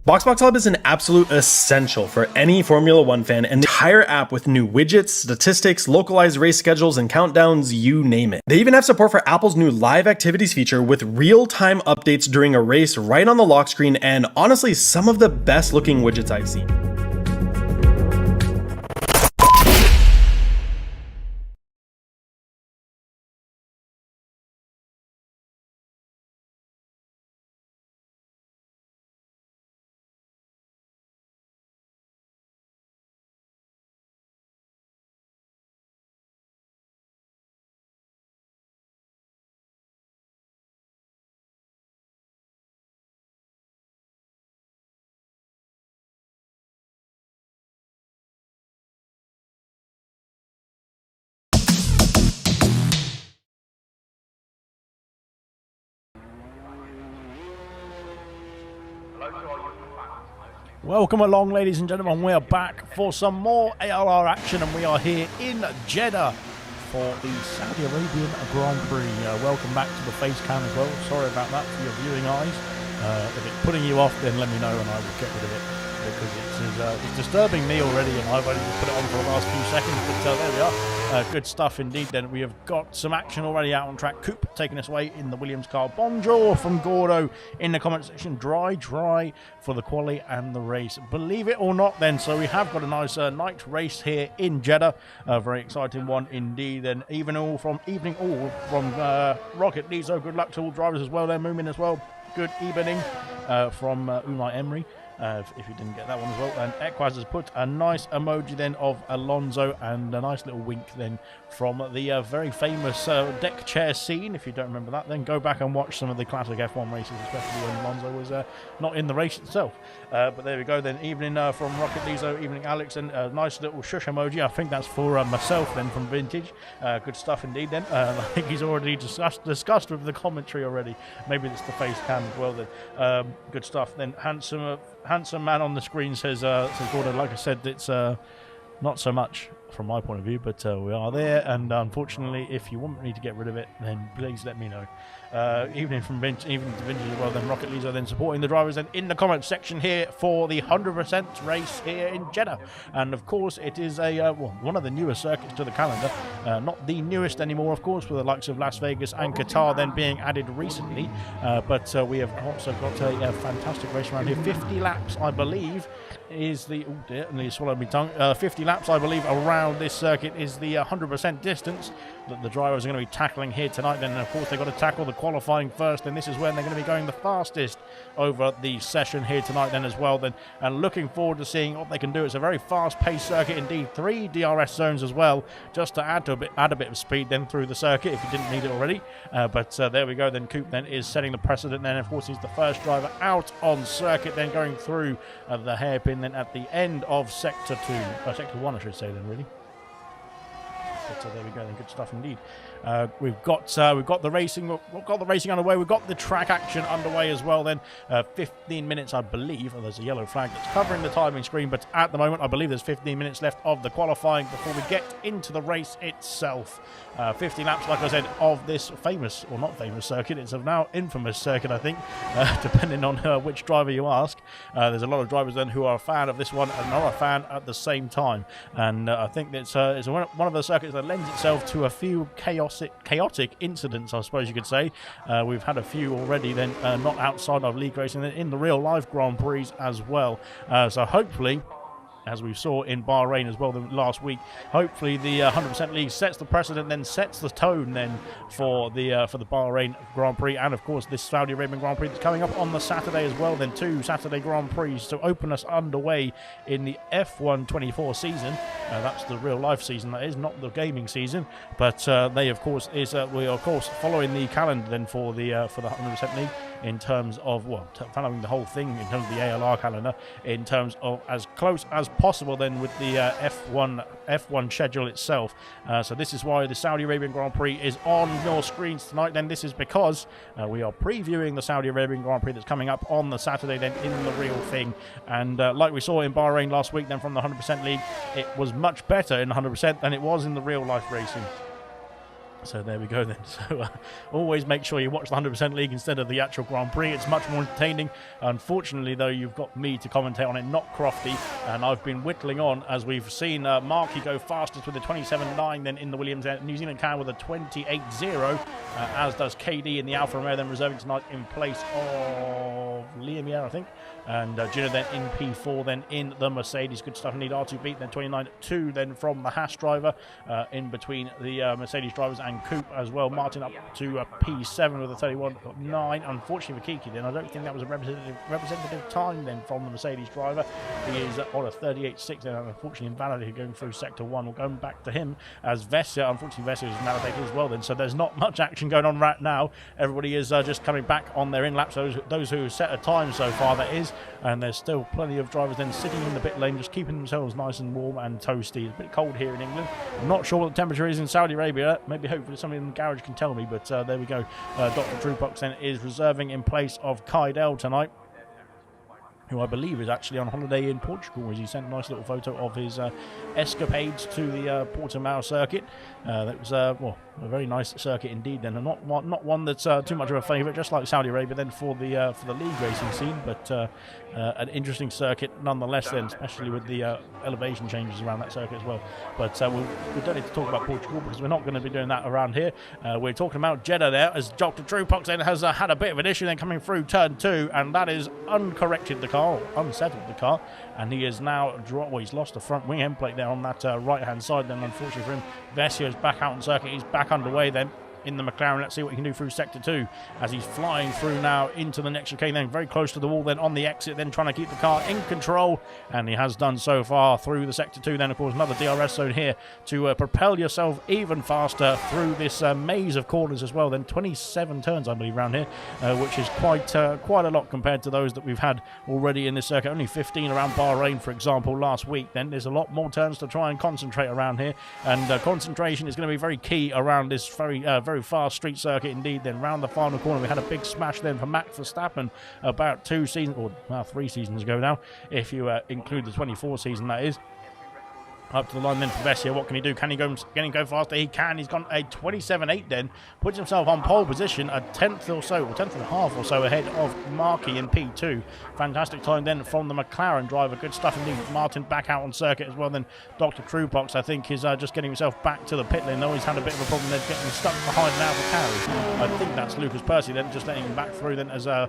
BoxBox Hub is an absolute essential for any Formula One fan, and the entire app with new widgets, statistics, localized race schedules, and countdowns, you name it. They even have support for Apple's new live activities feature with real-time updates during a race right on the lock screen, and honestly, some of the best looking widgets I've seen. Welcome along, ladies and gentlemen. We are back for some more ALR action, and we are here in Jeddah for the Saudi Arabian Grand Prix. Welcome back to the face cam as well. Sorry about that for your viewing eyes. If it's putting you off, then let me know and I will get rid of it, because it's disturbing me already, and I've only put it on for the last few seconds. But there we are. Good stuff indeed. Then we have got some action already out on track. Coop taking us away in the Williams car. Bonjour from Gordo in the comment section. Dry for the quali and the race. Believe it or not, then. So we have got a nice night race here in Jeddah. A very exciting one indeed. Then evening all from Rocket Lizo. Good luck to all drivers as well. They're moving as well. Good evening from Unai Emery. If you didn't get that one as well. And Equaz has put a nice emoji then of Alonso, and a nice little wink then from the very famous deck chair scene. If you don't remember that, then go back and watch some of the classic F1 races, especially when Alonso was not in the race itself. But there we go then. Evening from Rocket Lizo, evening Alex, and a nice little shush emoji. I think that's for myself then from Vintage. Good stuff indeed then. I think he's already discussed with the commentary already. Maybe it's the face cam as well then. Good stuff then. Handsome man on the screen says Gordon. Like I said, it's not so much from my point of view, but we are there, and unfortunately, if you want me to get rid of it, then please let me know. Evening to Vintage as well, then Rocket Lizo then supporting the drivers and in the comments section here for the 100% race here in Jeddah. And of course, it is one of the newest circuits to the calendar. Not the newest anymore, of course, with the likes of Las Vegas and Qatar then being added recently. But we have also got a fantastic race around here. 50 laps, I believe, is the... Oh dear, nearly swallowed my tongue. 50 laps, I believe, around this circuit is the 100% distance that the drivers are going to be tackling here tonight. Then, of course, they've got to tackle the qualifying first, and this is when they're going to be going the fastest over the session here tonight then as well. Then, and looking forward to seeing what they can do. It's a very fast-paced circuit indeed. 3 DRS zones as well, just to add a bit of speed then through the circuit if you didn't need it already. But there we go. Then Coop then is setting the precedent. Then, of course, he's the first driver out on circuit. Then going through the hairpin. Then at the end of sector 1, I should say. Then really. But there we go. Then good stuff indeed. We've got the racing. We've got the racing underway. We've got the track action underway as well. Then 15 minutes, I believe. Oh, there's a yellow flag that's covering the timing screen. But at the moment, I believe there's 15 minutes left of the qualifying before we get into the race itself. 50 laps, like I said, of this famous or not famous circuit. It's a now infamous circuit, I think, depending on which driver you ask. There's a lot of drivers then who are a fan of this one and not a fan at the same time. And I think it's one of the circuits that lends itself to a few chaotic incidents, I suppose you could say. We've had a few already then, not outside of league racing, in the real life Grand Prix as well. So hopefully, as we saw in Bahrain as well last week, hopefully the 100% league sets the precedent, then sets the tone then for the Bahrain Grand Prix, and of course this Saudi Arabian Grand Prix that's coming up on the Saturday as well. Then 2 Saturday Grand Prix to open us underway in the F1 24 season. That's the real life season, that is, not the gaming season. But they of course we are of course following the calendar then for the 100% league, in terms of, following the whole thing in terms of the ALR calendar, in terms of as close as possible then with the F1 schedule itself. So this is why the Saudi Arabian Grand Prix is on your screens tonight. Then this is because we are previewing the Saudi Arabian Grand Prix that's coming up on the Saturday then in the real thing. And like we saw in Bahrain last week then from the 100% league, it was much better in 100% than it was in the real life racing. So there we go then. So always make sure you watch the 100% league instead of the actual Grand Prix. It's much more entertaining. Unfortunately, though, you've got me to commentate on it, not Crofty. And I've been whittling on as we've seen Marky go fastest with a 27.9, then in the Williams New Zealand car with a 28.0, as does KD in the Alfa Romeo, then reserving tonight in place of Liam, I think. And Gina then in P4, then in the Mercedes. Good stuff indeed. R2 beat, then 29.2, then from the Haas driver, in between the Mercedes drivers and Coupe as well. Martin up to P7 with a 31.9. Unfortunately for Kiki, then I don't think that was a representative time then from the Mercedes driver. He is on a 38.6, and unfortunately invalidated going through sector 1. We'll go back to him as Vessia. Unfortunately, Vessia is invalidated as well then, so there's not much action going on right now. Everybody is just coming back on their in laps, those who set a time so far, that is. And there's still plenty of drivers then sitting in the pit lane, just keeping themselves nice and warm and toasty. It's a bit cold here in England. I'm not sure what the temperature is in Saudi Arabia. Maybe hopefully somebody in the garage can tell me, but there we go. Dr. Truepox then is reserving in place of Kydell tonight, who I believe is actually on holiday in Portugal, as he sent a nice little photo of his escapades to the Portimao circuit. That was, A very nice circuit indeed then, and not one that's too much of a favourite, just like Saudi Arabia then for the league racing scene, but an interesting circuit nonetheless then, especially with the elevation changes around that circuit as well. But we don't need to talk about Portugal because we're not going to be doing that around here. We're talking about Jeddah there, as Dr. Trupox then has had a bit of an issue then coming through turn 2, and that is uncorrected the car, unsettled the car, and he is now he's lost the front wing end plate there on that right hand side then, unfortunately for him. Vessio's back out on circuit, he's back underway then in the McLaren. Let's see what he can do through sector 2 as he's flying through now into the next chicane, then very close to the wall, then on the exit, then trying to keep the car in control, and he has done so far through the sector 2. Then of course another DRS zone here to propel yourself even faster through this maze of corners as well. Then 27 turns I believe around here, which is quite a lot compared to those that we've had already in this circuit. Only 15 around Bahrain for example last week. Then there's a lot more turns to try and concentrate around here, and concentration is going to be very key around this very fast street circuit indeed. Then round the final corner we had a big smash then for Max Verstappen about 2 seasons, or 3 seasons ago now, if you include the 24 season that is. Up to the line then for Vessia. What can he do? Can he go faster? He can. He's gone a 27.8 then. Puts himself on pole position, a tenth or so, or 10th and a half or so ahead of Markey in P2. Fantastic time then from the McLaren driver. Good stuff indeed. Martin back out on circuit as well. Then Dr. Trupox, I think, is just getting himself back to the pit lane. Though he's had a bit of a problem there getting stuck behind now for carry. I think that's Lucas Percy then just letting him back through then as, oh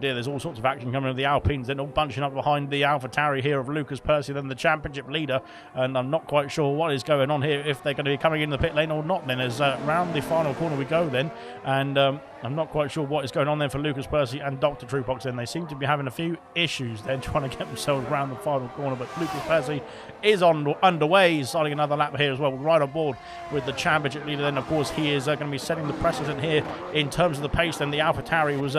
dear, there's all sorts of action coming with the Alpines then all bunching up behind the AlphaTauri here of Lucas Percy, then the championship leader. And I'm not quite sure what is going on here, if they're going to be coming in the pit lane or not then, as round the final corner we go then, and I'm not quite sure what is going on then for Lucas Percy and Dr. Trupox then. They seem to be having a few issues then trying to get themselves around the final corner, but Lucas Percy is underway. He's starting another lap here as well, right on board with the championship leader then. Of course he is going to be setting the precedent here in terms of the pace. Then the AlphaTauri was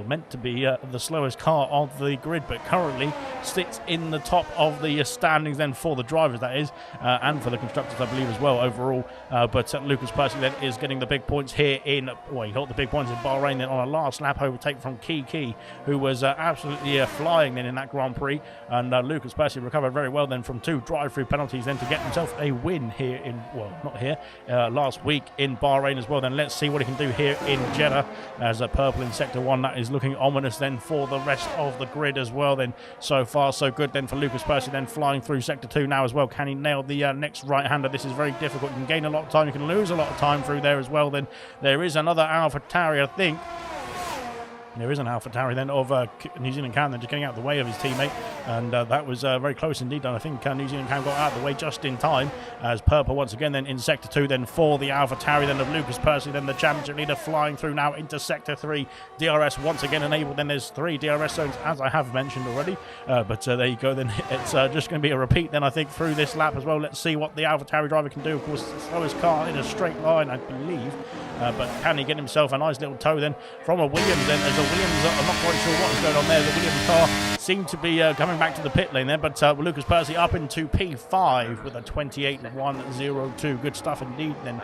meant to be the slowest car of the grid, but currently sits in the top of the standings then for the drivers that is, and for the constructors I believe as well overall. But Lucas Percy then is getting the big points here in, he got the big points in Bahrain then on a last lap overtake from Kiki, who was absolutely flying then in that Grand Prix. And Lucas Percy recovered very well then from 2 drive-through penalties then to get himself a win here in, not here, last week in Bahrain as well. Then let's see what he can do here in Jeddah, as a purple in sector 1. That is looking ominous then for the rest of the grid as well then. So far so good then for Lucas Percy, then flying through sector 2 now as well. Can he nail the next right-hander? This is very difficult. You can gain a lot of time, you can lose a lot of time through there as well. Then there is another AlphaTauri, I think. There is an AlphaTauri then of New Zealand Cam, then just getting out of the way of his teammate, and that was very close indeed. And I think New Zealand Cam got out of the way just in time, as purple once again then in sector 2 then for the AlphaTauri then of Lucas Percy, then the championship leader flying through now into sector 3. DRS once again enabled. Then there's 3 DRS zones as I have mentioned already, but there you go. Then it's just going to be a repeat then I think through this lap as well. Let's see what the AlphaTauri driver can do. Of course it's the slowest car in a straight line I believe, but can he get himself a nice little tow then from a Williams then, as a Williams, I'm not quite sure what is going on there. The Williams car seemed to be coming back to the pit lane there, but Lucas Percy up into P5 with a 28.102. Good stuff indeed then,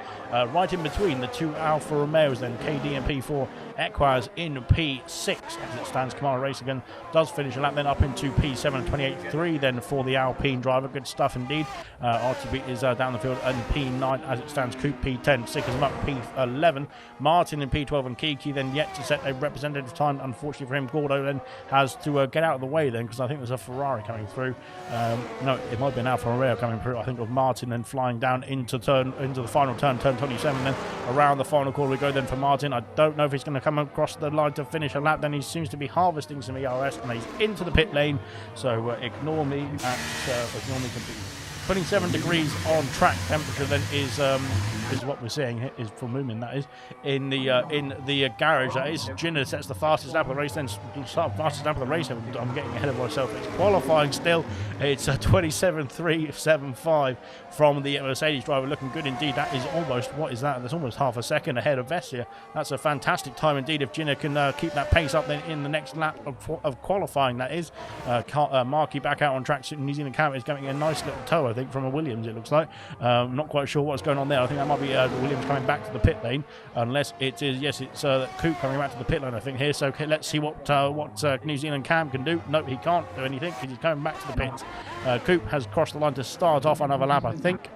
right in between the 2 Alfa Romeos then, KD and P4. Equaz in P6 as it stands. Kamara Race again does finish a lap then up into P7 and 28.3 then for the Alpine driver. Good stuff indeed. RTB is down the field in P9 as it stands. Coupe P10, Sickers him up P11. Martin in P12 and Kiki then yet to set a representative time. Unfortunately for him, Gordo then has to get out of the way then, because I think there's a Ferrari coming through. No, it might be an Alfa Romeo coming through. I think of Martin then flying down into the final turn 27 then around the final corner we go then for Martin. I don't know if he's going to come across the line to finish a lap. Then he seems to be harvesting some ERS and he's into the pit lane, so ignore me completely. 27 degrees on track temperature then is what we're seeing here, is for Moomin that is in the garage. That is Jinner sets the fastest lap of the race, then fastest lap of the race. I'm getting ahead of myself. It's qualifying still. It's 27.375 from the Mercedes driver, looking good indeed. That is almost, what is that? That's almost half a second ahead of Vessia. That's a fantastic time indeed if Jinner can keep that pace up then in the next lap of qualifying. That is Markey back out on track. New Zealand Cam is getting a nice little tow I think think, from a Williams, it looks like. Not quite sure what's going on there. I think that might be Williams coming back to the pit lane, unless it is, yes, it's Coop coming back to the pit lane, I think, here. So okay, let's see what New Zealand Cam can do. No, he can't do anything because he's coming back to the pits. Coop has crossed the line to start off another lap, I think.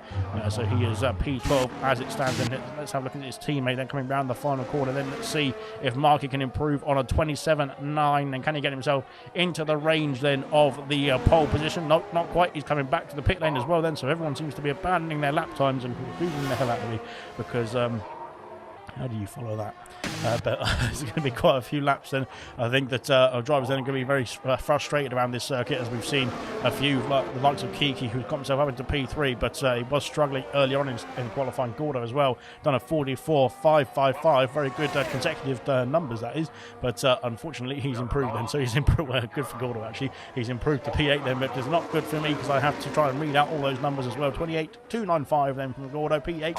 So he is P12 as it stands. And let's have a look at his teammate then coming round the final corner. Then let's see if Marky can improve on a 27.9. And can he get himself into the range then of the pole position? No, not quite. He's coming back to the pit lane as well then. So everyone seems to be abandoning their lap times and confusing the hell out of me, because how do you follow that? But there's going to be quite a few laps then. I think that our drivers then are going to be very frustrated around this circuit, as we've seen a few, like the likes of Kiki, who's got himself up into P3, but he was struggling earlier on in qualifying. Gordo as well, done a 44.555, very good consecutive numbers, that is. But unfortunately, he's improved then. So he's improved. Well, good for Gordo, actually. He's improved to P8 then, but it's not good for me because I have to try and read out all those numbers as well. 28.295 then from Gordo, P8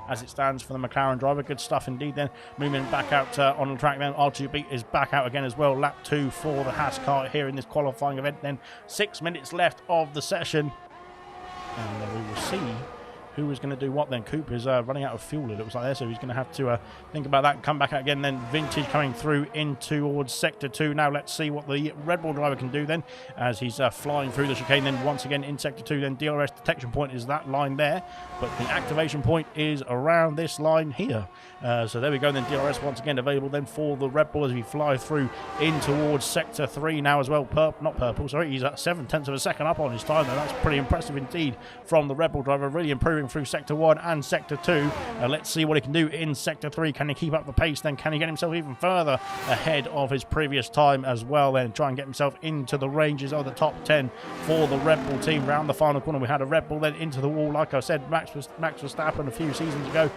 as it stands for the McLaren driver. Good stuff indeed then. Moving back out on the track then. R2B is back out again as well. Lap 2 for the Haas car here in this qualifying event then. 6 minutes left of the session. And we will see who is going to do what then. Coop is running out of fuel, it looks like there, so he's going to have to think about that and come back out again then. Vintage coming through in towards Sector 2. Now let's see what the Red Bull driver can do then, as he's flying through the chicane then once again in Sector 2. Then DRS detection point is that line there, but the activation point is around this line here. So there we go then. DRS once again available then for the Red Bull as we fly through in towards Sector 3 now as well. Not purple, sorry. He's at 7/10 of a second up on his time though. That's pretty impressive indeed from the Red Bull driver, really improving through Sector 1 and Sector 2. Let's see what he can do in Sector 3. Can he keep up the pace then? Can he get himself even further ahead of his previous time as well then? Try and get himself into the ranges of the top 10 for the Red Bull team. Round the final corner we had a Red Bull then into the wall, like I said. Max Verstappen a few seasons ago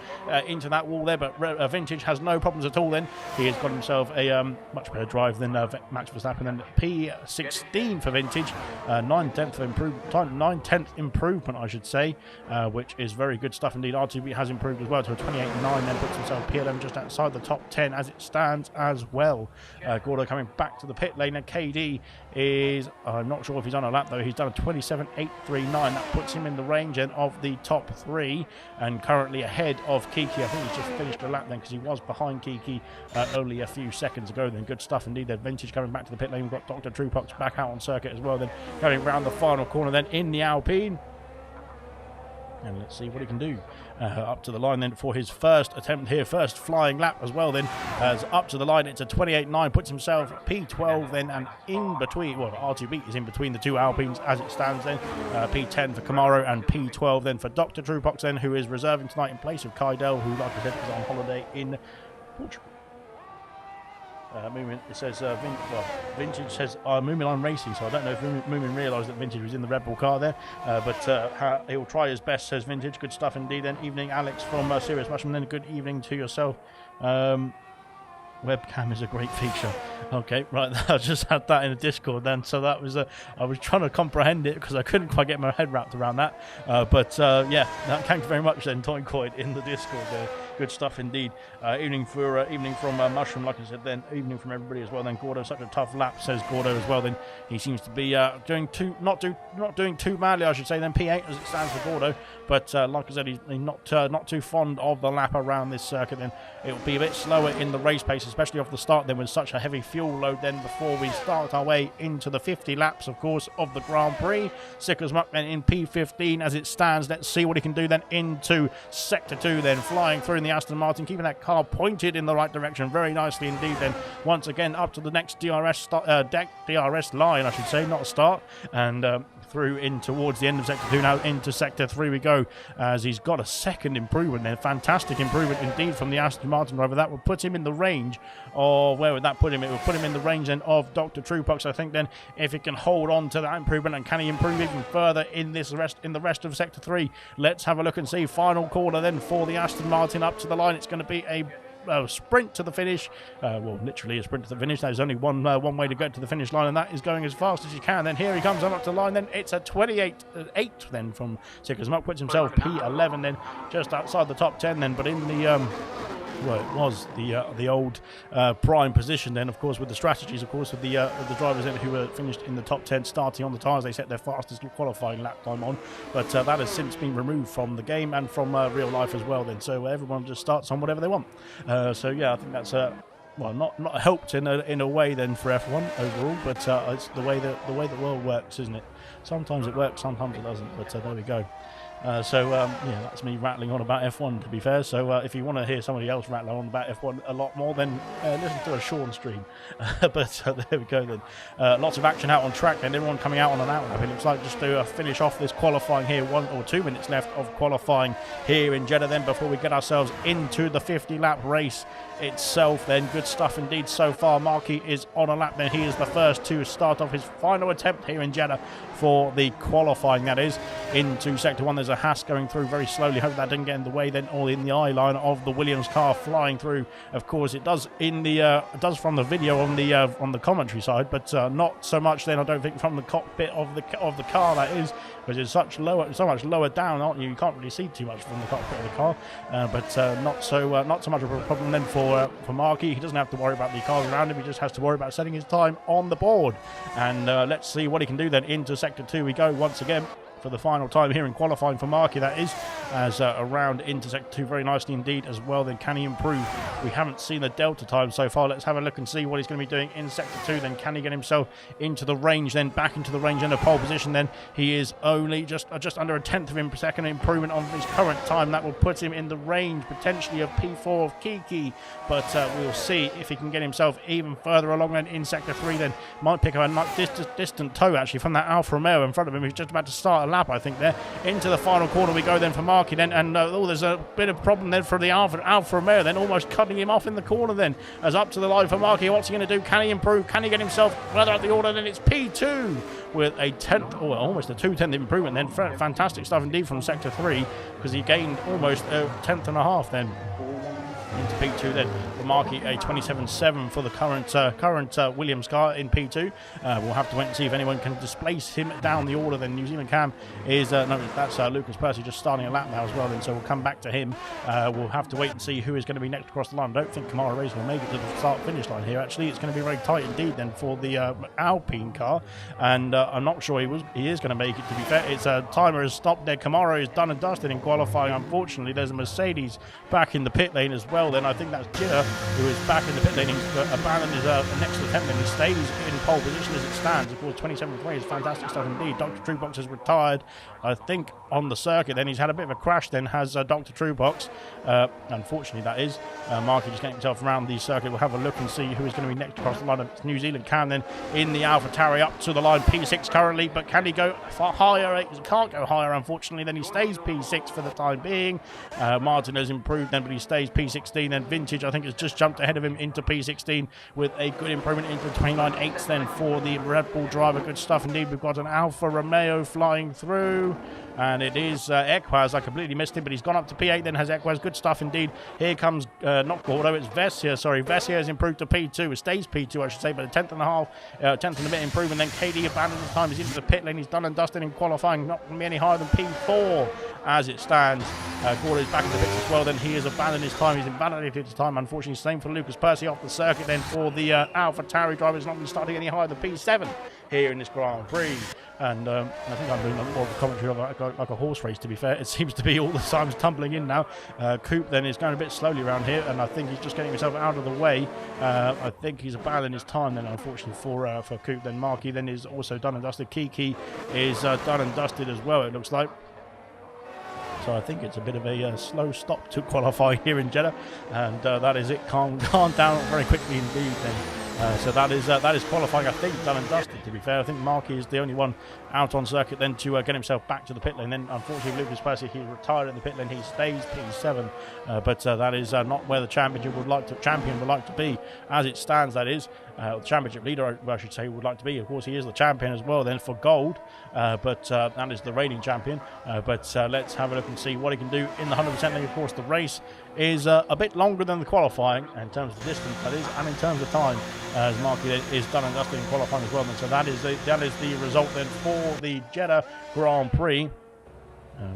into that wall there, but Vintage has no problems at all then. He has got himself a much better drive than Max Verstappen. Then P16 for Vintage, 9/10 improvement I should say, which is very good stuff indeed. R2B has improved as well to a 28.9, then puts himself P11 just outside the top 10 as it stands as well. Gordo coming back to the pit lane, and KD is, I'm not sure if he's on a lap though, he's done a 27.839. That puts him in the range then of the top 3 and currently ahead of Kiki. I think he's just finished a lap then because he was behind Kiki only a few seconds ago then. Good stuff indeed. Then Vintage coming back to the pit lane. We've got Dr. Trupox back out on circuit as well then, going round the final corner then in the Alpine. And let's see what he can do. Up to the line then for his first attempt here, first flying lap as well then. As up to the line, it's a 28.9, puts himself P12 then, and in between, well, R2B is in between the two Alpines as it stands then. P10 for Camaro and P12 then for Dr. Trupox then, who is reserving tonight in place of Kaidel, who, like I said, is on holiday in Portugal. Moomin, it says Vintage says Moomin Racing, so I don't know if Moomin realised that Vintage was in the Red Bull car there, but he'll try his best, says Vintage. Good stuff indeed then. Evening Alex from Serious Mushroom, then good evening to yourself. Webcam is a great feature. Okay, right, I just had that in a Discord then, so that was I was trying to comprehend it because I couldn't quite get my head wrapped around that, yeah, thank you very much then, Toy Coin in the Discord there. Good stuff indeed. Evening from Mushroom, like I said then. Evening from everybody as well then. Gordo, such a tough lap, says Gordo as well then. He seems to be not doing too badly, I should say then. P8 as it stands for Gordo, but like I said, he's not too fond of the lap around this circuit then. It will be a bit slower in the race pace, especially off the start then with such a heavy fuel load then before we start our way into the 50 laps, of course, of the Grand Prix. Sickers Muck then in P15 as it stands. Let's see what he can do then into Sector 2 then, flying through in the Aston Martin, keeping that car pointed in the right direction very nicely indeed then. Once again up to the next DRS line, I should say, not a start, and through in towards the end of Sector 2 now into Sector 3 we go, as he's got a second improvement then. Fantastic improvement indeed from the Aston Martin driver. That would put him in the range of, where would that put him? It would put him in the range then of Dr. Trupox, I think then, if he can hold on to that improvement. And can he improve even further in the rest of Sector 3? Let's have a look and see. Final corner then for the Aston Martin up to the line. It's going to be a sprint to the finish. Well, literally a sprint to the finish. There's only one way to get to the finish line, and that is going as fast as you can. Then here he comes on up to the line. Then it's a 28.8 then from Sickers Muck, puts himself P11 then, just outside the top 10 then. But in the well, it was the old prime position then, of course, with the strategies, of course, with the drivers then who were finished in the top 10 starting on the tyres they set their fastest qualifying lap time on, but that has since been removed from the game and from real life as well then, so everyone just starts on whatever they want. So yeah, I think that's well, not helped in a way then for F1 overall, but it's the way the world works, isn't it? Sometimes it works, sometimes it doesn't, but there we go. Yeah, that's me rattling on about F1, to be fair. So if you want to hear somebody else rattle on about F1 a lot more, then listen to a Sean stream. But there we go then. Lots of action out on track and everyone coming out on an out lap. It looks like just to finish off this qualifying here, 1 or 2 minutes left of qualifying here in Jeddah then before we get ourselves into the 50-lap race itself then. Good stuff indeed so far. Markey is on a lap then. He is the first to start off his final attempt here in Jeddah for the qualifying, that is, into Sector 1. There's a Haas going through very slowly. Hope that didn't get in the way then, or in the eye line of the Williams car flying through. Of course it does in the it does from the video on the commentary side, but not so much then, I don't think, from the cockpit of the car, that is, because it's so much lower down, aren't you? You can't really see too much from the cockpit of the car, but not so much of a problem then for Markey. He doesn't have to worry about the cars around him. He just has to worry about setting his time on the board, and let's see what he can do then. Into Sector 2 we go once again for the final time here in qualifying for Markey, that is, as around into Sector 2 very nicely indeed as well. Then can he improve? We haven't seen the delta time so far. Let's have a look and see what he's going to be doing in Sector 2 then. Can he get himself into the range then, back into the range in a pole position then? He is only just under a tenth of a second improvement on his current time. That will put him in the range potentially of P4 of Kiki, but we'll see if he can get himself even further along then in Sector 3 then. Might pick up a distant tow actually from that Alfa Romeo in front of him who's just about to start a lap, I think, there. Into the final corner we go then for Markey then, and there's a bit of problem then for the Alfa Romeo then, almost cutting him off in the corner then, as up to the line for Markey. What's he going to do? Can he improve? Can he get himself further up the order? Then it's P2 with a tenth, or almost a 2/10 improvement then. Fantastic stuff indeed from Sector 3, because he gained almost a tenth and a half then into P2 then for Markey. A 27.7 for the current Williams car in P2. We'll have to wait and see if anyone can displace him down the order then. New Zealand Cam is no, that's Lucas Percy just starting a lap now as well then, so we'll come back to him. We'll have to wait and see who is going to be next across the line. I don't think Kamara Racing will make it to the start finish line here. Actually, it's going to be very tight indeed then for the Alpine car, and I'm not sure he is going to make it, to be fair. It's a timer has stopped there. Kamara is done and dusted in qualifying. Unfortunately, there's a Mercedes back in the pit lane as well then. I think that's Jitter who is back in the pit lane. He's abandoned his next attempt and he stays in pole position as it stands. Of course, 27.3 is fantastic stuff indeed. Dr. Truebox has retired, I think, on the circuit then. He's had a bit of a crash then, has Dr. Truebox. Unfortunately, that is. Markey just getting himself around the circuit. We'll have a look and see who is going to be next across the line. It's New Zealand Cam then in the AlphaTauri up to the line, P6 currently, but can he go far higher? He can't go higher, unfortunately. Then he stays P6 for the time being. Martin has improved then, but he stays P16. Then Vintage, I think, has just jumped ahead of him into P16 with a good improvement into 29.8 then for the Red Bull driver. Good stuff indeed. We've got an Alfa Romeo flying through, and it is Equaz. I completely missed him, but he's gone up to P8 then, has Equaz. Good stuff indeed. Here comes not Gordo, it's Vessia. Sorry, Vessia has improved to P2. It stays P2, I should say, but a tenth and a bit improvement. Then KD abandoned his time. He's into the pit lane. He's done and dusted in qualifying. Not going to be any higher than P4 as it stands. Gordo is back in the pits as well. Then he has abandoned his time. He's invalidated his time, unfortunately. Same for Lucas Percy off the circuit then for the AlphaTauri driver. He's not been starting any higher than P7 here in this Grand Prix. And I think I'm doing more of a commentary of like a horse race, to be fair. It seems to be all the times tumbling in now. Coop then is going a bit slowly around here, and I think he's just getting himself out of the way. I think he's abandoned his time then, unfortunately, for Coop. Then Markey then is also done and dusted. Kiki is done and dusted as well, it looks like. So I think it's a bit of a slow stop to qualify here in Jeddah, and that is it. Calm down very quickly indeed then. So that is qualifying, I think, done and dusted, to be fair. I think Markey is the only one out on circuit then to get himself back to the pit lane. Then, unfortunately, Lucas Percy, he retired in the pit lane. He stays P7, but that is not where the champion would like to be. As it stands, that is. The championship leader, I should say, would like to be. Of course, he is the champion as well then for gold, but that is the reigning champion. But let's have a look and see what he can do in the 100% lane. Of course, the race is a bit longer than the qualifying in terms of distance, that is, and in terms of time, as Markey is done and dusted in qualifying as well. And so that is the result then for the Jeddah Grand Prix.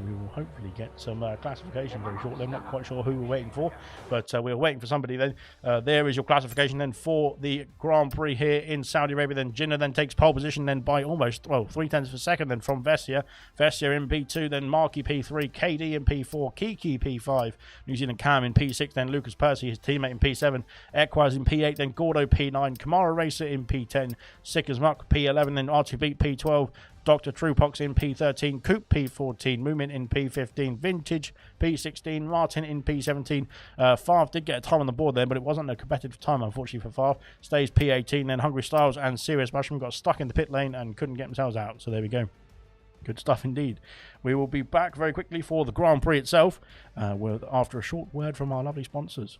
We will hopefully get some classification very shortly. I'm not quite sure who we're waiting for, but we're waiting for somebody then. There is your classification then for the Grand Prix here in Saudi Arabia. Then Jinnah then takes pole position then by almost, well, 0.3 of a second then from Vessia. Vessia in P2, then Marky P3, KD in P4, Kiki P5, New Zealand Cam in P6, then Lucas Percy, his teammate in P7, Equaz in P8, then Gordo P9, Kamara Racer in P10, Sick as Muck P11, then R2 Beat P12, Dr. Truepox in P13, Coop P14, Moomin in P15, Vintage P16, Martin in P17. Favre did get a time on the board there, but it wasn't a competitive time, unfortunately, for Favre. Stays P18, then Hungry Styles and Serious Mushroom got stuck in the pit lane and couldn't get themselves out. So there we go. Good stuff indeed. We will be back very quickly for the Grand Prix itself after a short word from our lovely sponsors.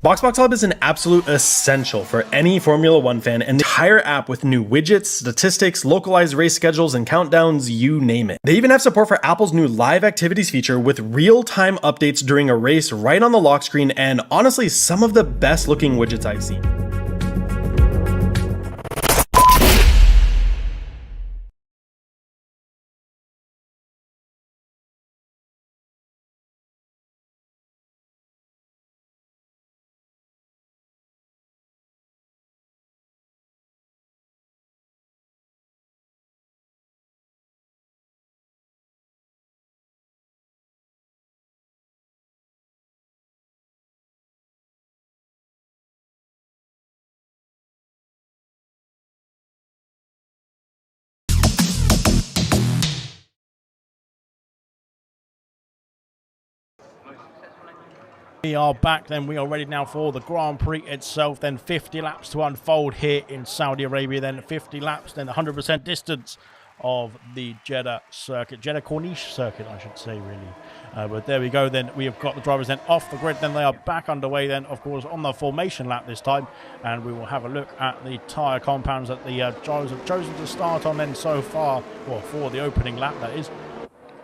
BoxBox Hub is an absolute essential for any Formula One fan, and the entire app with new widgets, statistics, localized race schedules, and countdowns, you name it. They even have support for Apple's new live activities feature with real-time updates during a race right on the lock screen, and honestly, some of the best looking widgets I've seen. We are back then. We are ready now for the Grand Prix itself. Then 50 laps to unfold here in Saudi Arabia. Then 50 laps, then 100% distance of the Jeddah circuit. Jeddah Corniche circuit, I should say, really. But there we go. Then we have got the drivers then off the grid. Then they are back underway then, of course, on the formation lap this time. And we will have a look at the tyre compounds that the drivers have chosen to start on then so far. Well, for the opening lap, that is.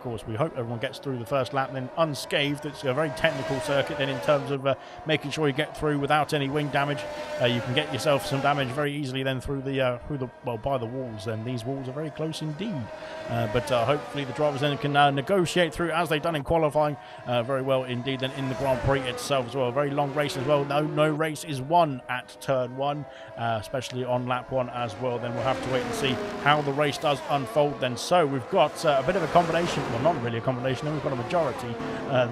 Course, we hope everyone gets through the first lap then unscathed. It's a very technical circuit then in terms of making sure you get through without any wing damage. You can get yourself some damage very easily then through the by the walls. Then these walls are very close indeed, but hopefully the drivers then can negotiate through as they've done in qualifying very well indeed. Then in the Grand Prix itself as well, a very long race as well. No race is won at turn one, especially on lap one as well. Then we'll have to wait and see how the race does unfold then. So we've got a bit of a combination. Well, not really a combination. We've got a majority,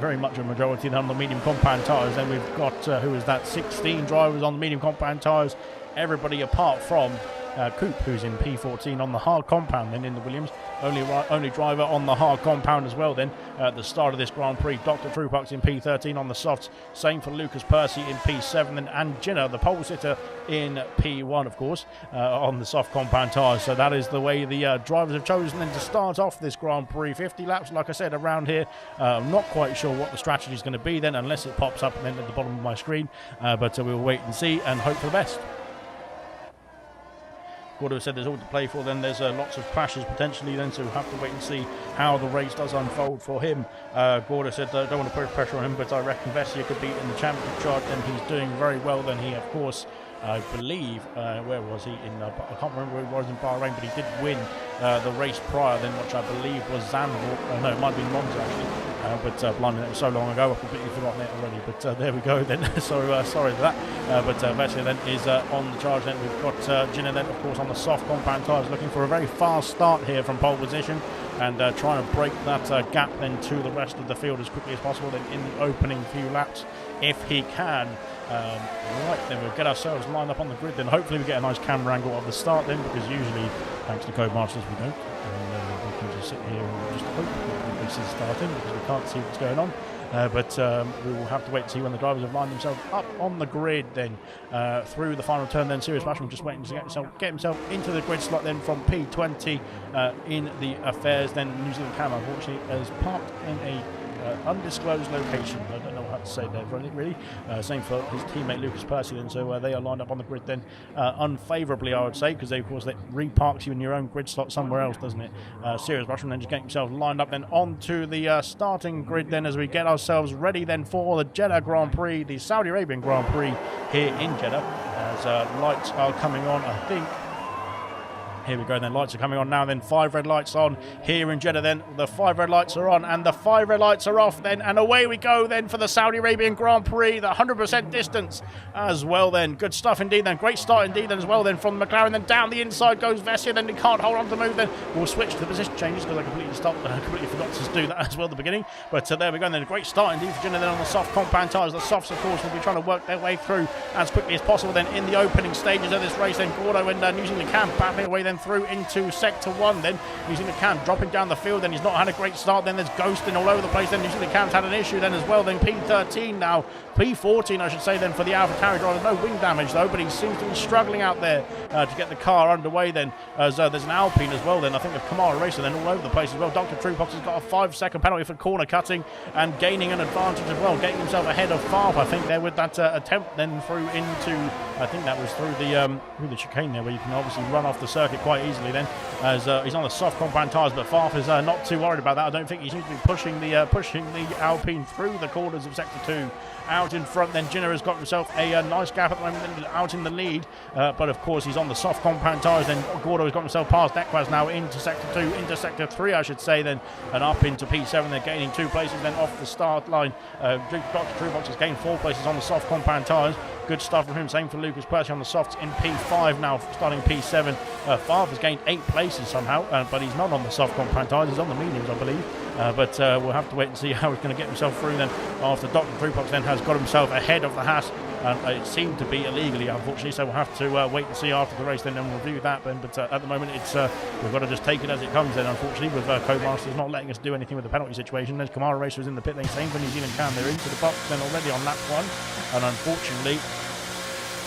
very much a majority on the medium compound tyres. Then we've got, who is that, 16 drivers on the medium compound tyres. Everybody apart from Coop, who's in P14 on the hard compound then in the Williams. Only driver on the hard compound as well then at the start of this Grand Prix. Dr. Truepox in P13 on the softs. Same for Lucas Percy in P7 and Jinnah, the pole sitter, in P1, of course, on the soft compound tyres. So that is the way the drivers have chosen then to start off this Grand Prix. 50 laps, like I said, around here. I'm not quite sure what the strategy is going to be then, unless it pops up then at the bottom of my screen. But we'll wait and see and hope for the best. Gordo said there's all to play for. Then there's lots of crashes potentially then, so we'll have to wait and see how the race does unfold for him. Gordo said don't want to put pressure on him, but I reckon Vessia could beat in the championship chart, and he's doing very well. Then he, of course, I believe, where was he? I can't remember where he was in Bahrain, but he did win the race prior then, which I believe was Zandvoort. No, it might have been Monza actually. But blimey, that was so long ago, I've completely forgotten it already. But there we go then. So sorry for that. But Vessia then is on the charge then. We've got Jinnah then, of course, on the soft compound tyres, looking for a very fast start here from pole position and trying to break that gap then to the rest of the field as quickly as possible then in the opening few laps, if he can. Right, then we'll get ourselves lined up on the grid then. Hopefully we get a nice camera angle of the start then, because usually, thanks to Codemasters, we don't. And we can just sit here and just hope that this is starting, because we can't see what's going on. But we will have to wait and see when the drivers have lined themselves up on the grid then through the final turn. Then Serious Mushroom just waiting to get himself into the grid slot then from P20 in the affairs. Then New Zealand Cam, unfortunately, is parked in a undisclosed location. I don't know how to say that really. Same for his teammate Lucas Percy then, so they are lined up on the grid then unfavourably, I would say, because of course that reparks you in your own grid slot somewhere else, doesn't it? Serious Russian then just getting himself lined up then onto the starting grid then as we get ourselves ready then for the Jeddah Grand Prix, the Saudi Arabian Grand Prix here in Jeddah, as lights are coming on, I think. Here we go then, lights are coming on now then, 5 red lights on here in Jeddah then, the 5 red lights are on and the 5 red lights are off then, and away we go then for the Saudi Arabian Grand Prix, the 100% distance as well then. Good stuff indeed then, great start indeed then as well then from McLaren, then down the inside goes Vessia, then he can't hold on to the move then. We'll switch to the position changes because I completely forgot to do that as well at the beginning, but there we go then, a great start indeed for Jeddah then on the soft compound tyres. The softs of course will be trying to work their way through as quickly as possible then in the opening stages of this race then. Gordo and using the cam battling away then through into sector 1 then, using the cam dropping down the field, then he's not had a great start, then there's ghosting all over the place, then using the cam's had an issue then as well, then P13 now, P14 I should say then for the AlphaTauri driver. No wing damage though, but he seems to be struggling out there to get the car underway then, as there's an Alpine as well then, I think of Kamara Racer then all over the place as well. Dr. Truepox has got a 5-second penalty for corner cutting and gaining an advantage as well, getting himself ahead of Favre I think there with that attempt then through into, I think that was through the chicane there, where you can obviously run off the circuit quite easily then, as he's on the soft compound tyres, but Favre is not too worried about that. I don't think he seems to be pushing the Alpine through the corners of sector 2. Out in front then, Ginner has got himself a nice gap at the moment, out in the lead, but of course he's on the soft compound tyres then. Gordo has got himself past Equaz now into sector 2, into sector 3 I should say then, and up into P7. They're gaining 2 places then off the start line. Dr. Truepox has gained 4 places on the soft compound tyres. Good stuff from him. Same for Lucas Percy on the softs in P5 now, starting P7. Favre has gained 8 places somehow, but he's not on the soft compound tyres. He's on the mediums, I believe. But we'll have to wait and see how he's going to get himself through then, after Dr. Truepox then has got himself ahead of the Haas. It seemed to be illegally, unfortunately, so we'll have to wait and see after the race then, and we'll review that. But at the moment, it's we've got to just take it as it comes then, unfortunately, with Codemasters not letting us do anything with the penalty situation. There's Kamara Racer is in the pit lane, same for New Zealand Cam. They're into the box then already on lap 1, and unfortunately,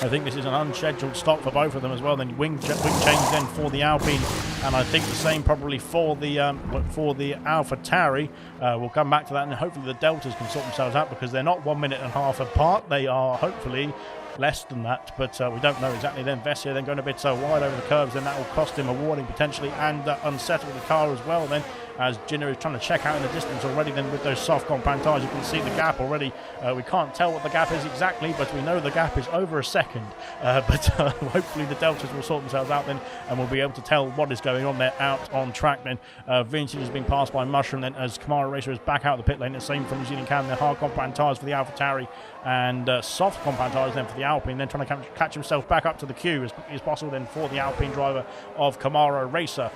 I think this is an unscheduled stop for both of them as well. Then wing change then for the Alpine, and I think the same probably for the AlphaTauri. We'll come back to that, and hopefully the Deltas can sort themselves out, because they're not 1.5 minutes apart. They are hopefully less than that, but we don't know exactly. Then Vessia then going a bit wide over the curves, then that will cost him a warning potentially, and unsettle the car as well then, as Ginner is trying to check out in the distance already then with those soft compound tyres. You can see the gap already. We can't tell what the gap is exactly, but we know the gap is over a second. But hopefully the Deltas will sort themselves out then, and we'll be able to tell what is going on there out on track then. Vincent has been passed by Mushroom then, as Kamara Racer is back out of the pit lane. The same from New Zealand Cam. They're hard compound tyres for the AlphaTauri, and soft compound tyres then for the Alpine, then trying to catch himself back up to the queue as quickly as possible then for the Alpine driver of Kamara Racer.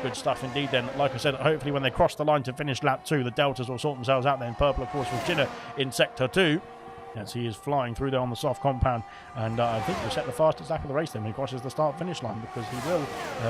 Good stuff indeed then. Like I said, hopefully when they cross the line to finish lap 2, the Deltas will sort themselves out then. Purple of course with Ginner in sector 2, as he is flying through there on the soft compound, and I think we'll set the fastest lap of the race then when he crosses the start-finish line, because he will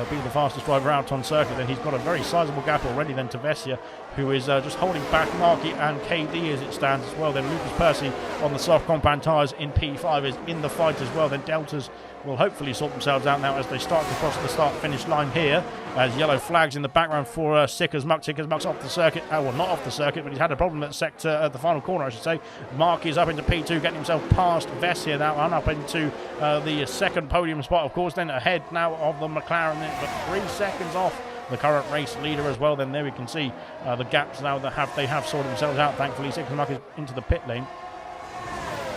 be the fastest driver out on circuit. Then he's got a very sizable gap already then to Vessia, who is just holding back Markey and KD as it stands as well. Then Lucas Percy on the soft compound tyres in P5 is in the fight as well. Then Deltas will hopefully sort themselves out now as they start to cross the start-finish line here, as yellow flags in the background for Sicker's Muck. Sicker's Muck's off the circuit. Well, not off the circuit, but he's had a problem at sector, at the final corner, I should say. Markey is up into P2, getting himself past Vessia now, and up into the second podium spot, of course, then ahead now of the McLaren, then, but 3 seconds off the current race leader as well. Then there we can see the gaps now that they have sorted themselves out, thankfully. Sicker's Muck is into the pit lane.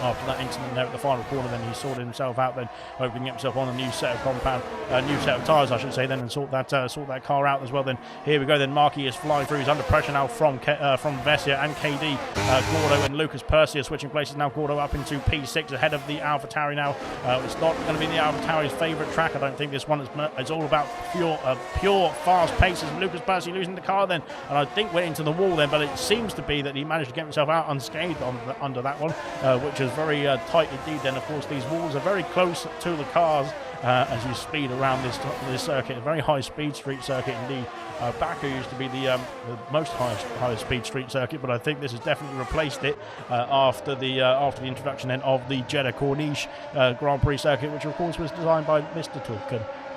After that incident there at the final corner, then he sorted himself out, then hoping to get himself on a new set of new set of tyres, I should say, then, and sort that car out as well. Then here we go. Then Markey is flying through. He's under pressure now from Vessia and KD. Gordo and Lucas Percy are switching places now. Gordo up into P6 ahead of the AlphaTauri now. It's not going to be the AlphaTauri's favourite track. I don't think this one is. It's all about pure fast paces. Lucas Percy losing the car then, and I think went into the wall then, but it seems to be that he managed to get himself out unscathed under that one, which is very tight indeed. Then of course these walls are very close to the cars as you speed around this circuit, a very high speed street circuit indeed. Baku used to be the most highest speed street circuit, but I think this has definitely replaced it after the introduction then of the Jeddah Corniche Grand Prix circuit, which of course was designed by Mr.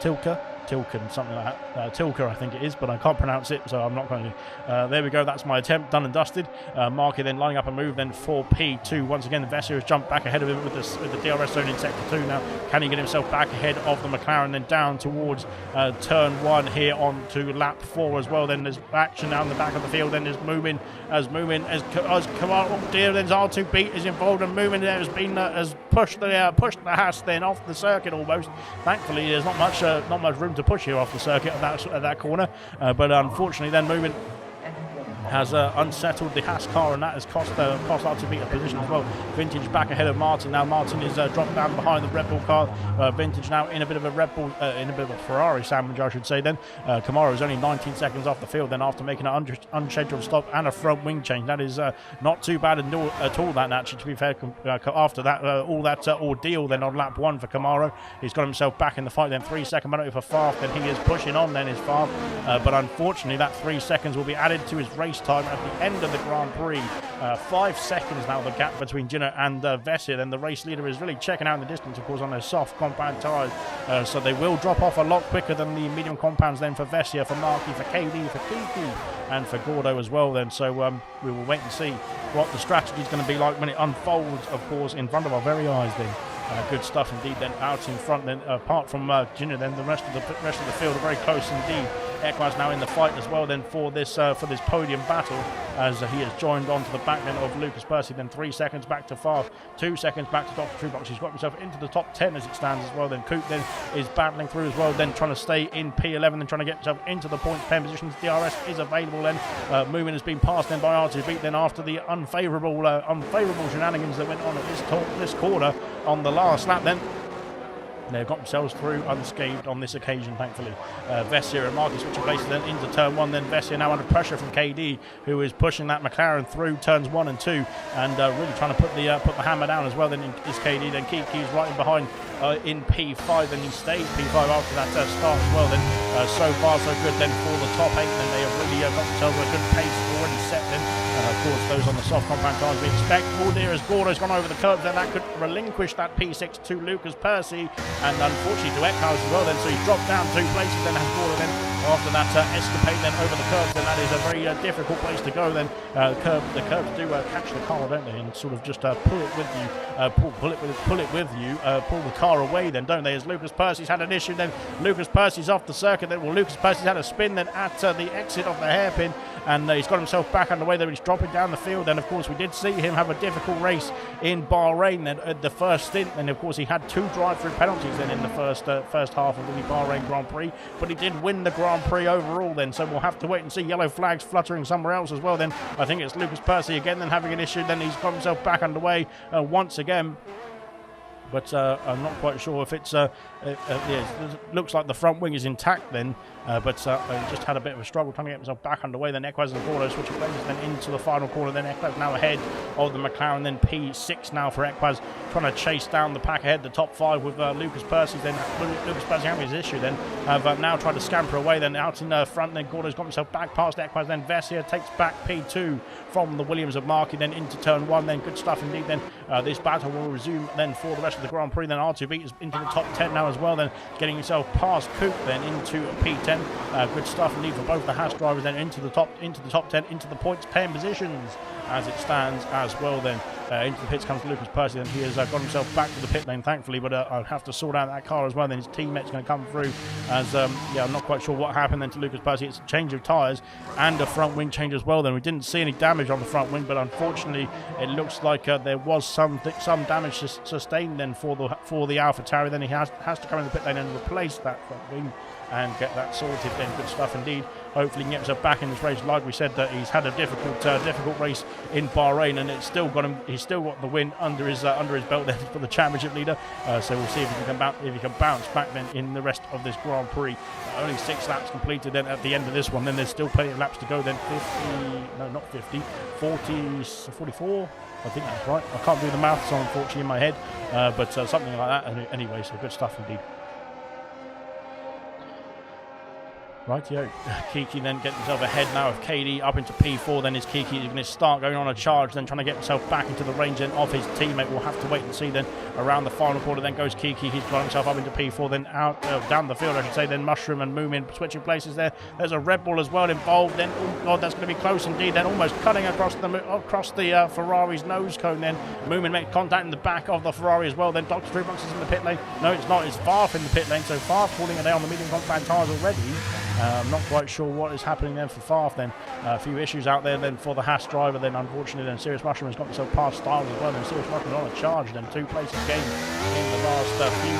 Tilke. Tilken, something like that. Tilker, I think it is, but I can't pronounce it, so I'm not going to. There we go. That's my attempt, done and dusted. Marky then lining up a move then for P2. Once again, Vessier has jumped back ahead of him with the DRS zone in sector 2 now. Can he get himself back ahead of the McLaren, then down towards turn 1 here on to lap 4 as well. Then there's action down the back of the field. Then there's moving as Kamara, oh dear, then R2B is involved, and moving there has pushed the Haas then off the circuit almost. Thankfully, there's not much room to push here off the circuit at that corner, but unfortunately, then moving has unsettled the Haas car, and that has cost R2B a position as well. Vintage back ahead of Martin. Now Martin is dropped down behind the Red Bull car. Vintage now in a bit of a Ferrari sandwich, I should say. Then Kamara is only 19 seconds off the field. Then after making an unscheduled stop and a front wing change, that is not too bad at all. That actually, to be fair, after that all that ordeal, then on lap 1 for Kamara, he's got himself back in the fight. Then 3-second penalty for Favre. Then he is pushing on. Then is Favre, but unfortunately that 3 seconds will be added to his race time at the end of the Grand Prix. 5 seconds now the gap between Gino and Vessier. Then the race leader is really checking out in the distance, of course, on their soft compound tyres, so they will drop off a lot quicker than the medium compounds then for Vessier, for Marky, for KD, for Kiki and for Gordo as well then. So we will wait and see what the strategy is going to be like when it unfolds, of course, in front of our very eyes then. Good stuff indeed. Then out in front, then apart from Gino, then the rest of the field are very close indeed. Equaz now in the fight as well then for this podium battle, as he has joined onto the back then of Lucas Percy. Then 3 seconds back to Favre, 2 seconds back to Dr. Truebox. He's got himself into the top 10 as it stands as well. Then Coop then is battling through as well, then trying to stay in P11 and trying to get himself into the points 10 positions. DRS is available then. Moving has been passed then by R2B. Then after the unfavourable shenanigans that went on at this corner on the last lap, then they've got themselves through unscathed on this occasion, thankfully. Vessier and Marcus switching places then into turn 1. Then Vessier now under pressure from KD, who is pushing that McLaren through turns 1 and 2, and really trying to put the hammer down as well. Then is KD. Then Kiki's right in behind in P5, and he stays P5 after that start as well. Then so far so good then for the top 8. Then they have really got themselves a good pace already set then. Of course, those on the soft compound cars we expect. Oh dear, as Gordo's gone over the curbs, then that could relinquish that P6 to Lucas Percy, and unfortunately to Eckhouse as well then, so he's dropped down 2 places then, has Gordo then after that escapade then over the curbs. Then that is a very difficult place to go then. The curbs do catch the car, don't they, and sort of just pull it with you, pull the car away then, don't they, as Lucas Percy's had an issue then. Lucas Percy's off the circuit then. Well, Lucas Percy's had a spin then at the exit of the hairpin, and he's got himself back underway there. He's dropping down the field. And of course we did see him have a difficult race in Bahrain then at the first stint, and of course he had 2 drive-through penalties then in the first half of the Bahrain Grand Prix, but he did win the Grand Prix overall then, so we'll have to wait and see. Yellow flags fluttering somewhere else as well then. I think it's Lucas Percy again then having an issue. Then he's got himself back underway once again, but I'm not quite sure if it's it looks like the front wing is intact then, but just had a bit of a struggle trying to get himself back underway. Then Equaz and Gordo switching places then into the final corner. Then Equaz now ahead of the McLaren. Then P6 now for Equaz, trying to chase down the pack ahead, the top 5 with Lucas Percy. Then Lucas Percy having his issue then, but now tried to scamper away. Then out in the front, then Gordo's got himself back past Equaz. Then Vessier takes back P2 from the Williams of Markey then into turn 1. Then good stuff indeed. Then this battle will resume then for the rest of the Grand Prix. Then R2B is into the top 10 now as well, then getting himself past Coop then into P10. Good stuff indeed for both the Haas drivers then into the top 10, into the points 10 positions as it stands as well. Then into the pits comes Lucas Percy, and he has got himself back to the pit lane thankfully, but I'll have to sort out that car as well. Then his teammate's going to come through as I'm not quite sure what happened then to Lucas Percy. It's a change of tyres and a front wing change as well. Then we didn't see any damage on the front wing, but unfortunately it looks like there was some damage sustained then for the AlphaTauri. Then he has to come in the pit lane and replace that front wing and get that sorted then. Good stuff indeed. Hopefully he can get himself back in this race. Like we said, that he's had a difficult race in Bahrain, and it's still got him. He's still got the win under his belt then for the championship leader. So we'll see if he can bounce back then in the rest of this Grand Prix. Only 6 laps completed then at the end of this one. Then there's still plenty of laps to go. Then 44. I think that's right. I can't do the maths, unfortunately, in my head, but something like that. Anyway, so good stuff indeed. Rightio, Kiki then getting himself ahead now of KD up into P4. Then is Kiki going to start going on a charge, then trying to get himself back into the range then of his teammate. We'll have to wait and see then around the final quarter. Then goes Kiki, he's got himself up into P4, then out down the field I should say. Then Mushroom and Moomin switching places there. There's a Red Bull as well involved. Then oh god, that's going to be close indeed. Then almost cutting across the Ferrari's nose cone. Then Moomin makes contact in the back of the Ferrari as well. Then Dr. Truebox is in the pit lane. No, it's not. It's Farf in the pit lane. So Farf calling a day on the medium compound tyres already. I'm not quite sure what is happening then for Farf then. A few issues out there then for the Haas driver. Then unfortunately then Serious Mushroom has got himself past Styles as well. Then Serious Mushroom on a charge. Then 2 places gained in the last few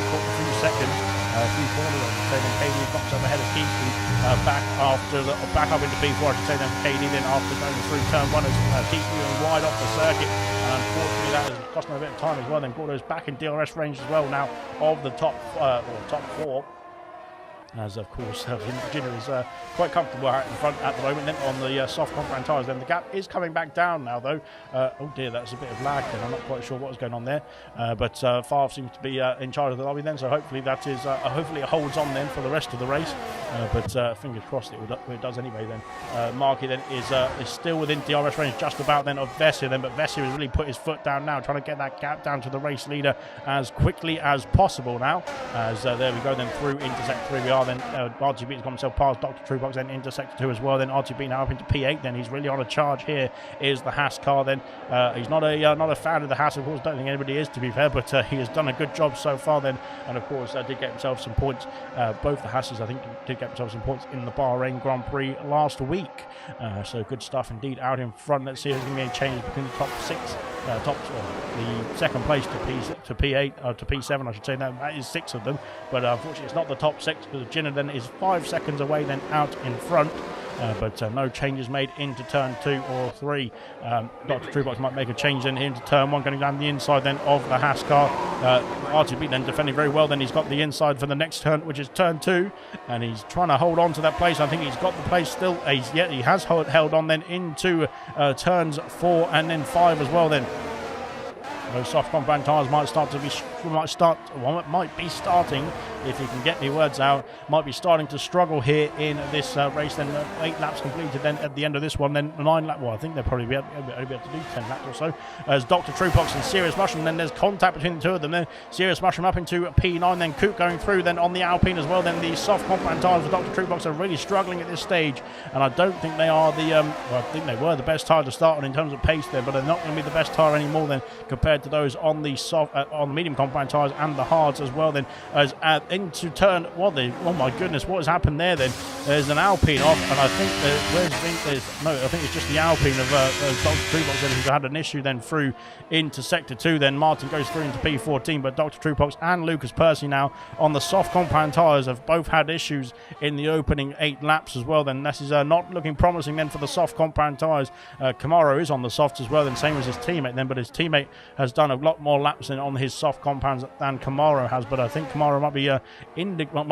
seconds. A few corners. So then KD got himself ahead of Kiki back up into P4 I should say then for KD. Then after going through turn 1 as Kiki going wide off the circuit. And unfortunately that has cost him a bit of time as well. Then Gordo's back in DRS range as well now of the top 4. As of course Virginia is quite comfortable out in front at the moment then on the soft compound tyres. Then the gap is coming back down now though. Oh dear, that's a bit of lag then. I'm not quite sure what was going on there, but Favre seems to be in charge of the lobby then, so hopefully that is hopefully it holds on then for the rest of the race, but fingers crossed it does anyway then. Marky then is still within DRS range just about then of Vessia then, but Vessia has really put his foot down now, trying to get that gap down to the race leader as quickly as possible now, as there we go then through into sector 3 we are. Then RTB has got himself past Dr. Truebox then into sector 2 as well. Then RTB now up into P8. Then he's really on a charge here. Is the Haas car then. He's not a fan of the Haas, of course. Don't think anybody is, to be fair, but he has done a good job so far then. And of course did get himself some points. Both the Haases I think did get themselves some points in the Bahrain Grand Prix last week. So good stuff indeed out in front. Let's see if there's going to be any change between the top 6. The second place to P8 to P7 I should say. That is 6 of them, but unfortunately it's not the top 6 because Jenna then is 5 seconds away then out in front. But no changes made into turn 2 or 3. Dr. Truebox might make a change then into turn 1, going down the inside then of the Haas car. RTB then defending very well. Then he's got the inside for the next turn, which is turn 2, and he's trying to hold on to that place. I think he's got the place still. He has held on then into turns 4 and then 5 as well. Then those soft compound tyres might be starting, if you can get the words out, might be starting to struggle here in this race. Then 8 laps completed then at the end of this one, then 9 laps, well I think they'll probably be able to do 10 laps or so, as Dr. Truebox and Serious Mushroom, then there's contact between the two of them. Then Serious Mushroom up into P9, then Coop going through then on the Alpine as well. Then the soft compound tyres for Dr. Truebox are really struggling at this stage, and I don't think they are well I think they were the best tyre to start on in terms of pace there, but they're not going to be the best tyre anymore then compared to those on the on the medium compound tyres and the hards as well. Then as into turn, oh my goodness, what has happened there then? There's an Alpine off, and I think I think it's just the Alpine of Dr. Truebox then who had an issue then through into sector 2. Then Martin goes through into P14, but Dr. Truebox and Lucas Percy now on the soft compound tyres have both had issues in the opening 8 laps as well. Then this is not looking promising then for the soft compound tyres. Camaro is on the softs as well, then same as his teammate then, but his teammate has done a lot more laps on his soft compounds than Camaro has, but I think Camaro might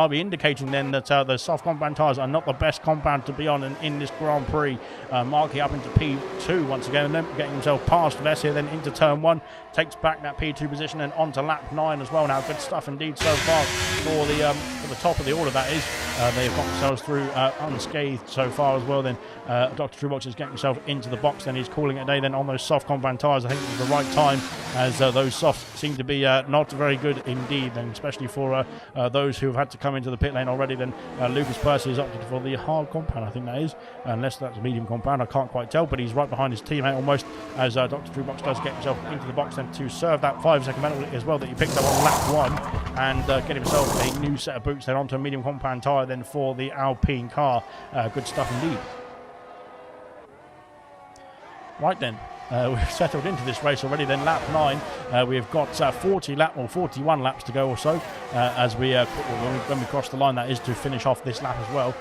be indicating then that the soft compound tyres are not the best compound to be on in this Grand Prix. Marky up into P2 once again, and then getting himself past Vessia, then into turn 1, takes back that P2 position and onto lap 9 as well. Now good stuff indeed so far for the top of the order, that is. They've got themselves through unscathed so far as well. Then Dr. Truebox is getting himself into the box, then he's calling it a day then on those soft compound tyres. I think it was the right time, as those softs seem to be not very good indeed, and especially for those who have had to come into the pit lane already. Then Lucas Percy is opted for the hard compound, I think that is, unless that's a medium compound, I can't quite tell, but he's right behind his teammate almost, as Dr. Truebox does get himself into the box then to serve that 5-second penalty as well that he picked up on lap 1, and get himself a new set of boots then onto a medium compound tyre then for the Alpine car. Good stuff indeed. Right then, we've settled into this race already. Then lap 9, we've got 41 laps to go or so, as we when we cross the line, that is to finish off this lap as well.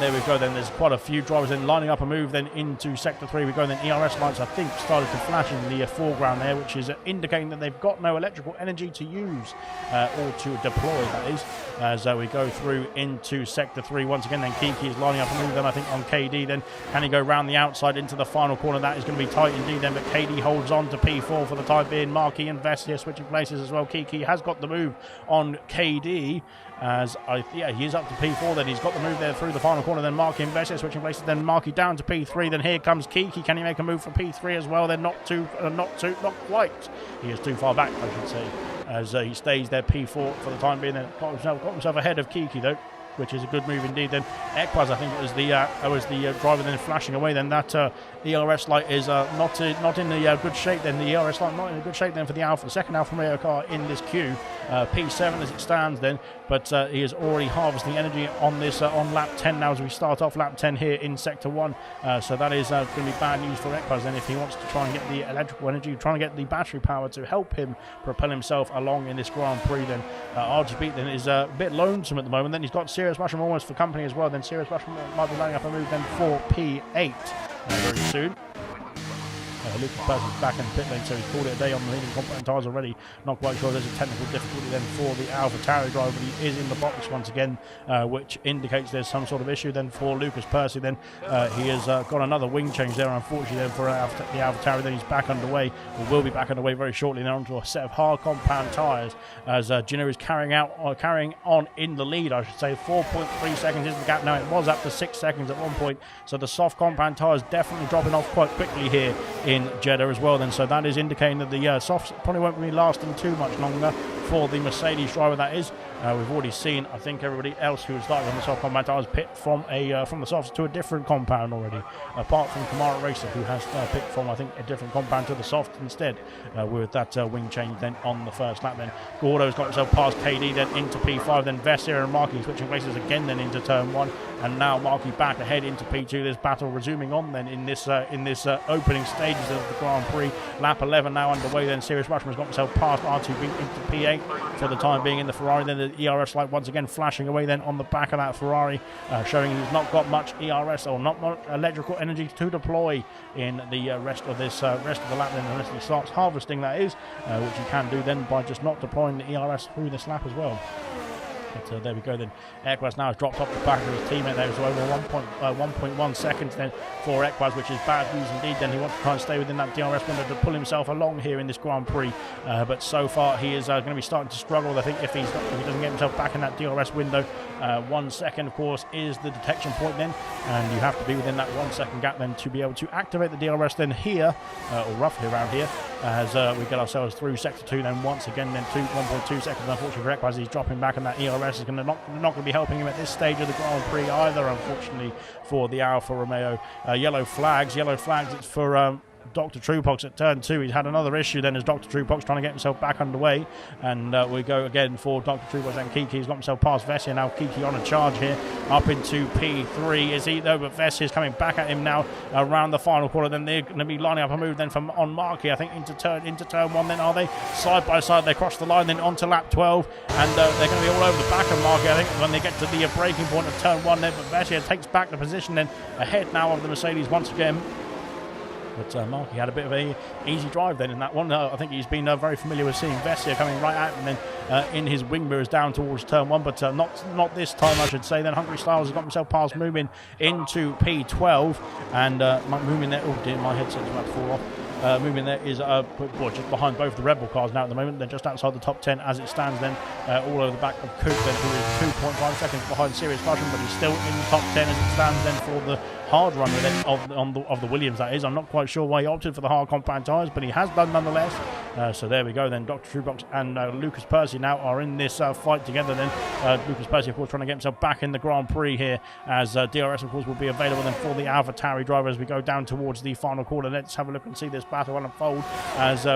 There we go then, there's quite a few drivers then lining up a move then into sector 3. We go then, ERS lights I think started to flash in the foreground there, which is indicating that they've got no electrical energy to use or to deploy, that is, as we go through into sector 3 once again. Then Kiki is lining up a move then I think on KD. Then can he go round the outside into the final corner? That is going to be tight indeed then, but KD holds on to P4 for the time being. Marky and Vessia switching places as well. Kiki has got the move on KD. Yeah, he is up to P4. Then he's got the move there through the final corner. Then Marky and Vessia switching places. Then Marky down to P3. Then here comes Kiki. Can he make a move for P3 as well? Then not quite. He is too far back, I should say, as he stays there P4 for the time being. Then got himself ahead of Kiki though, which is a good move indeed. Then Equaz, I think it was the driver then flashing away. Then that ERS light is not in the good shape. Then the ERS light not in a good shape then for the second Alfa Romeo car in this queue. P7 as it stands then, but he is already harvesting energy on this on lap 10 now as we start off lap 10 here in sector 1. So that is going to be bad news for Equaz then if he wants to try and get the electrical energy, trying to get the battery power to help him propel himself along in this Grand Prix. Then RGB then is a bit lonesome at the moment. Then he's got Sirius Rusham almost for company as well. Then Sirius Rusham might be lining up a move then for P8 very soon. Lucas Persson back in the pit lane, so he's called it a day on the leading compound tyres already. Not quite sure there's a technical difficulty then for the AlphaTauri driver, but he is in the box once again, which indicates there's some sort of issue then for Lucas Percy. Then he has got another wing change there, unfortunately, then for the AlphaTauri. Then he's back underway, or will be back underway very shortly, then onto a set of hard compound tyres as Gino is carrying on in the lead, I should say. 4.3 seconds is the gap now. It was up to 6 seconds at one point, so the soft compound tyres definitely dropping off quite quickly here in Jeddah as well then, so that is indicating that the softs probably won't be lasting too much longer for the Mercedes driver, that is. We've already seen, I think, everybody else who has started on the soft compound tyres pit from the softs to a different compound already, apart from Kamara Racer, who has picked from, I think, a different compound to the soft instead, with that wing change then on the first lap. Then Gordo's got himself past KD, then into P5, then Vessia and Marky switching places again then into turn 1, and now Marky back ahead into P2. This battle resuming on then in this opening stages of the Grand Prix. Lap 11 now underway. Then Sirius Rushman has got himself past R2B into P8 for the time being in the Ferrari. Then the ERS light once again flashing away then on the back of that Ferrari, showing he's not got much ERS or not much electrical energy to deploy in the rest of the lap. Then unless he starts harvesting, that is, which he can do then by just not deploying the ERS through this lap as well. But there we go then. Equaz now has dropped off the back of his teammate there, so over 1.1 seconds then for Equaz, which is bad news indeed. Then he wants to try and stay within that DRS window to pull himself along here in this Grand Prix, but so far he is going to be starting to struggle. I think if he doesn't get himself back in that DRS window, 1 second of course is the detection point then, and you have to be within that 1 second gap then to be able to activate the DRS then here, or roughly around here, as we get ourselves through sector 2 then once again then 1.2 seconds unfortunately for Equaz. He's dropping back, and that ERS is not going to be helping him at this stage of the Grand Prix either, unfortunately, for the Alfa Romeo. Yellow flags, it's for Dr. Truepox at turn 2. He's had another issue then as Dr. Truepox trying to get himself back underway, and we go again for Dr. Truepox and Kiki. He's got himself past Vessia. Now Kiki on a charge here up into P3 is he though, but Vessia's coming back at him now around the final corner. Then they're going to be lining up a move then from on Marky, I think, into turn 1 then, are they? Side by side they cross the line then onto lap 12, and they're going to be all over the back of Marky, I think, when they get to the breaking point of turn 1 then, but Vessia takes back the position then ahead now of the Mercedes once again. But Marky had a bit of an easy drive then in that one. I think he's been very familiar with seeing Vessia coming right at him then in his wing mirrors down towards turn 1, but not this time, I should say. Then Hungry Styles has got himself past Moomin into P12, and Moomin there, oh dear, my headset's about to fall off. Moving there is just behind both the Red Bull cars now at the moment. They're just outside the top 10 as it stands then, all over the back of Coop then, who is 2.5 seconds behind Sirius Rushman, but he's still in the top 10 as it stands then for the hard runner then of the Williams, that is. I'm not quite sure why he opted for the hard compound tyres, but he has done nonetheless. So there we go then. Dr. Truepox and Lucas Percy now are in this fight together then. Lucas Percy, of course, trying to get himself back in the Grand Prix here, as DRS, of course, will be available then for the AlphaTauri driver as we go down towards the final quarter. Let's have a look and see this battle unfold, as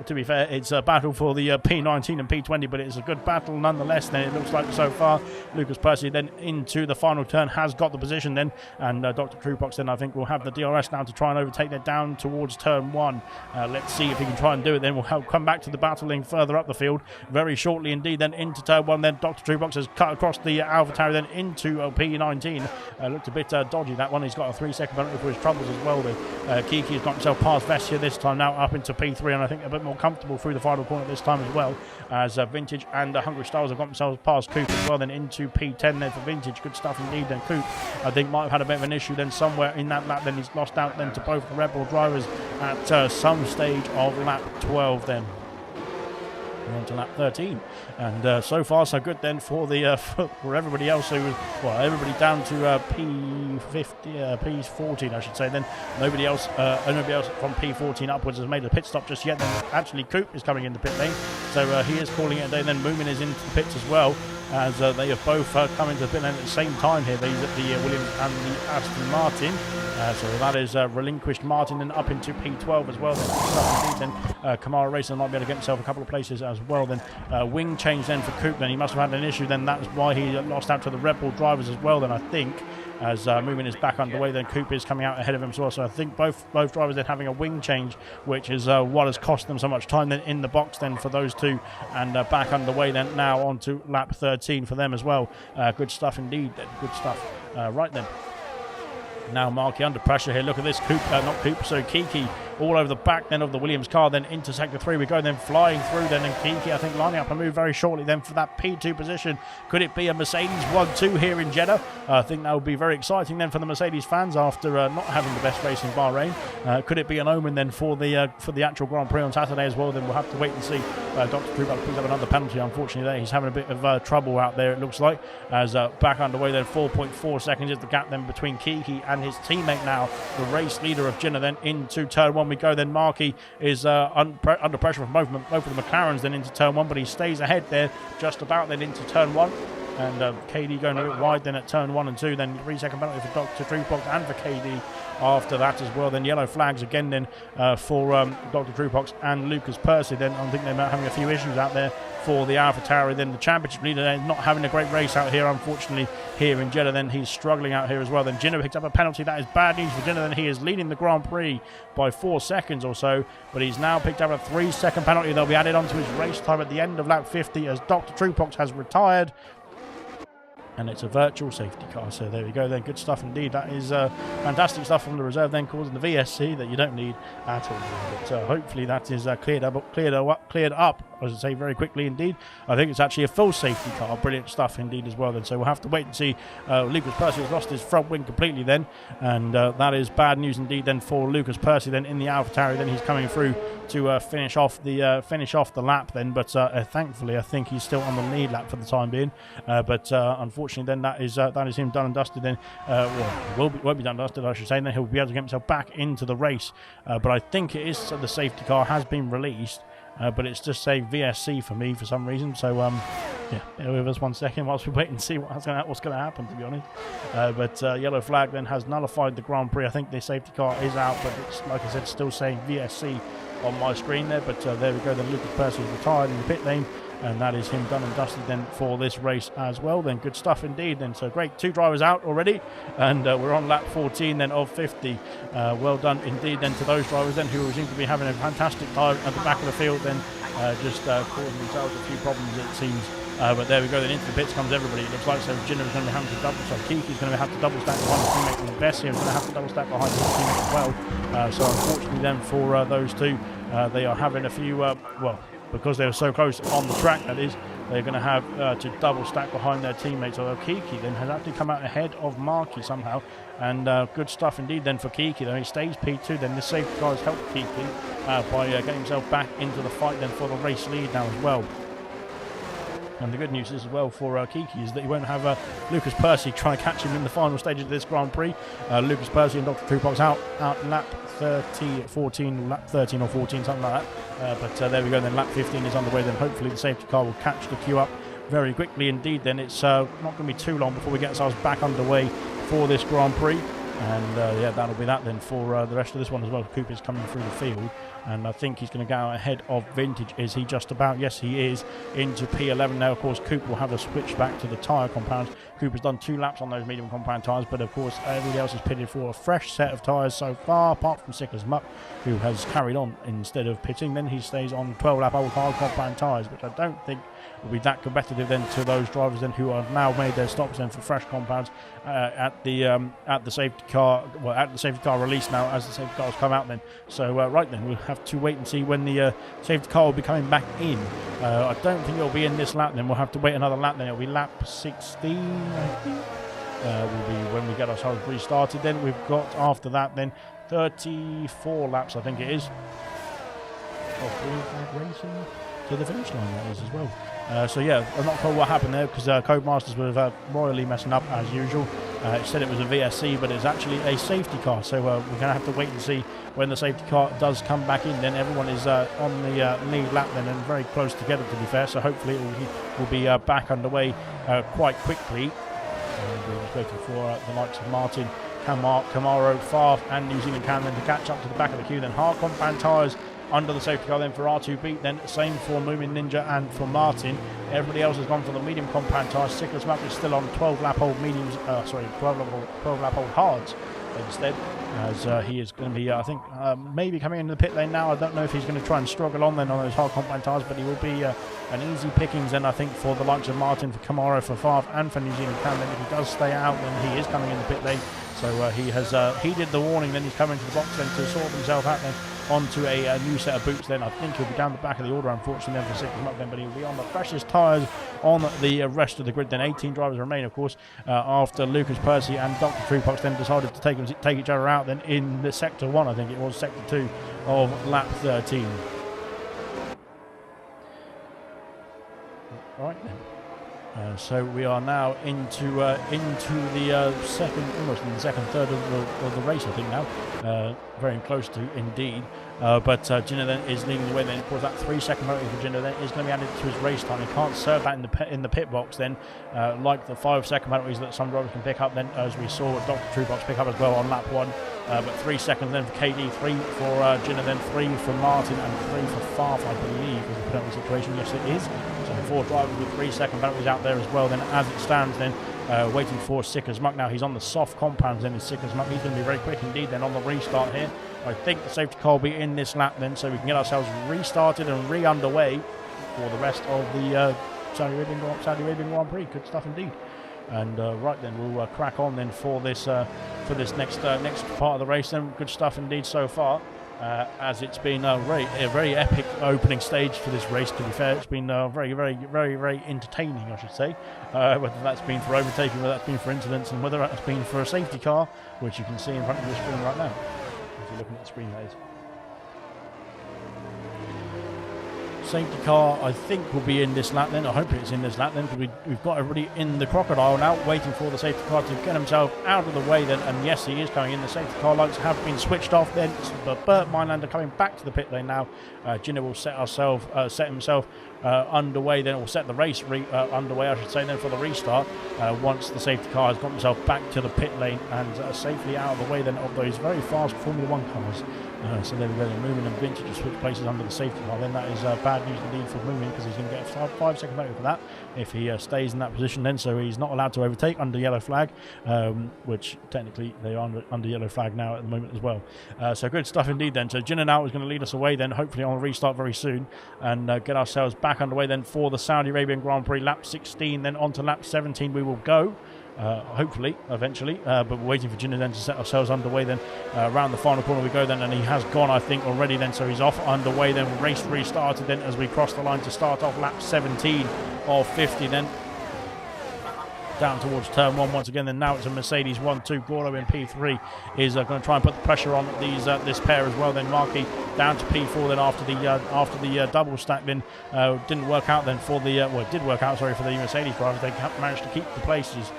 to be fair, it's a battle for the P19 and P20, but it's a good battle nonetheless then, it looks like so far. Lucas Percy then into the final turn has got the position then, and Dr. Truepox then I think will have the DRS now to try and overtake that down towards turn 1. Let's see if he can try and do it then. We'll come back to the battling further up the field very shortly indeed then into turn 1. Then Dr. Truepox has cut across the AlphaTauri then into P19. Looked a bit dodgy, that one. He's got a 3-second penalty for his troubles as well then. Kiki has got himself past Vessia this time now up into P3, and I think a bit more comfortable through the final corner this time as well, as Vintage and Hungry Styles have got themselves past Coop as well then into P10 then for Vintage. Good stuff indeed then. Coop, I think, might have had a bit of an issue then somewhere in that lap then. He's lost out then to both the Red Bull drivers at some stage of lap 12 then. We're on to lap 13, and so far so good then for the for everybody else who was, well, everybody down to P50, P14 I should say. Then nobody else from P14 upwards has made a pit stop just yet. Then actually Coop is coming in the pit lane, so he is calling it a day. Then Moomin is into the pits as well, as they have both come into the pit lane at the same time here. These are the Williams and the Aston Martin. So that is relinquished Martin, then up into P12 as well. Then Kamara Racing might be able to get himself a couple of places as well. Then wing change then for Coop. Then he must have had an issue. Then that's why he lost out to the Red Bull drivers as well. Then I think as Moomin is back underway, then Coop is coming out ahead of him as well. So I think both drivers then having a wing change, which is what has cost them so much time then in the box then for those two, and back underway then now on to lap 13 for them as well. Good stuff indeed. Then. Good stuff. Right then. Now Marky under pressure here. Look at this. Kiki all over the back then of the Williams car. Then into sector 3 we go, then flying through then, and Kiki I think lining up a move very shortly then for that P2 position. Could it be a Mercedes 1-2 here in Jeddah? I think that would be very exciting then for the Mercedes fans after not having the best race in Bahrain. Could it be an omen then for the actual Grand Prix on Saturday as well? Then we'll have to wait and see. Dr. Krubak picks up another penalty unfortunately there. He's having a bit of trouble out there it looks like, as back underway then 4.4 seconds is the gap then between Kiki and his teammate now, the race leader of Jinnah. Then into turn 1 we go. Then Marky is under pressure from both of the McLarens then into turn 1, but he stays ahead there just about then into turn 1. And KD going a bit wide then at turn 1 and 2. Then 3-second penalty for Dr. Truepox and for KD after that as well. Then yellow flags again then for Dr. Truepox and Lucas Percy. Then I think they're having a few issues out there for the AlphaTauri. Then the championship leader then not having a great race out here unfortunately here in Jeddah. Then he's struggling out here as well. Then Jinnah picks up a penalty. That is bad news for Jinnah. Then he is leading the Grand Prix by 4 seconds or so, but he's now picked up a 3-second penalty. They'll be added onto his race time at the end of lap 50 as Dr. Truepox has retired. And it's a virtual safety car, so there we go then. Good stuff indeed. That is fantastic stuff from the reserve then, causing the VSC that you don't need at all. But hopefully that is cleared up, I should say, very quickly indeed. I think it's actually a full safety car. Brilliant stuff indeed as well then. So we'll have to wait and see. Lucas Percy has lost his front wing completely then, and that is bad news indeed then for Lucas Percy then in the AlphaTauri. Then he's coming through to finish off the lap then, but thankfully I think he's still on the lead lap for the time being. But unfortunately then that is him done and dusted then. Won't be done and dusted I should say. And then he'll be able to get himself back into the race. But I think it is the safety car has been released. But it's just saying VSC for me for some reason. So yeah, bear with us 1 second whilst we wait and see what's going to happen, to be honest. But yellow flag then has nullified the Grand Prix. I think the safety car is out, but it's, like I said, still saying VSC on my screen there. But there we go. Then Lucas Percy is retired in the pit lane, and that is him done and dusted then for this race as well. Then good stuff indeed then. So great, 2 drivers out already, and we're on lap 14 then of 50. Well done indeed then to those drivers then who seem to be having a fantastic time at the back of the field then, just causing themselves a few problems it seems. But there we go, then into the pits comes everybody, it looks like. So Jinnah is going to have to double, so Kiki's going to have to double stack behind his teammate, and Bessie is going to have to double stack behind his teammate as well. So unfortunately then for those two, they are having a few, well, because they were so close on the track, that is, they're going to have to double stack behind their teammates. Although Kiki then has actually come out ahead of Marky somehow, and good stuff indeed then for Kiki. Though he stays P2, then this safety car has helped Kiki by getting himself back into the fight then for the race lead now as well. And the good news is as well for Kiki is that he won't have Lucas Percy try to catch him in the final stages of this Grand Prix. Lucas Percy and Dr. Truepox out lap 14, lap 13 or 14, something like that. But there we go, then lap 15 is underway. Then hopefully the safety car will catch the queue up very quickly indeed. Then it's not going to be too long before we get ourselves back underway for this Grand Prix. And yeah, that'll be that then for the rest of this one as well. Cooper's coming through the field, and I think he's going to go out ahead of Vintage. Is he just about? Yes, he is, into P11 now. Of course, Cooper will have a switch back to the tyre compounds. Cooper's done 2 laps on those medium compound tyres, but of course everybody else is pitted for a fresh set of tyres so far, apart from Sick as Muck, who has carried on instead of pitting. Then he stays on 12-lap old hard compound tyres, which I don't think will be that competitive then to those drivers then who have now made their stops then for fresh compounds at the safety car, well, at the safety car release now, as the safety cars come out then. So right then, we'll have to wait and see when the safety car will be coming back in. I don't think it'll be in this lap then. We'll have to wait another lap then. It'll be lap 16, I think. Will be when we get ourselves restarted. Then we've got after that then 34 laps, I think it is, of green flag racing. to the finish line, that is, as well. So yeah, I'm not sure what happened there, because Codemasters were royally messing up as usual. It said it was a VSC, but it's actually a safety car, so we're going to have to wait and see when the safety car does come back in. Then everyone is on the lead lap then, and very close together, to be fair, so hopefully it will be back underway quite quickly. We're just waiting for the likes of Martin, Camaro, Favre and New Zealand Cam then to catch up to the back of the queue. Then hard compound tyres under the safety car then for R2B, then same for Moomin Ninja and for Martin. Everybody else has gone for the medium compound tyres. Sickles Map is still on 12 lap old mediums, 12 lap old hards instead, as he is going to be, I think, maybe coming into the pit lane now. I don't know if he's going to try and struggle on then on those hard compound tyres, but he will be an easy pickings then, I think, for the likes of Martin, for Camaro, for Favre and for New Zealand Cam. Then if he does stay out, then he is coming in the pit lane. So he has heeded the warning, then he's coming to the box then to sort himself out then onto a new set of boots. Then I think he'll be down the back of the order, unfortunately, then for Sickles Map then, but he'll be on the freshest tyres on the rest of the grid. Then 18 drivers remain, of course, after Lucas Percy and Dr. Truepox then decided to take each other out then in the sector 1, I think it was sector 2 of lap 13. All right then. So we are now into the second third of the race, I think now. Very close to indeed. But Ginner then is leading the way. Then of course that 3-second penalty for Ginner then is going to be added to his race time. He can't serve that in the pit box then, like the 5-second penalties that some drivers can pick up. Then as we saw Dr. Truepox pick up as well on lap 1. But 3 seconds then for KD, 3 for Ginner, then 3 for Martin and 3 for Favre, I believe, is the penalty situation. Yes, it is. So 4 drivers with 3-second penalties out there as well. Then as it stands then, waiting for Sickers Muck. Now he's on the soft compounds then in Sickers Muck. He's going to be very quick indeed then on the restart here. I think the safety car will be in this lap then, so we can get ourselves restarted and re-underway for the rest of the Saudi Arabian Grand Prix. Good stuff indeed. And right then, we'll crack on then for this next part of the race. Then good stuff indeed so far. As it's been a very epic opening stage for this race. To be fair, it's been very entertaining, I should say. Whether that's been for overtaking, whether that's been for incidents, and whether that's been for a safety car, which you can see in front of the screen right now. If you're looking at the screen, that is. Safety car, I think, will be in this lap then. I hope it's in this lap then, because we've got everybody in the crocodile now, waiting for the safety car to get himself out of the way then. And yes, he is coming in. The safety car lights have been switched off then. But Bert Meinlander coming back to the pit lane now. Ginner will set himself underway then, or set the race underway, I should say, then for the restart. Once the safety car has got himself back to the pit lane and safely out of the way then of those very fast Formula 1 cars. So there we go. Moomin and Vintage to switch places under the safety car. Then that is bad news indeed for Moomin, because he's going to get a 5-second penalty for that if he stays in that position then. So he's not allowed to overtake under yellow flag, which technically they are under yellow flag now at the moment as well. So good stuff indeed then. So Ginner now is going to lead us away then, hopefully on a restart very soon, and get ourselves back underway then for the Saudi Arabian Grand Prix. Lap 16 then on to lap 17 we will go. Hopefully, eventually, but we're waiting for Ginner then to set ourselves underway then. Around the final corner we go then, and he has gone, I think, already then, so he's off underway then. Race restarted then as we cross the line to start off lap 17 of 50 then. Down towards turn 1 once again. Then now it's a Mercedes 1-2. Gordo in P3 is going to try and put the pressure on this pair as well. Then Markey down to P4 then after the double stack then didn't work out then for the it did work out, sorry, for the Mercedes drivers. They managed to keep the places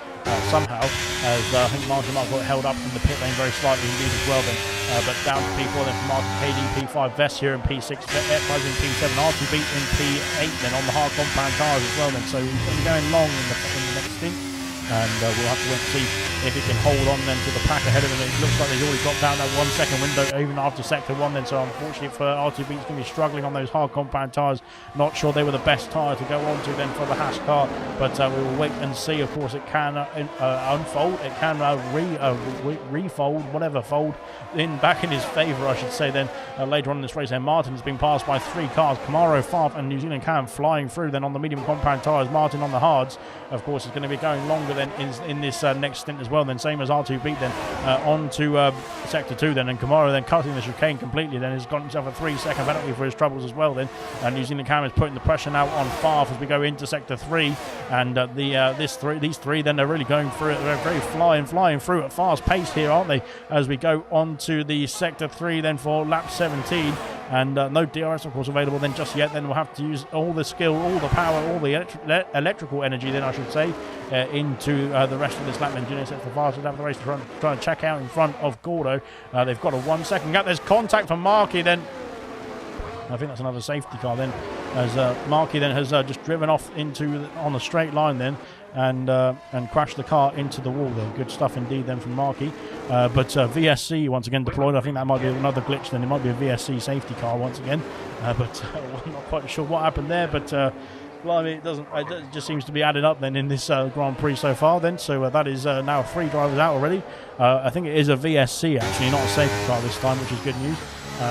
somehow, as I think Martin Mark got held up in the pit lane very slightly indeed as well then. But down to P4 then for Martin, KD P5, Vest here in P6, Epaz in P7, R2B in P8 then on the hard compound cars as well then. So he's going to be going long in the next stint. And we'll have to wait and see if he can hold on then to the pack ahead of him. It looks like he's already got down that 1-second window even after sector 1 then, so unfortunately for R2B, he's going to be struggling on those hard compound tyres. Not sure they were the best tyre to go on to then for the Haas car, but we will wait and see. Of course, it can unfold, it can refold, whatever, fold back in his favour, I should say then, later on in this race. Then Martin has been passed by 3 cars, Camaro, Favre and New Zealand Cam flying through then on the medium compound tyres. Martin on the hards, of course, is going to be going longer then in this next stint as well. Then same as R2B then on to sector 2 then, and Camaro then cutting the chicane completely then has got himself a 3-second penalty for his troubles as well then. And New Zealand Cam is putting the pressure now on Favre as we go into sector 3, and these three then are really going through it. They're very flying through at fast pace here, aren't they, as we go on to the sector 3 then for lap 17. and no DRS of course available then just yet. Then we'll have to use all the skill, all the power, all the electrical energy then I should say into the rest of this lap. Then Junior sets the fastest lap of the race to try and check out in front of Gordo. They've got a 1 second gap. There's contact from Markey then. I think that's another safety car then, as Markey then has just driven off on a straight line then, and crashed the car into the wall there. Good stuff indeed then from Markey. But VSC once again deployed. I think that might be another glitch then. It might be a VSC safety car once again. But I'm not quite sure what happened there. But blimey, it just seems to be added up then in this Grand Prix so far then. So that is now 3 drivers out already. I think it is a VSC actually, not a safety car this time, which is good news.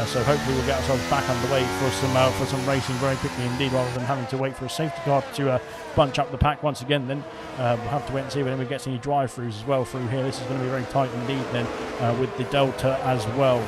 So hopefully we'll get ourselves back underway for some racing very quickly indeed, rather than having to wait for a safety car to bunch up the pack once again. Then we'll have to wait and see when we get any drive-throughs as well through here. This is going to be very tight indeed then with the Delta as well.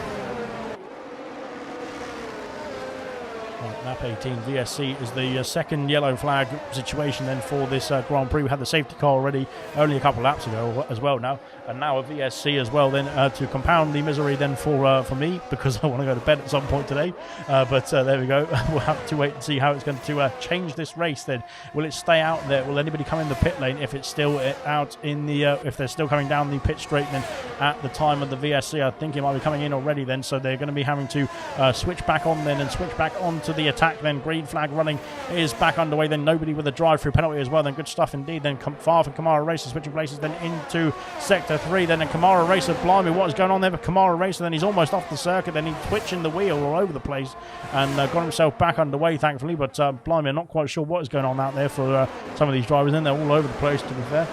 Right, lap 18, VSC is the second yellow flag situation then for this Grand Prix. We had the safety car already only a couple of laps ago as well now, and now a VSC as well then to compound the misery then for me, because I want to go to bed at some point today. But there we go. We'll have to wait and see how it's going to change this race then. Will it stay out there? Will anybody come in the pit lane if it's still out in the if they're still coming down the pit straight then at the time of the VSC? I think it might be coming in already then, so they're going to be having to switch back on then and switch back onto the attack then. Green flag running is back underway then. Nobody with a drive-through penalty as well then. Good stuff indeed then. Favre and Kamara Racer switching places then into sector 3 then, and Kamara Racer, blimey, what is going on there with Kamara Racer? Then he's almost off the circuit, then he's twitching the wheel all over the place and got himself back underway thankfully. But blimey, I'm not quite sure what is going on out there for some of these drivers. Then they're all over the place to be fair.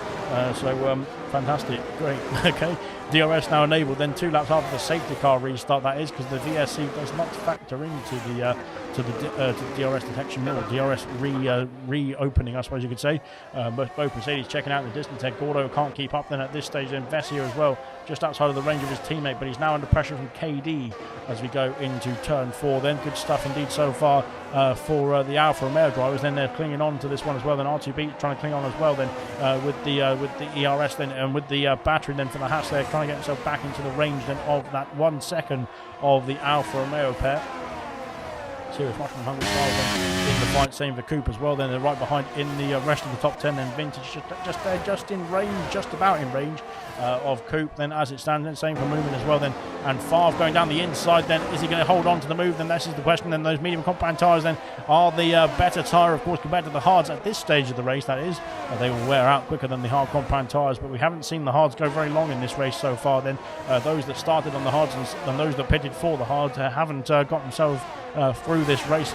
So fantastic, great. Okay, DRS now enabled then 2 laps after the safety car restart, that is, because the VSC does not factor into the to DRS detection or DRS reopening, I suppose you could say. But both Mercedes checking out the distance there. Gordo can't keep up then at this stage. Then Vessier as well, just outside of the range of his teammate, but he's now under pressure from KD as we go into turn 4 then. Good stuff indeed so far for the Alfa Romeo drivers. Then they're clinging on to this one as well. Then R2B trying to cling on as well then with the ERS then, and with the battery then for the Haas there, trying to get himself back into the range then of that 1 second of the Alfa Romeo pair. Serious much from Hungry Style then in the fight, same for Coupe as well. Then they're right behind in the rest of the top 10. Then Vintage just there, just in range, just about in range of Coupe. Then as it stands, then same for Moomin as well. Then and Favre going down the inside. Then is he going to hold on to the move? Then this is the question. Then those medium compound tyres then are the better tyre, of course, compared to the hards at this stage of the race. That is, they will wear out quicker than the hard compound tyres. But we haven't seen the hards go very long in this race so far. Then those that started on the hards and those that pitted for the hards haven't got themselves through this race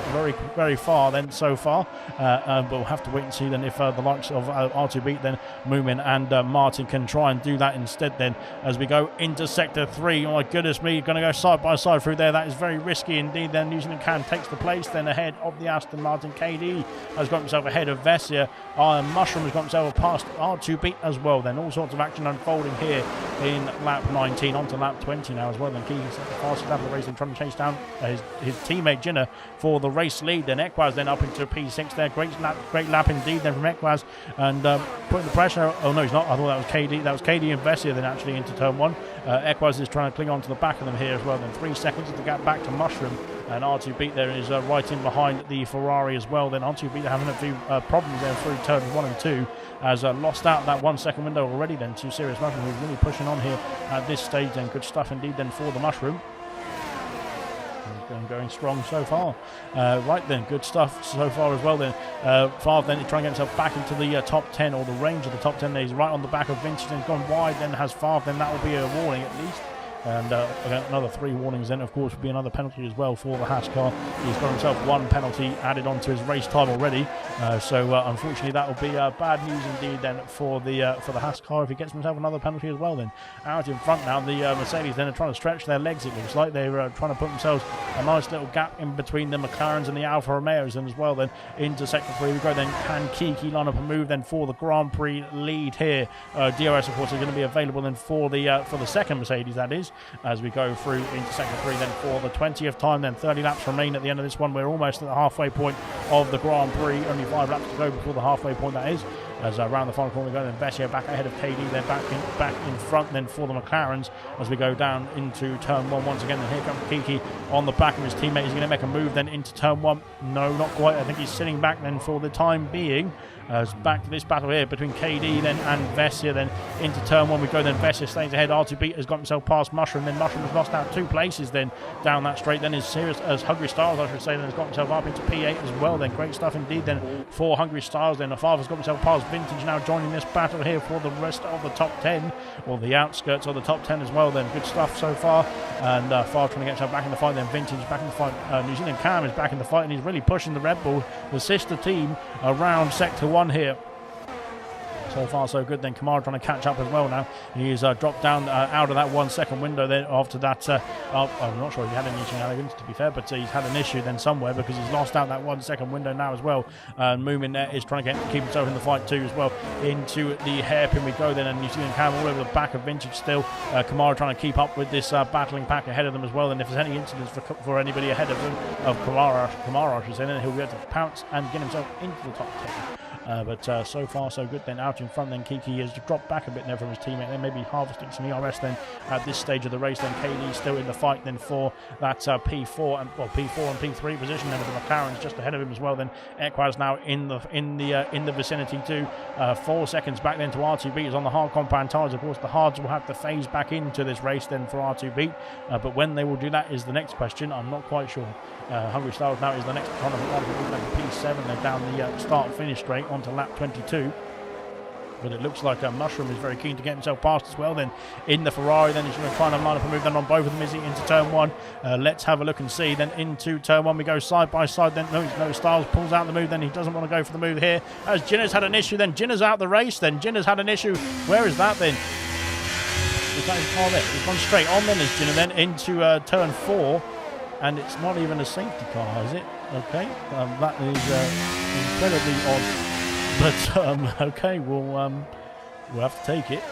very far then so far, but we'll have to wait and see then if the likes of R2B then Moomin and Martin can try and do that instead then as we go into sector 3. Oh my goodness me, going to go side by side through there. That is very risky indeed. Then New Zealand Can takes the place then ahead of the Aston Martin. KD has got himself ahead of Vessier. Mushroom has got himself past R2B as well. Then all sorts of action unfolding here in lap 19 onto lap 20 now as well. Then Keegan set the fastest lap of the race and trying to chase down his teammate Jinner for the race lead. Then Equaz then up into P6 there. Great lap indeed then from Equaz, and putting the pressure. Oh no, he's not. I thought that was KD. That was KD and Vessier then actually into turn 1. Equaz is trying to cling on to the back of them here as well. Then 3 seconds to get back to Mushroom, and R2B there is right in behind the Ferrari as well. Then R2B having a few problems there through turns 1 and 2, has lost out that 1 second window already then to Serious Mushroom, who's really pushing on here at this stage. Then good stuff indeed then for the Mushroom. Going strong so far. Right then, good stuff so far as well then. Favre then trying to get himself back into the top 10 or the range of the top 10. He's right on the back of Vintage and gone wide. Then has Favre, then that will be a warning at least. And another 3 warnings then, of course, would be another penalty as well for the Haas car. He's got himself 1 penalty added onto his race time already. So unfortunately, that will be bad news indeed then for the Haas car if he gets himself another penalty as well. Then out in front now, the Mercedes then are trying to stretch their legs. It looks like they're trying to put themselves a nice little gap in between the McLarens and the Alfa Romeos, and as well then into sector 3 we go. Then can Kiki line up a move then for the Grand Prix lead here? DRS of course is going to be available then for the second Mercedes, that is, as we go through into sector 3 then for the 20th time. Then 30 laps remain at the end of this one. We're almost at the halfway point of the Grand Prix, only 5 laps to go before the halfway point, that is. as around the final corner we go. Then Vessia back ahead of KD, then back in front then for the McLarens as we go down into turn 1 once again. And here comes Kiki on the back of his teammate. He's going to make a move then into turn 1. No, not quite. I think he's sitting back then for the time being. As back to this battle here between KD then and Vessia, then into turn 1 we go. Then Vessia stays ahead. R2B has got himself past Mushroom, then Mushroom has lost out 2 places then down that straight. Then is serious as Hungry Styles, I should say, then has got himself up into P8 as well. Then great stuff indeed then for Hungry Styles. Then Father's got himself past Vintage, now joining this battle here for the rest of the top 10, or the outskirts of the top 10 as well. Then good stuff so far. And Father trying to get himself back in the fight. Then Vintage back in the fight. New Zealand Cam is back in the fight, and he's really pushing the Red Bull, the sister team, around sector 1 here. So far so good. Then Kamara trying to catch up as well now. He's dropped down out of that 1 second window then after that. I'm not sure if he had any shenanigans, to be fair, but he's had an issue then somewhere because he's lost out that 1 second window now as well. Moomin there is trying to keep himself in the fight too as well. Into the hairpin we go then, and New Zealand Cam all over the back of Vintage still. Kamara trying to keep up with this battling pack ahead of them as well. And if there's any incidents for anybody ahead of them, of Kamara I should say, then he'll be able to pounce and get himself into the top 10. But so far so good then. Out in front then Kiki has dropped back a bit there from his teammate, then maybe harvesting some ERS then at this stage of the race. Then KD still in the fight then for that P4 and P3 position, then with the McLaren's just ahead of him as well. Then Equaz now in the vicinity too. 4 seconds back then to R2B is on the hard compound tires. Of course the hards will have to phase back into this race then for R2B, but when they will do that is the next question. I'm not quite sure. Hungry Styles now is the next kind of P7. They're down the start finish straight onto lap 22. But it looks like Mushroom is very keen to get himself past as well. Then in the Ferrari, then he's going to try and line up a move then on both of them, is he, into turn 1. Let's have a look and see. Then into turn 1 we go side by side. Then no, Styles pulls out the move. Then he doesn't want to go for the move here. As Jinner's had an issue, then Jinner's out the race. Then Jinner's had an issue. Where is that then? Is that his car there? He's gone straight on then as Jinner then into turn 4. And it's not even a safety car, is it? Okay, that is incredibly odd. But okay, we'll have to take it.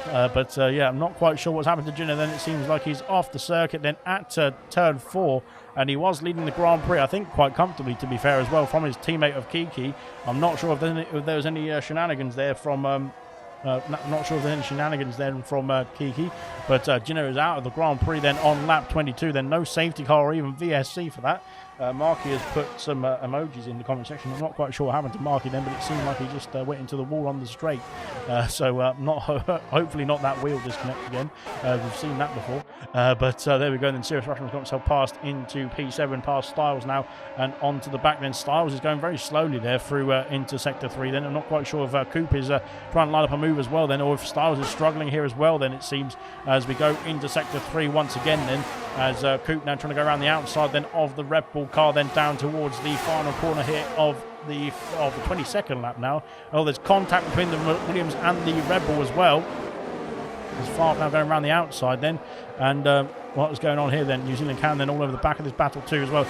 Yeah, I'm not quite sure what's happened to Jinner. Then it seems like he's off the circuit. Then at turn 4, and he was leading the Grand Prix, I think, quite comfortably, to be fair, as well, from his teammate of Kiki. I'm not sure if there was any shenanigans there from. Not sure if there's any shenanigans then from Kiki, but Jinner is out of the Grand Prix then on lap 22. Then no safety car or even VSC for that. Marky has put some emojis in the comment section. I'm not quite sure what happened to Marky then, but it seemed like he just went into the wall on the straight. Hopefully not that wheel disconnect again. We've seen that before. There we go. Then Sirius Rushman's got himself passed into P7, past Styles now, and onto the back. Then Styles is going very slowly there through into Sector 3. Then I'm not quite sure if Coop is trying to line up a move as well then, or if Styles is struggling here as well then, it seems, as we go into Sector 3 once again then, as Coop now trying to go around the outside then of the Red Bull car, then down towards the final corner here of the 22nd lap now. Oh, there's contact between the Williams and the Red Bull as well. There's Favre now going around the outside then, and what was going on here then? New Zealand Can then all over the back of this battle too as well.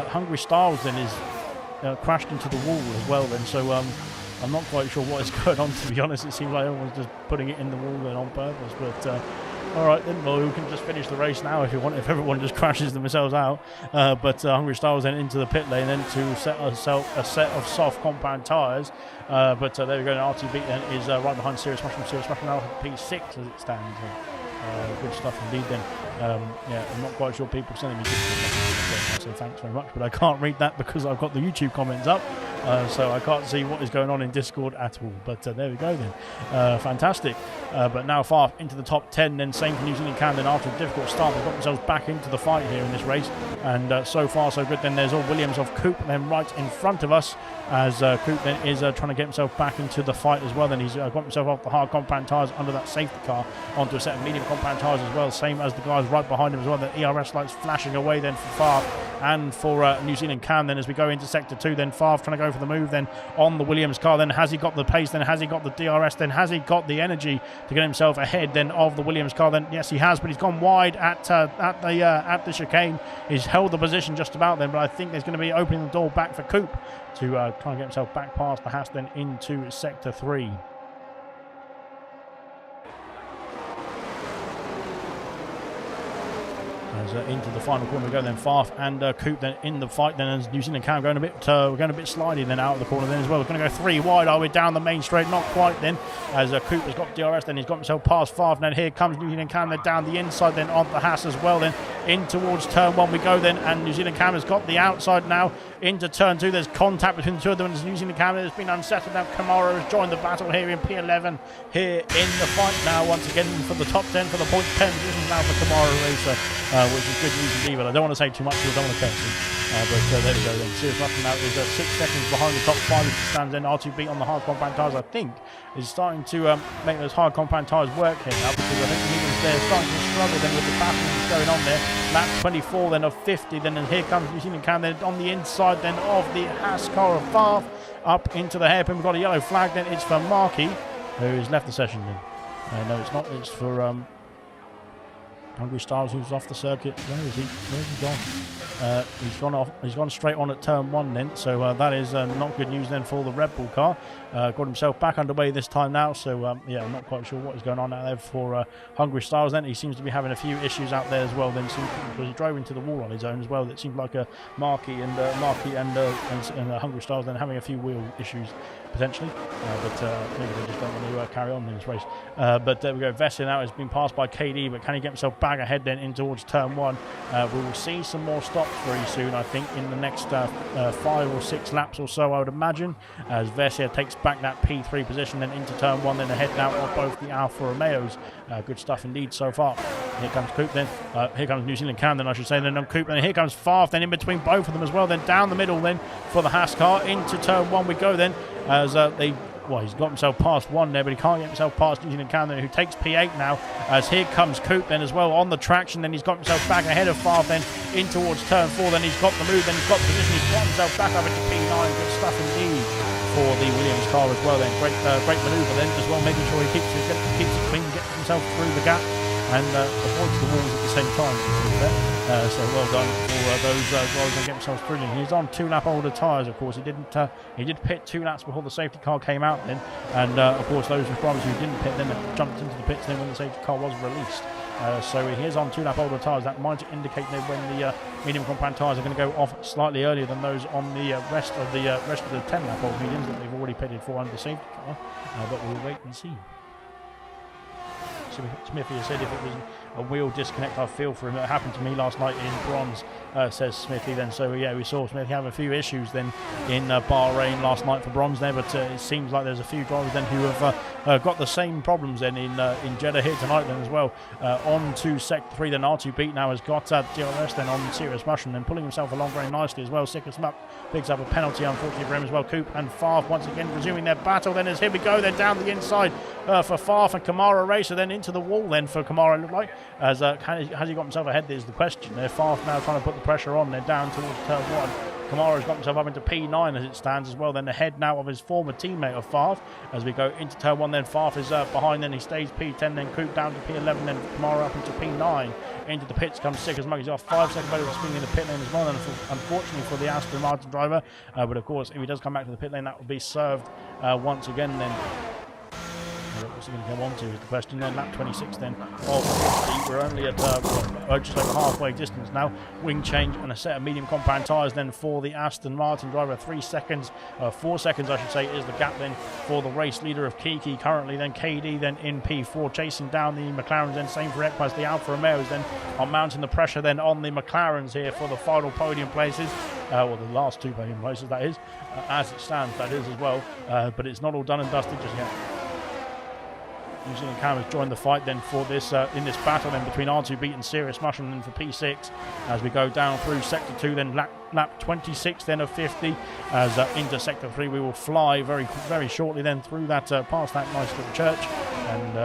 Hungry Styles then is crashed into the wall as well then, so I'm not quite sure what is going on, to be honest. It seems like everyone's just putting it in the wall then on purpose, but alright then, well, we can just finish the race now if you want, if everyone just crashes themselves out. Hungry Styles then into the pit lane then to set a set of soft compound tyres. There we go, and RTB then is right behind Sirius Mushroom. Sirius Mushroom now P6 as it stands. Good stuff indeed then. I'm not quite sure people sending me Discord, so thanks very much, but I can't read that because I've got the YouTube comments up. So I can't see what is going on in Discord at all. But there we go then. Fantastic. But now far into the top 10, then same for New Zealand Can. Then after a difficult start, they've got themselves back into the fight here in this race. And so far so good. Then there's all Williams of Coop then right in front of us, as Coop then is trying to get himself back into the fight as well. Then he's got himself off the hard compound tyres under that safety car onto a set of medium compound tyres as well. Same as the guys right behind him as well. The ERS lights flashing away then for Favre and for New Zealand Can. Then as we go into Sector 2, then Favre trying to go for the move then on the Williams car. Then has he got the pace? Then has he got the DRS? Then has he got the energy to get himself ahead then of the Williams car? Then yes, he has, but he's gone wide at the chicane. He's held the position just about then, but I think there's going to be opening the door back for Coop to try and get himself back past the Haas then into Sector 3. As into the final corner we go then. Farf and Coop then in the fight then, as New Zealand Cam going a bit slidey then out of the corner then as well. We're going to go 3 wide, are we, down the main straight? Not quite then, as Coop has got DRS then. He's got himself past Farf, and then here comes New Zealand Cam then down the inside then on the Haas as well then. In towards turn 1 we go then, and New Zealand Cam has got the outside now into turn 2. There's contact between the two of them, and New Zealand Cam has been unsettled now. Kamara has joined the battle here in P11 here in the fight now once again for the top 10 for the point 10 positions now for Kamara Racer, which is good news indeed. But I don't want to say too much because I don't want to curse him. But there we go then. Serious Russian now is 6 seconds behind the top 5 as it stands then. R2B on the hard compound tyres, I think, is starting to make those hard compound tyres work here now, because I think the England's there starting to struggle then with the battle that's going on there. Lap 24 then of 50 then, and here comes New Zealand Cam then on the inside then of the Haas car of Farf up into the hairpin. We've got a yellow flag then. It's for Markey, who has left the session then. No, it's not. It's for Hungry Stars, who's off the circuit. Where is he? Where's he gone? He's gone off. He's gone straight on at turn 1 then. So that is not good news then for the Red Bull car. Got himself back underway this time now. So yeah, I'm not quite sure what is going on out there for Hungry Stars then. He seems to be having a few issues out there as well then, because he drove into the wall on his own as well. It seemed like a Markey and Hungry Stars then having a few wheel issues potentially, but maybe they just don't want to carry on in this race. But there we go. Vessi now has been passed by KD, but can he get himself back ahead then in towards turn 1? We will see some more stops very soon, I think, in the next 5 or 6 laps or so, I would imagine, as Vessi takes back that P3 position then into turn 1, then ahead now of both the Alfa Romeos. Good stuff indeed so far. Here comes Coop then. Here comes New Zealand Cam then, I should say. Then on Coop, and here comes Farf then in between both of them as well. Then down the middle then for the Haas car into turn 1 we go then, as he's got himself past 1 there, but he can't get himself past New Zealand Cam then, who takes P8 now, as here comes Coop then as well on the traction. Then he's got himself back ahead of Farf then in towards turn 4. Then he's got the move, then he's got the position, he's got himself back up into P9. Good stuff indeed for the Williams car as well then. Great manoeuvre then as well, making sure he keeps it clean, gets himself through the gap and avoids the walls at the same time. So well done for those drivers and get themselves through. He's on 2-lap older tyres, of course. He did pit 2 laps before the safety car came out then, and of course those drivers who didn't pit then jumped into the pits then when the safety car was released. So he is on 2-lap older tyres. That might indicate then when the medium compound tyres are going to go off slightly earlier than those on the rest of the 10-lap old mediums that they've already pitted for under the safety car. But we'll wait and see. Smithy has said if it was a wheel disconnect, I feel for him. It happened to me last night in bronze, says Smithy then. So yeah, we saw Smithy have a few issues then in Bahrain last night for bronze there, but it seems like there's a few drivers then who have got the same problems then in Jeddah here tonight then as well. On to sector 3 then. R2B now has got DRS then on Serious Mushroom, then pulling himself along very nicely as well. Sickest Muck picks up a penalty unfortunately for him as well. Coop and Farf once again resuming their battle then, as here we go then down the inside for Farf and Kamara Racer then into the wall then for Kamara, it looked like, as has he got himself ahead is the question there. Farf now trying to put the pressure on, they're down towards turn 1. Kamara's got himself up into P9 as it stands as well, then ahead now of his former teammate of Farf as we go into turn 1. Then Farf is behind, then he stays P10, then Coop down to P11, then Kamara up into P9. Into the pits comes Sick as Mug. He's off 5 seconds better speeding in the pit lane as well, and unfortunately for the Aston Martin driver, but of course if he does come back to the pit lane, that will be served once again then. What's he going to go on to is the question then. Lap 26 then of 50. We're only at just over halfway distance now. Wing change and a set of medium compound tyres then for the Aston Martin driver. 4 seconds I should say is the gap then for the race leader of Kiki currently. Then KD then in P4 chasing down the McLarens, then same for Equaz. The Alfa Romeos then are mounting the pressure then on the McLarens here for the final podium places. Well, the last 2 podium places that is, as it stands that is as well, but it's not all done and dusted just yet. New Zealand Cam has joined the fight then for this in this battle then between R2B and Serious Mushroom then for P6 as we go down through sector 2 then lap 26 then of 50 as into sector 3 we will fly very shortly then through that past that nice little church and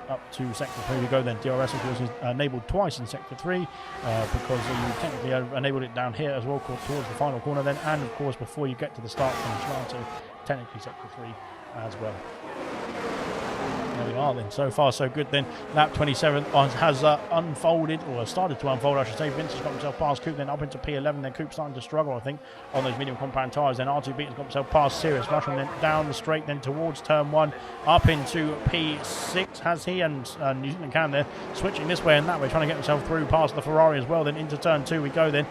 up to sector 3 we go then. DRS of course is enabled twice in sector 3 because you technically enabled it down here as well towards the final corner then, and of course before you get to the start finish line, so technically sector 3 as well. There we we are then. So far, so good then. Lap 27 has unfolded, or started to unfold, I should say. Vince has got himself past Coop, then up into P11. Then Coop's starting to struggle, I think, on those medium compound tyres. Then R2B has got himself past Sirius Mushroom, then down the straight, then towards turn 1, up into P6, has he, and New Zealand Cam there, switching this way and that way, trying to get himself through past the Ferrari as well. Then into turn 2 we go then.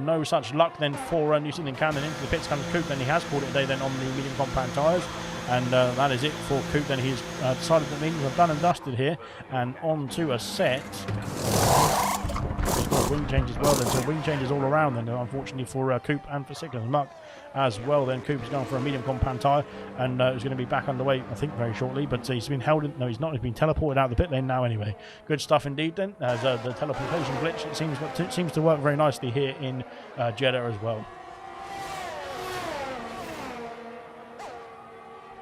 No such luck then for New Zealand Cam. Then into the pits comes Coop, then he has called it a day then on the medium compound tyres. And that is it for Coop. Then he's decided that things are done and dusted here, and on to a set. He's got wing changes as well then, so wing changes all around then, unfortunately for Coop and for Sickles Muck as well. Then Coop is going for a medium compound tyre, and he's going to be back underway, I think, very shortly. But he's been held in, no, he's not. He's been teleported out of the pit lane now anyway. Good stuff indeed then. As the teleportation glitch, it seems to work very nicely here in Jeddah as well.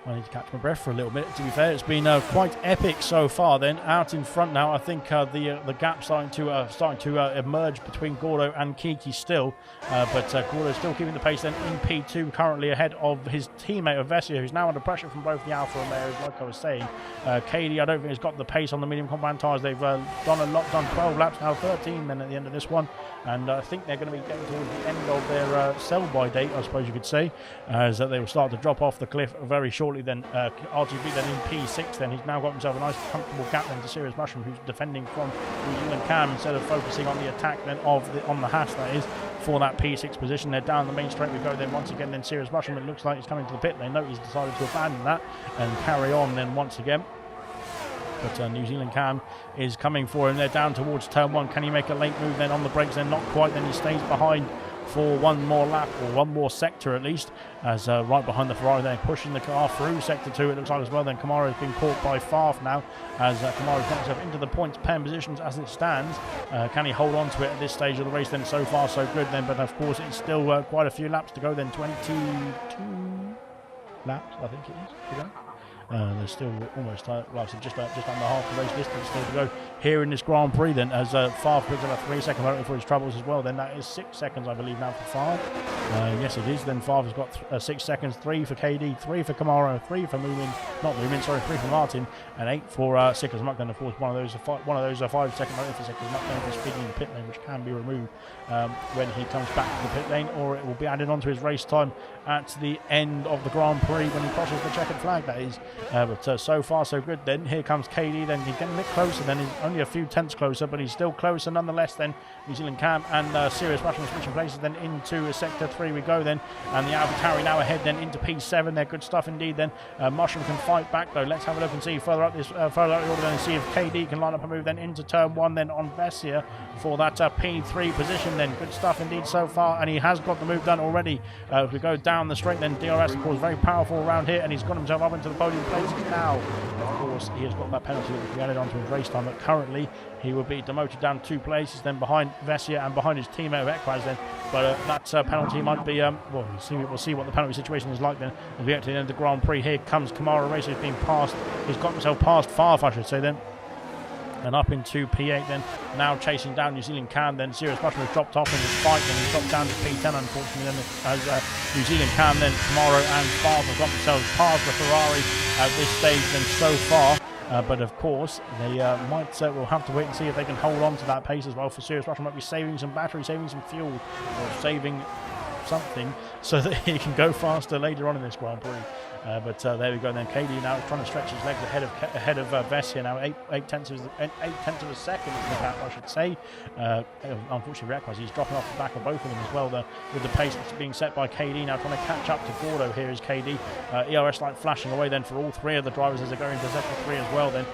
I need to catch my breath for a little bit, to be fair. It's been quite epic so far then. Out in front now, I think the gap starting to emerge between Gordo and Kiki still. But Gordo still keeping the pace then in P2, currently ahead of his teammate of Vessia, who's now under pressure from both the Alfa Romeos, like I was saying. KD, I don't think has got the pace on the medium compound tyres. They've done 12 laps now, 13 then at the end of this one. And I think they're going to be getting towards the end of their sell-by date, I suppose you could say, as they will start to drop off the cliff very shortly. Then RGB then in P6, then he's now got himself a nice comfortable gap then to Sirius Mushroom, who's defending from New Zealand Cam instead of focusing on the attack then on the Haas, that is, for that P6 position. They're down the main straight we go then once again. Then Sirius Mushroom, it looks like he's coming to the pit. They know he's decided to abandon that and carry on then once again. But New Zealand Cam is coming for him. They're down towards turn 1. Can he make a late move then on the brakes? Then not quite. Then he stays behind for one more lap, or one more sector at least, as right behind the Ferrari, then pushing the car through sector 2, it looks like as well. Then Kamara has been caught by Farf now, as Kamara has got himself into the points pen positions as it stands. Can he hold on to it at this stage of the race? Then so far so good then, but of course it's still quite a few laps to go then. 22 laps, I think it is, to go. There's still almost well, so just under half the race distance still to go here in this Grand Prix then, as Favre picks up a 3-second penalty for his troubles as well. Then that is 6 seconds, I believe, now for Favre. Yes, it is. Then Favre's got 6 seconds, 3 for KD, 3 for Kamara, 3 for 3 for Martin, and 8 for Sickles Muck. Then of course one of those 5-second penalty for Sickles Muck then for speeding in the pit lane, which can be removed when he comes back to the pit lane, or it will be added onto his race time at the end of the Grand Prix when he crosses the checkered flag, that is. But so far so good then. Here comes KD, then he's getting a bit closer, then he's only a few tenths closer, but he's still closer nonetheless. Then New Zealand Cam and Sirius Mushroom switching places then into sector 3 we go then, and the AlphaTauri now ahead then into P7. They're good stuff indeed then. Mushroom can fight back though. Let's have a look and see further up the order then, and see if KD can line up a move then into turn 1 then on Vessia for that P3 position then. Good stuff indeed so far, and he has got the move done already. If we go down the straight then, DRS of course very powerful around here, and he's got himself up into the podium places now. Of course he has got that penalty that will be added onto his race time, but currently he will be demoted down 2 places then behind Vessia and behind his teammate of Equaz then. But that penalty might be well, we'll see what the penalty situation is like then as we get to the end of the Grand Prix. Here comes Kamara Racer, who's been passed. He's got himself past Farf, I should say then, and up into P8 then, now chasing down New Zealand Cam. Then Sirius Mushroom has dropped off in his fight, and he's dropped down to P10 unfortunately then, as New Zealand Cam then, Kamara and Farf have got themselves past the Ferrari at this stage then so far. But of course they we'll have to wait and see if they can hold on to that pace as well. For Sirius Mushroom might be saving some battery, saving some fuel, or saving something so that he can go faster later on in this Grand Prix. But there we go then. KD now trying to stretch his legs ahead of Vessia now. 8 tenths of a second in the gap, I should say. Unfortunately, Requaz, he's dropping off the back of both of them as well with the pace that's being set by KD now, trying to catch up to Gordo. Here is KD. ERS light flashing away then for all 3 of the drivers as they go into sector 3 as well then.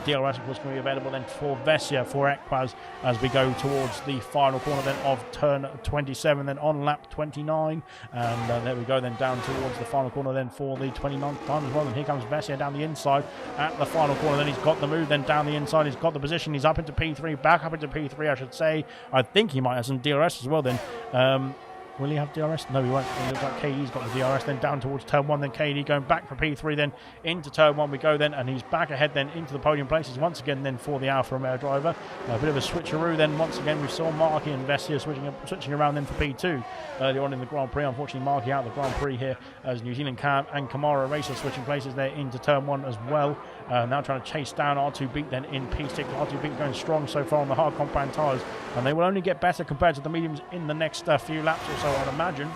DRS of course going to be available then for Vessia, for Equaz, as we go towards the final corner then of turn 27 then on lap 29. And there we go then, down towards the final corner then for the 29th time as well. And here comes Vessia down the inside at the final corner. Then he's got the move then down the inside. He's got the position. He's up into P3, back up into P3 I should say. I think he might have some DRS as well then. Will he have DRS? No, he won't. It looks like KD's got the DRS then down towards turn 1. Then KD going back for P3 then into turn 1 we go then, and he's back ahead then into the podium places once again then for the Alfa Romeo driver. A bit of a switcheroo then once again. We saw Marky and Vessia switching around then for P2 earlier on in the Grand Prix. Unfortunately Marky out of the Grand Prix here as New Zealand Cam and Kamara Racer switching places there into turn 1 as well. Now trying to chase down R2 Beat then in P6. R2 Beat going strong so far on the hard compound tyres, and they will only get better compared to the mediums in the next few laps or so, I'd imagine,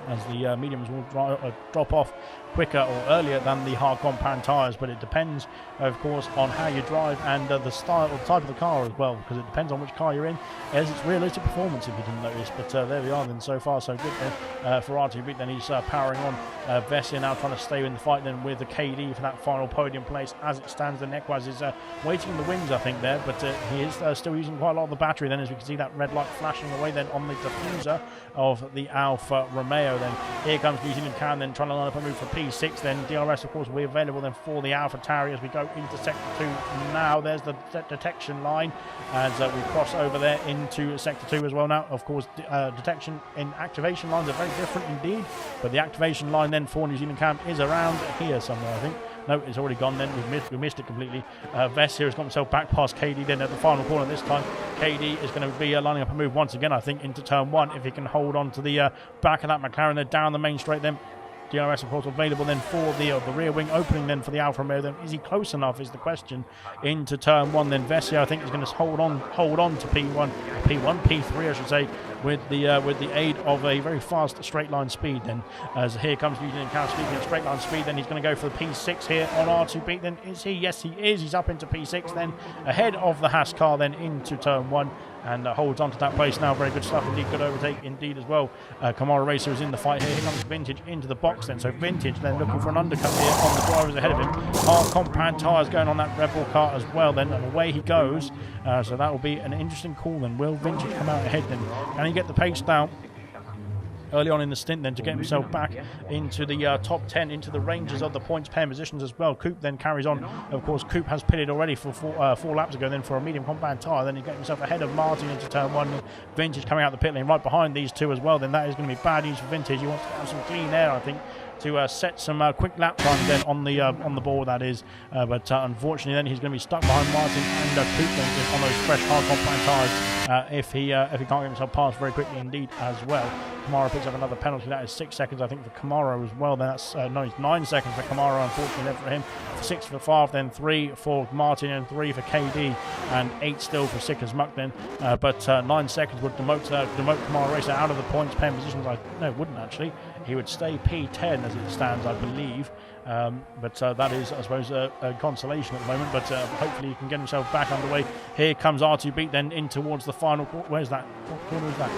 as the mediums will drop off quicker or earlier than the hard compound tyres. But it depends, of course, on how you drive and the style or type of the car as well, because it depends on which car you're in as its realistic performance, if you didn't notice. But there we are then. So far so good then for R2 then. He's powering on. Vessia now trying to stay in the fight then with the KD for that final podium place. As it stands, the Equaz is waiting in the wings, I think, there, but he is still using quite a lot of the battery then, as we can see that red light flashing away then on the diffuser of the Alfa Romeo. Then here comes New Zealand Cam then trying to line up a move for P6. Then DRS, of course, will be available then for the Alpha Tauri as we go into sector 2 now. There's the detection line as we cross over there into sector 2 as well now. Of course, detection and activation lines are very different indeed, but the activation line then for New Zealand Cam is around here somewhere, I think. No, it's already gone then. We missed it completely. Vess here has got himself back past KD then at the final corner this time. KD is going to be lining up a move once again, I think, into turn 1 if he can hold on to the back of that McLaren. They're down the main straight then. DRS, of course, available then for the rear wing opening then for the Alfa Romeo. Then is he close enough is the question into turn 1. Then Vessia, I think, is going to hold on to P3 I should say, with the aid of a very fast straight line speed. Then as here comes New Zealand Cam speaking of straight line speed, then he's going to go for the P6 here on R2 Beat. Then is he? Yes, he is. He's up into P6 then ahead of the Haas car then into turn 1. And holds on to that place now. Very good stuff indeed. Good overtake indeed as well. Camaro Racer is in the fight here. Here comes Vintage into the box then. So Vintage then looking for an undercut here on the drivers ahead of him. Hard compound tyres going on that Red Bull car as well then. And away he goes. So that will be an interesting call then. Will Vintage come out ahead then? Can he get the pace down early on in the stint then to get himself back into the top 10, into the ranges of the points pen positions as well? Coop then carries on. Of course, Coop has pitted already for four laps ago then for a medium compound tyre. Then he gets himself ahead of Martin into turn 1. Vintage coming out the pit lane right behind these two as well. Then that is going to be bad news for Vintage. He wants to have some clean air, I think, to set some quick lap times then on the board, that is. But unfortunately then he's going to be stuck behind Martin and Coop then on those fresh hard compound tyres if he can't get himself past very quickly indeed as well. Kamara picks up another penalty. That is 6 seconds, I think, for Kamara as well. Then that's no, it's 9 seconds for Kamara, unfortunately, then for him. 6 for Favre, then 3 for Martin, and 3 for KD, and 8 still for Sick as Muck then. But 9 seconds would demote Kamara Racer out of the points pen positions. No, it wouldn't actually. He would stay P10 as it stands, I believe. But that is, I suppose, a consolation at the moment. But hopefully he can get himself back underway. Here comes R2 Beat then in towards the final corner. Where's that? What corner is that?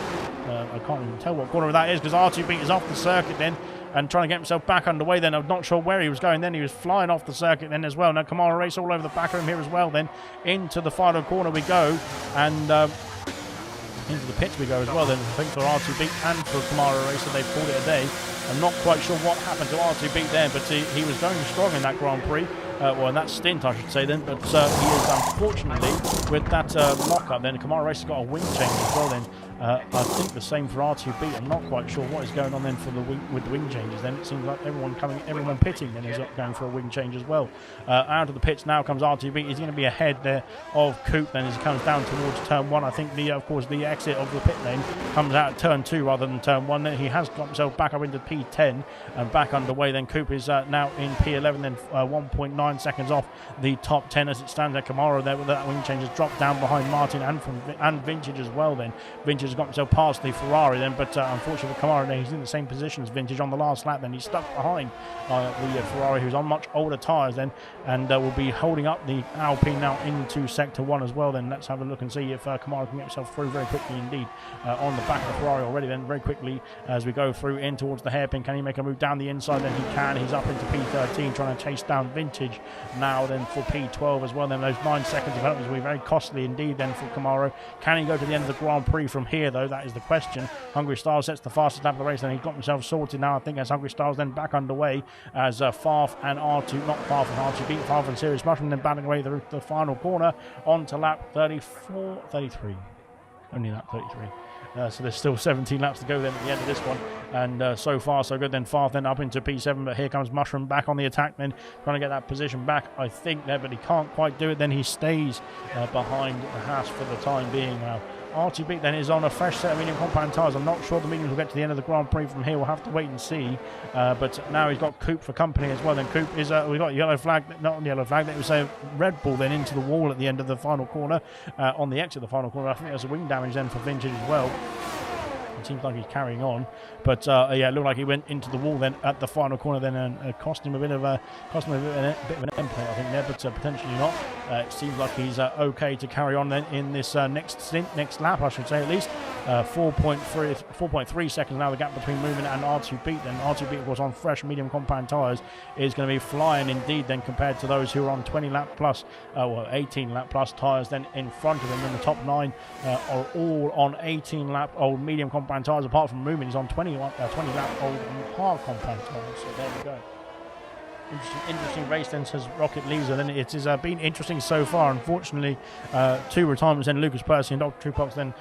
I can't even tell what corner that is, because R2 Beat is off the circuit then and trying to get himself back underway then. I'm not sure where he was going then. He was flying off the circuit then as well. Now Kamara Race all over the back of him here as well then. Into the final corner we go, and into the pits we go as well then. I think for R2 Beat and for Kamara Racer, they've called it a day. I'm not quite sure what happened to R2 Beat there, but he was going strong in that Grand Prix. Well, in that stint, I should say then. But he is, unfortunately, with that lock-up then, Kamara Racer's got a wing change as well then. I think the same for R2 Beat. I'm not quite sure what is going on then for with the wing changes then. It seems like everyone pitting then is going for a wing change as well. Out of the pits now comes R2 Beat. He's going to be ahead there of Coop then as he comes down towards turn 1. I think of course the exit of the pit lane comes out at turn 2 rather than turn 1. Then he has got himself back up into P10 and back underway. Then Coop is now in P11 then 1.9 seconds off the top 10 as it stands. There Kamara there with that wing change has dropped down behind Martin and Vintage as well then. Vintage has got himself past the Ferrari then, but unfortunately for Kamara, he's in the same position as Vintage on the last lap then. He's stuck behind the Ferrari, who's on much older tyres then, and will be holding up the Alpine now into sector 1 as well then. Let's have a look and see if Kamara can get himself through very quickly indeed on the back of the Ferrari already then, very quickly as we go through in towards the hairpin. Can he make a move down the inside? Then he can. He's up into P13 trying to chase down Vintage now then for P12 as well. Then those 9 seconds of penalties will be very costly indeed then for Kamara. Can he go to the end of the Grand Prix from here though? That is the question. Hungry Styles sets the fastest lap of the race and he's got himself sorted now. I think as Hungry Styles then back underway as Farf and R2, not Farf and R2 Beat, Farf and Serious Mushroom then battling away the final corner onto lap 33. Only lap 33. So there's still 17 laps to go then at the end of this one, and so far so good. Then Farf then up into P7, but here comes Mushroom back on the attack then, trying to get that position back I think there, but he can't quite do it. Then he stays behind the Haas for the time being now. RTB then is on a fresh set of medium compound tyres. I'm not sure the mediums will get to the end of the Grand Prix from here. We'll have to wait and see. But now he's got Coop for company as well. Then Coop is, we got yellow flag, not yellow flag, that was a Red Bull then into the wall at the end of the final corner, on the exit of the final corner. I think there's a wing damage then for Vintage as well. It seems like he's carrying on, but yeah, it looked like he went into the wall then at the final corner then, and cost him a bit of an end plate, I think there, but potentially not. It seems like he's okay to carry on then in this next lap, I should say at least. 4.3 seconds now the gap between Movement and R2Beat. Then R2Beat, of course, on fresh medium compound tyres is going to be flying indeed then, compared to those who are on 20 lap plus, well 18 lap plus tyres then in front of him. And the top 9 are all on 18 lap old medium compound tyres, apart from Movement. He's on 20 lap old hard compound tyres. So there we go. Interesting race then, says Rocket Leaser. Then it has been interesting so far. Unfortunately, 2 retirements then. Lucas Percy and Dr. Tupac then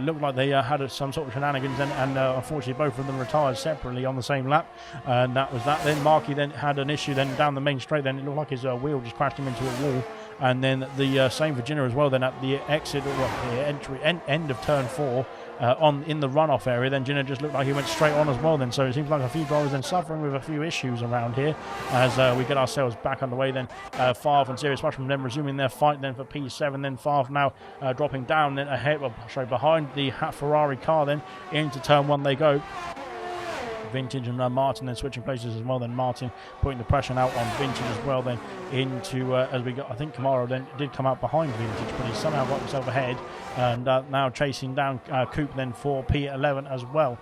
looked like they had some sort of shenanigans then, and unfortunately both of them retired separately on the same lap, and that was that. Then Markey then had an issue then down the main straight. Then it looked like his wheel just crashed him into a wall. And then the same for Jenner as well. Then at the exit, or the end of turn 4, in the runoff area, then Jenner just looked like he went straight on as well. Then so it seems like a few drivers then suffering with a few issues around here as we get ourselves back underway. Then Favre and Serious Mushroom then resuming their fight then for P7. Then Favre now dropping down then ahead, behind the Ferrari car. Then into turn 1 they go. Vintage and Martin then switching places as well. Then Martin putting the pressure out on Vintage as well. Then into as we got, I think Camaro then did come out behind Vintage, but he somehow got himself ahead, and now chasing down Coop then for P11 as well.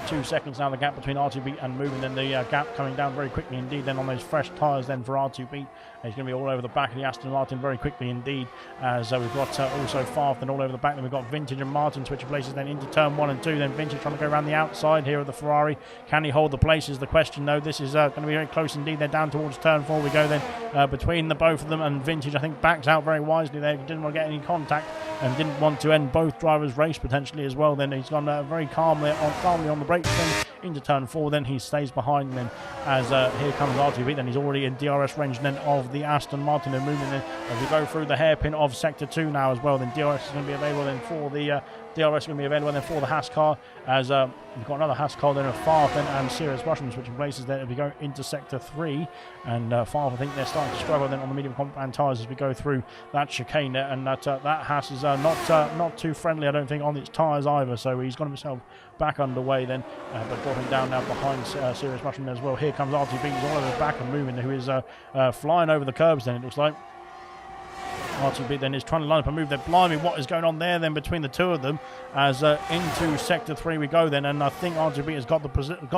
2 seconds now the gap between R2B and Moving. Then the gap coming down very quickly indeed. Then on those fresh tyres then for R2B. He's going to be all over the back of the Aston Martin very quickly indeed, as we've got also Favre then all over the back. Then we've got Vintage and Martin switching places then into turn 1 and 2. Then Vintage trying to go around the outside here of the Ferrari. Can he hold the place is the question though. This is going to be very close indeed. They're down towards turn 4 we go then, between the both of them, and Vintage I think backs out very wisely there. He didn't want to get any contact and didn't want to end both drivers' race potentially as well. Then he's gone very calmly on the brakes then into turn 4. Then he stays behind then as here comes R2B. Then he's already in DRS range then of the Aston Martin. And moving then as we go through the hairpin of sector 2 now as well. Then DRS is going to be available then for the DRS is going to be available then for the Haas car, as we've got another Haas car then of Favre then and Serious Russian switching places then as we go into sector 3. And Favre, I think they're starting to struggle then on the medium compound tyres as we go through that chicane there, and that Haas is not too friendly I don't think on its tyres either, so he's got himself back underway then, but dropping down now behind Serious Russian as well. Here comes RTB, he's all over the back and Moving, who is flying over the curbs then it looks like. R2B then is trying to line up a move there. Blimey, what is going on there then between the two of them, as into sector 3 we go then, and I think R2B has got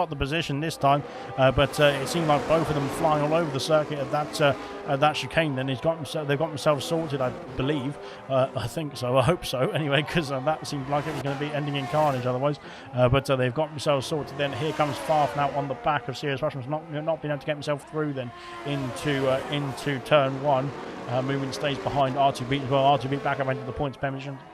the position this time, but it seemed like both of them flying all over the circuit of that chicane. Then they've got themselves sorted, I believe. I think so, I hope so anyway, because that seemed like it was going to be ending in carnage otherwise, but they've got themselves sorted. Then here comes Favre now on the back of Serious Russian, not being able to get himself through then into turn 1. Moving stays behind R2B as well. R2B back up into the points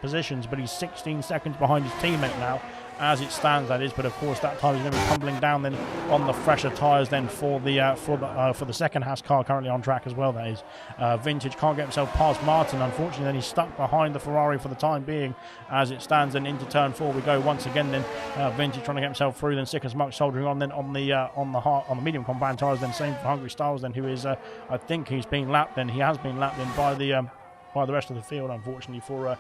positions, but he's 16 seconds behind his teammate now, as it stands that is. But of course that time is going to be tumbling down then on the fresher tyres then for the second Haas car currently on track as well. That is Vintage can't get himself past Martin, unfortunately. Then he's stuck behind the Ferrari for the time being, as it stands. And into turn 4 we go once again. Then Vintage trying to get himself through. Then Sick as Much soldiering on then on the medium compound tyres. Then same for Hungry Styles then, who is I think he's been lapped. Then he has been lapped in by the rest of the field, unfortunately for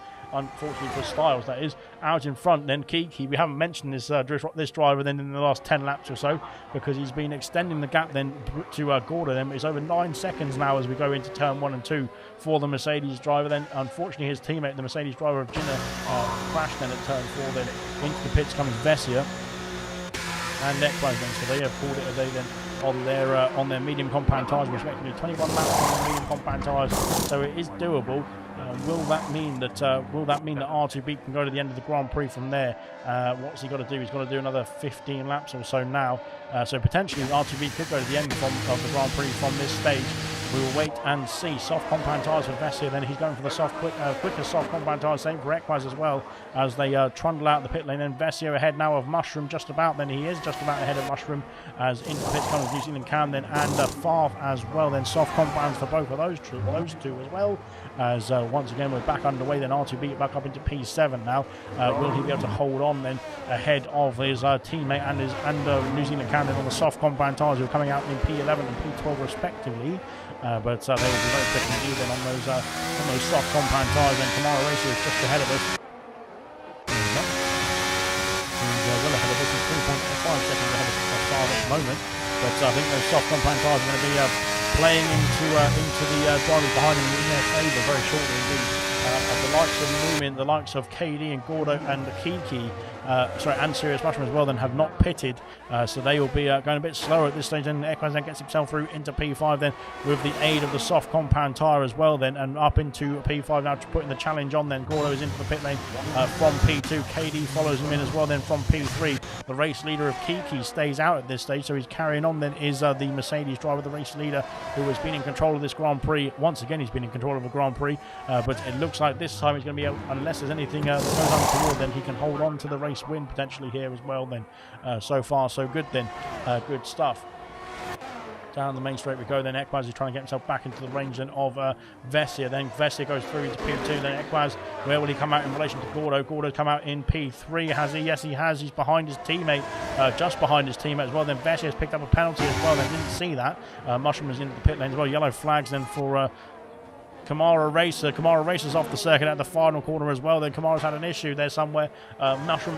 Styles, that is. Out in front then Kiki, we haven't mentioned this driver then in the last 10 laps or so, because he's been extending the gap then to Gorda. Then it's over 9 seconds now as we go into turn 1 and 2 for the Mercedes driver. Then unfortunately his teammate, the Mercedes driver of Ginner, crashed then at turn 4. Then into the pits comes Vessia and Equaz then, so they have called it a day then on their medium compound tyres, respectively. 21 laps on the medium compound tyres, so it is doable. Will that mean that R2B can go to the end of the Grand Prix from there? What's he got to do? He's got to do another 15 laps or so now. So potentially R2B could go to the end of the Grand Prix from this stage. We will wait and see. Soft compound tyres for Vessier, then he's going for the quicker soft compound tyres, same for Equaz as well, as they trundle out the pit lane. Then Vessier ahead now of Mushroom, just about, then he is just about ahead of Mushroom, as into the pits comes New Zealand Cam then, and Farf as well. Then soft compounds for both of those two as well, as once again we're back underway. Then R2B back up into P7 now. Will he be able to hold on then ahead of his teammate and New Zealand Cam then on the soft compound tyres, who are coming out in P11 and P12 respectively? But they will be very quick indeed then on those soft compound tyres. And Kamara Racer is just ahead of us. He's well ahead of us. He's 3.5 seconds ahead of Farf at the moment. But I think those soft compound tyres are going to be playing into the drivers behind him in their favour very shortly indeed. The likes of Moomin, the likes of KD and Gordo and Kiki, and Serious Mushroom as well, then have not pitted, so they will be going a bit slower at this stage. And Equaz then gets himself through into P5 then with the aid of the soft compound tyre as well then, and up into P5 now, putting the challenge on. Then Gordo is into the pit lane from P2. KD follows him in as well then from P3. The race leader of Kiki stays out at this stage, so he's carrying on then is the Mercedes driver, the race leader, who has been in control of this Grand Prix. Once again he's been in control of the Grand Prix, but it looks like this time he's going to be able, unless there's anything that goes untoward, then he can hold on to the race win potentially here as well then. So far so good then. Good stuff. Down the main straight we go. Then Equaz is trying to get himself back into the range then of Vessier. Then Vessier goes through into P2. Then Equaz, where will he come out in relation to Gordo? Gordo's come out in P3. Has he? Yes, he has. He's behind his teammate, just behind his teammate as well. Then Vessier has picked up a penalty as well. They didn't see that. Mushroom is into the pit lane as well. Yellow flags then for Kamara Racer. Kamara Racer's off the circuit at the final corner as well. Then Kamara's had an issue there somewhere. Mushroom,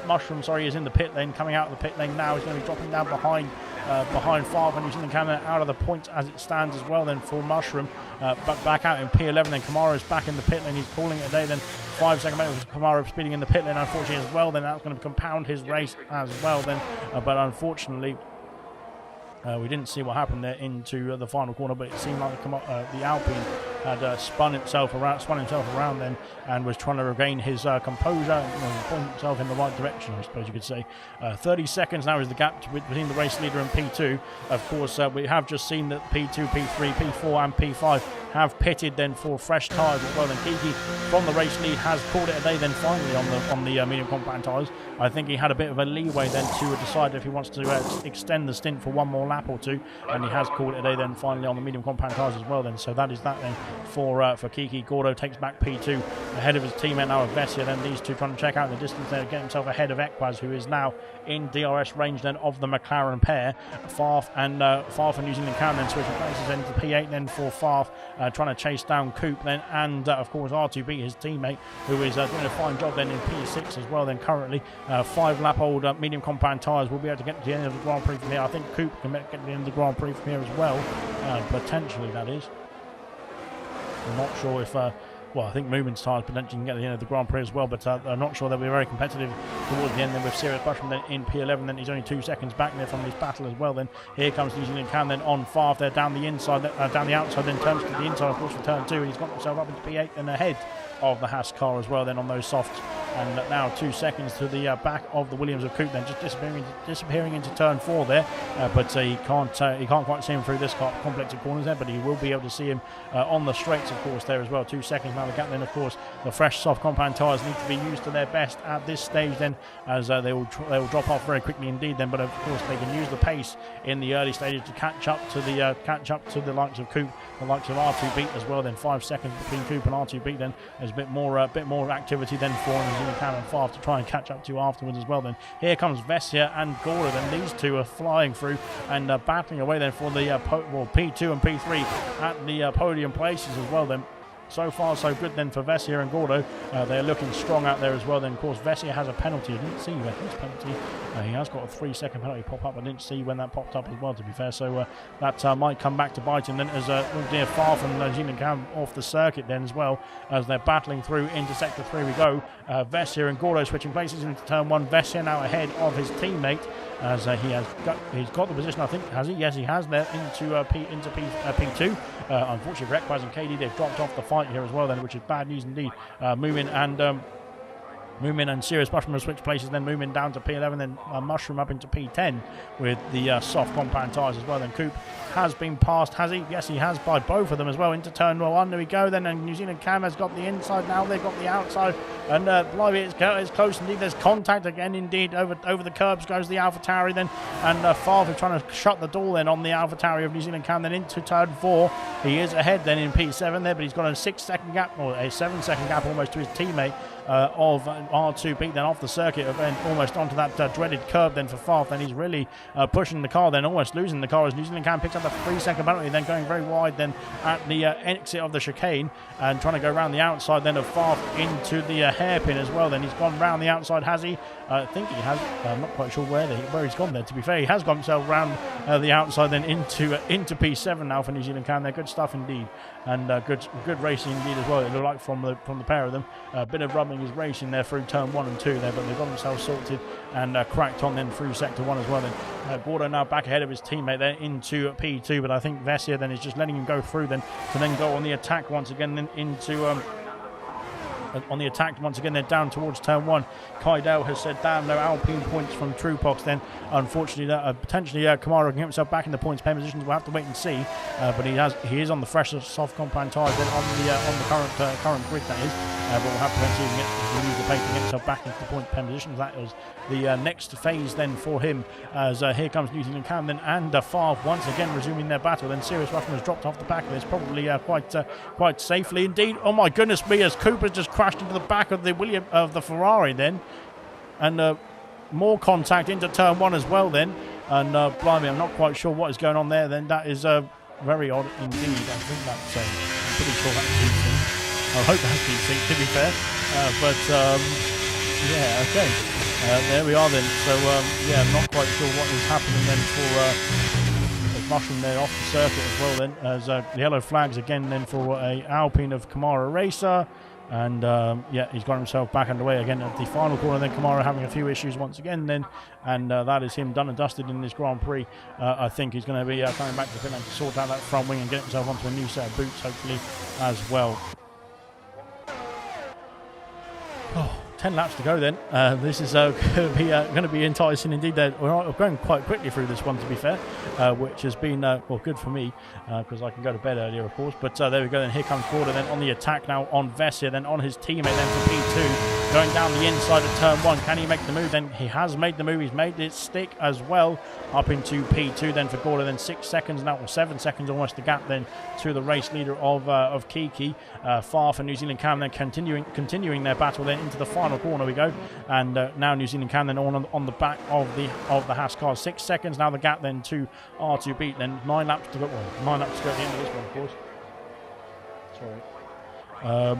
is in the pit lane, coming out of the pit lane now. He's going to be dropping down behind Farf, and using the camera out of the points as it stands as well then for Mushroom. But back out in P11. Then Kamara's back in the pit lane. He's calling it a day. Then 5 second minute with Kamara speeding in the pit lane, unfortunately as well. Then that's going to compound his race as well then. But unfortunately, we didn't see what happened there into the final corner, but it seemed like the Alpine had spun himself around then, and was trying to regain his composure and point himself in the right direction, I suppose you could say. 30 seconds now is the gap between the race leader and P2. Of course, we have just seen that P2, P3, P4 and P5 have pitted then for fresh tyres as well. Then Kiki from the race lead has called it a day then finally on the medium compound tyres. I think he had a bit of a leeway then to decide if he wants to extend the stint for one more lap or two, and he has called it a day then finally on the medium compound tyres as well then. So that is that then for Kiki. Gordo takes back P2 ahead of his teammate now of Vessier. Then these two trying to check out the distance there to get himself ahead of Equaz, who is now in DRS range then of the McLaren pair. Farf and New Zealand Cam then switching places into P8 then for Farf, trying to chase down Coop then, and of course R2B, his teammate, who is doing a fine job then in P6 as well then currently. 5 lap old medium compound tyres will be able to get to the end of the Grand Prix from here. I think Coop can get to the end of the Grand Prix from here as well, potentially that is. I'm not sure if I think Moomin's tyres potentially can get to the end of the Grand Prix as well, but I'm not sure they'll be very competitive towards the end then with Serious Mushroom then in P11. Then he's only 2 seconds back there from this battle as well. Then here comes New Zealand Cam then on Farf there down the inside, down the outside, then turns to the inside of course for turn 2, and he's got himself up into P8 and ahead of the Haas car as well then on those softs. And now 2 seconds to the back of the Williams of Coop then, just disappearing into turn 4 there, but he can't quite see him through this complex of corners there, but he will be able to see him on the straights of course there as well. 2 seconds now the gap then. Of course the fresh soft compound tyres need to be used to their best at this stage then, as they will drop off very quickly indeed then, but of course they can use the pace in the early stages to catch up to the likes of Coop, the likes of R2B as well then. 5 seconds between Coop and R2B then. There's a bit more activity then for New Zealand Cam and Farf to try and catch up to afterwards as well then. Here comes Vessier and Gordo then. These two are flying through and battling away then for the P2 and P3 at the podium places as well then. So far so good then for Vessier and Gordo. They're looking strong out there as well then. Of course Vessier has a penalty. I didn't see Vessier's penalty. He has got a 3 second penalty pop up. I didn't see when that popped up as well, to be fair, so that might come back to bite him then, as near Farf and New Zealand Cam off the circuit then as well, as they're battling through into sector 3 we go. Vessier and Gordo switching places into turn 1. Vessier now ahead of his teammate, as he's got the position, I think. Has he? Yes, he has there into P2. Unfortunately for Equaz and KD, they've dropped off the fight here as well then, which is bad news indeed. Moomin and Moomin and Serious Mushroom will switch places, then Moomin down to P11, then Mushroom up into P10 with the soft compound tyres as well. Then Coop has been passed, has he? Yes, he has, by both of them as well into turn 1. There we go. Then New Zealand Cam has got the inside, now they've got the outside, and blimey, it's close indeed. There's contact again indeed. Over the curbs goes the AlphaTauri then, and Favre trying to shut the door then on the AlphaTauri of New Zealand Cam, then into turn 4. He is ahead then in P7 there, but he's got a 6-second gap, or a 7-second gap almost, to his teammate of R2 beat then off the circuit and almost onto that dreaded curb then for Favre. Then he's really pushing the car, then almost losing the car as New Zealand Cam picks up the 3-second penalty, then going very wide then at the exit of the chicane and trying to go around the outside then of Favre into the hairpin as well. Then he's gone round the outside, has he? I think he has. I'm not quite sure where he's gone there, to be fair. He has got himself round the outside then into P7 now for New Zealand Cam. They're good stuff indeed, and good racing indeed as well. It looked like from the pair of them. A bit of rubbing is racing there through turn 1 and 2 there, but they've got themselves sorted and cracked on then through sector 1 as well. Then Gordo now back ahead of his teammate there into P2, but I think Vessia then is just letting him go through then to then go on the attack once again then into on the attack once again. They're down towards turn 1. Kaidel has said damn, no Alpine points from Truepox then. Unfortunately, potentially Kamara can get himself back in the points pay positions. We'll have to wait and see, but he is on the fresh soft compound tyres then on the current grid, that is, but we'll have to wait and see if he can use the pace to get himself back into the points pay positions. That is the next phase then for him, as here comes New Zealand Cam then, and Favre once again resuming their battle. Then Serious Rushman has dropped off the back of this, probably quite safely indeed. Oh my goodness me, as Cooper's just crashed into the back of the Ferrari then, and more contact into turn 1 as well then, and blimey, I'm not quite sure what is going on there then. That is very odd indeed. I think that's I'm pretty sure that's desync. I hope that's desync, to be fair, but yeah, okay, there we are then. So yeah, I'm not quite sure what is happening then for Mushroom there off the circuit as well then, as the yellow flags again then for a Alpine of Kamara Racer. And yeah, he's got himself back underway again at the final corner. Then Kamara having a few issues once again then, and that is him done and dusted in this Grand Prix. I think he's going to be coming back to the pit lane to sort out that front wing and get himself onto a new set of boots hopefully as well. 10 laps to go then. This is going to be enticing indeed. We're going quite quickly through this one, to be fair, which has been well, good for me because I can go to bed earlier, of course. But there we go. Then here comes Gordo then on the attack now on Vessia, then on his teammate then for P2, going down the inside of turn 1. Can he make the move? Then he has made the move. He's made it stick as well up into P2 then for Gordo. Then 6 seconds now, or 7 seconds almost the gap then to the race leader of Kiki. Far for New Zealand Cam then continuing their battle then into the final corner we go, and now New Zealand Cam then on the back of the Haas car. 6 seconds now the gap then to R2 beat. Then 9 laps to go. Well, 9 laps to go at the end of this one, of course. Sorry.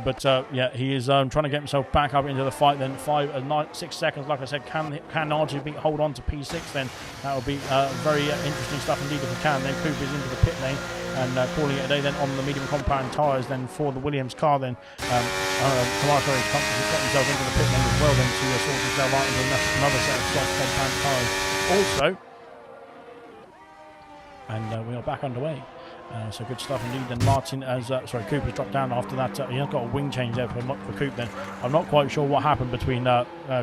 But yeah, he is trying to get himself back up into the fight. Then 6 seconds, like I said, can R2 beat hold on to P6? Then that will be very interesting stuff indeed if he can. Then Cooper's into the pit lane and calling it a day then on the medium compound tyres then for the Williams car. Then Kamara has got himself into the pit lane as well then to sort himself out into another set of soft compound tyres also. And we are back underway. So good stuff indeed. Then Martin Cooper's dropped down after that. He has got a wing change there for Coop then. I'm not quite sure what happened between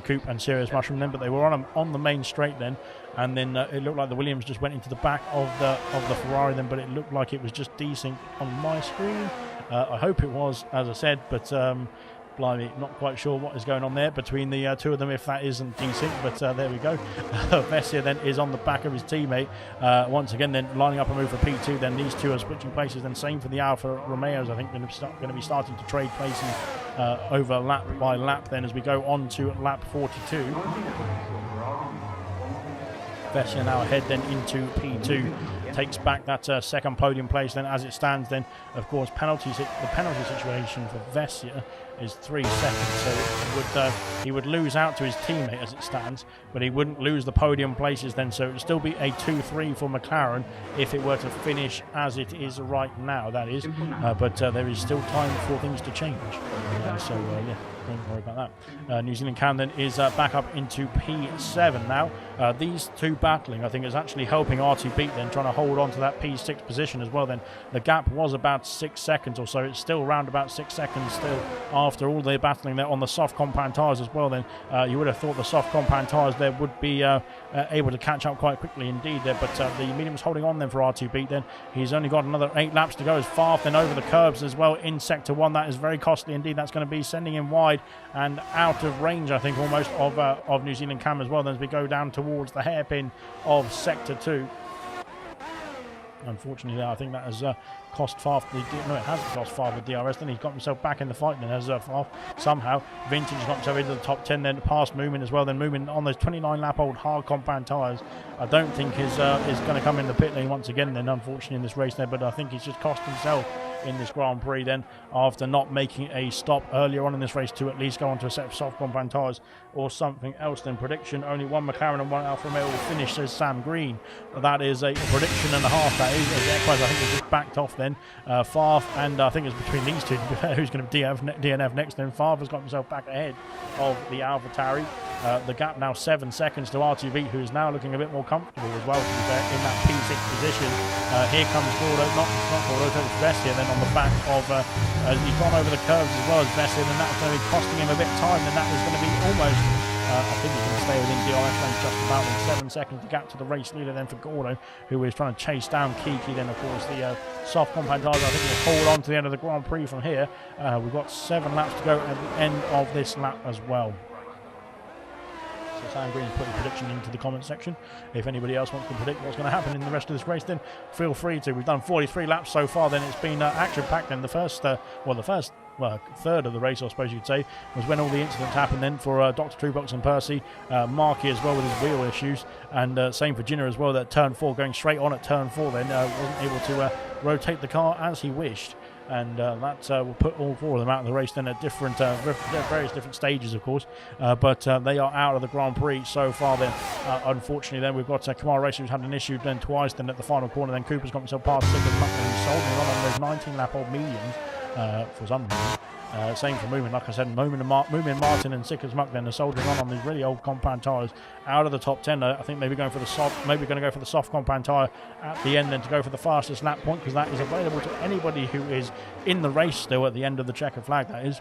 Coop and Serious Mushroom then, but they were on the main straight then, and then it looked like the Williams just went into the back of the Ferrari then, but it looked like it was just desync on my screen. I hope it was, as I said, but blimey, not quite sure what is going on there between the two of them, if that isn't desync, but there we go. Vessia then is on the back of his teammate once again then lining up a move for P2. Then these two are switching places, then same for the Alfa Romeos. I think going to be starting to trade places over lap by lap then as we go on to lap 42. Vessia now ahead then into P2, takes back that second podium place then as it stands. Then of course the penalty situation for Vessia is 3 seconds, so he would lose out to his teammate as it stands, but he wouldn't lose the podium places then, so it would still be a 2-3 for McLaren if it were to finish as it is right now, that is, but there is still time for things to change, so yeah, don't worry about that. New Zealand Cam then is back up into P7 now. These two battling, I think, is actually helping R2 beat then, trying to hold on to that P6 position as well. Then the gap was about 6 seconds or so. It's still around about 6 seconds still after all the battling there on the soft compound tyres as well, then you would have thought the soft compound tyres there would be able to catch up quite quickly indeed there, but the medium's holding on then for R2B then. He's only got another 8 laps to go as Farf then over the curbs as well in Sector 1. That is very costly indeed. That's going to be sending him wide and out of range, I think, almost of New Zealand Cam as well then, as we go down towards the hairpin of Sector 2. Unfortunately, I think that has cost Farf no, it hasn't cost Farf the DRS. Then he's got himself back in the fight. Then as Farf somehow Vintage got himself into the top 10. Then past Moomin as well. Then Moomin on those 29-lap-old hard compound tyres, I don't think is going to come in the pit lane once again. Then unfortunately in this race there, but I think he's just cost himself in this Grand Prix then, after not making a stop earlier on in this race to at least go onto a set of soft compound tyres or something else. Then prediction, only 1 McLaren and 1 Alfa Romeo will finish, says Sam Green. That is a prediction and a half, that is. I think he's just backed off then. Farf, and I think it's between these two who's going to DNF next. Then Farf has got himself back ahead of the AlphaTauri. The gap now 7 seconds to R2B, who is now looking a bit more comfortable as well, to be fair, in that P6 position. Here comes Gordo, not Gordo, it's Vessia then on the back of, he's gone over the curves as well as Vessia, and that's going to be costing him a bit of time, and that is going to be almost, I think he can stay within DRS range just about in 7 seconds. The gap to the race leader then for Gordo, who is trying to chase down Kiki. Then of course the soft compound tyres, I think will hold on to the end of the Grand Prix from here. We've got 7 laps to go at the end of this lap as well. So Sam Green's putting prediction into the comment section. If anybody else wants to predict what's going to happen in the rest of this race, then feel free to. We've done 43 laps so far. Then it's been action-packed. And the first third of the race, I suppose you could say, was when all the incidents happened then for Dr. Truebox and Percy, Marky as well with his wheel issues, and same for Ginner as well, that turn 4, going straight on at turn 4 then, wasn't able to rotate the car as he wished. And that will put all 4 of them out of the race then at different various different stages, of course. But they are out of the Grand Prix so far then. Unfortunately then, we've got Kamara Racer who's had an issue then twice then at the final corner. Then Cooper's got himself past Sickers Muckler, who's soldering on those 19-lap-old mediums for some reason. Same for Moomin, like I said, Moomin Martin and Sickers Muck then are soldering on these really old compound tyres out of the top 10. I think maybe going for the soft compound tyre at the end then to go for the fastest lap point, because that is available to anybody who is in the race still at the end of the checker flag, that is.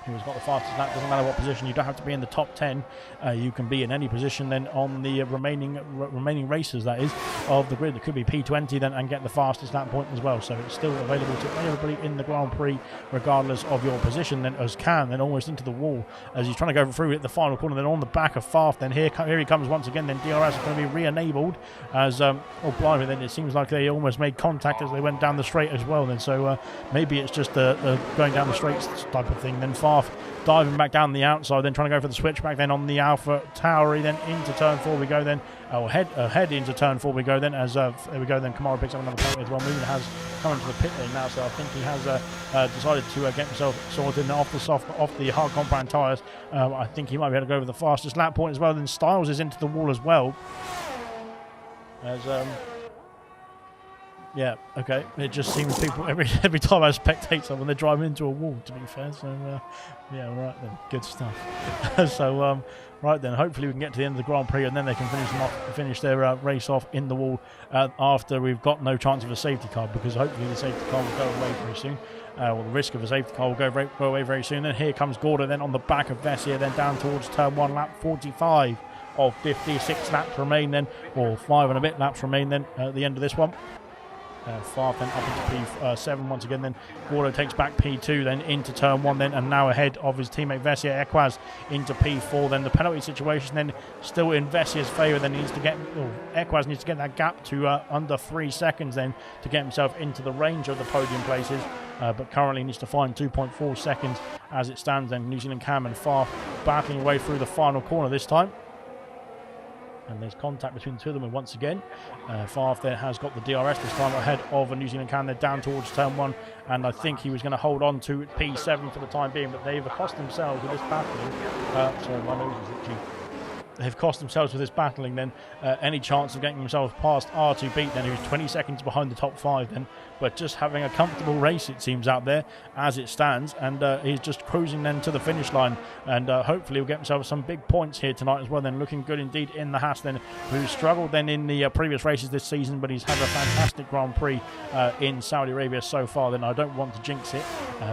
Who's got the fastest lap, doesn't matter what position, you don't have to be in the top 10, you can be in any position then on the remaining races, that is, of the grid. It could be P20 then and get the fastest lap point as well, so it's still available to everybody in the Grand Prix regardless of your position. Then as Can then almost into the wall as he's trying to go through at the final corner, then on the back of Farf. Then here he comes once again. Then DRS is going to be re-enabled as oh blimey, then it seems like they almost made contact as they went down the straight as well then, so maybe it's just going down the straights type of thing. Then Farf diving back down the outside, then trying to go for the switchback then on the AlphaTauri. Then into turn 4 we go then, head into turn 4 we go then, as there we go then. Kamara picks up another penalty as well. Moomin has come into the pit lane now, so I think he has decided to get himself sorted off the hard compound tyres. I think he might be able to go over the fastest lap point as well. Then Styles is into the wall as well, as yeah, okay. It just seems people every time I spectate someone, they're driving into a wall, to be fair. So yeah, right then, good stuff. So right then, hopefully we can get to the end of the Grand Prix and then they can finish their race off in the wall after we've got no chance of a safety car, because hopefully the safety car will go away very soon. Well, the risk of a safety car will go away very soon. Then here comes Gordo then on the back of Vessia, then down towards turn 1, lap 45 of 56 laps remain then, or 5 and a bit laps remain then at the end of this one. Farf then up into P7 once again. Then Gordo takes back P2 then into turn 1 then, and now ahead of his teammate Vessia. Equaz into P4 then. The penalty situation then still in Vessia's favour. Then Equaz needs to get that gap to under 3 seconds then to get himself into the range of the podium places, but currently needs to find 2.4 seconds as it stands. Then New Zealand Cam and Farf battling away through the final corner this time. And there's contact between the two of them, and once again Farf there has got the DRS this time ahead of a New Zealand Can. They're down towards turn 1, and I think he was going to hold on to P7 for the time being, but they've cost themselves with this battle. Sorry, my nose is itchy. they've cost themselves with this battling then any chance of getting themselves past R2 Beat then, who's 20 seconds behind the top 5 then, but just having a comfortable race it seems out there as it stands, and he's just cruising then to the finish line, and hopefully he'll get himself some big points here tonight as well then, looking good indeed in the Haas then, who struggled then in the previous races this season, but he's had a fantastic Grand Prix in Saudi Arabia so far then. I don't want to jinx it,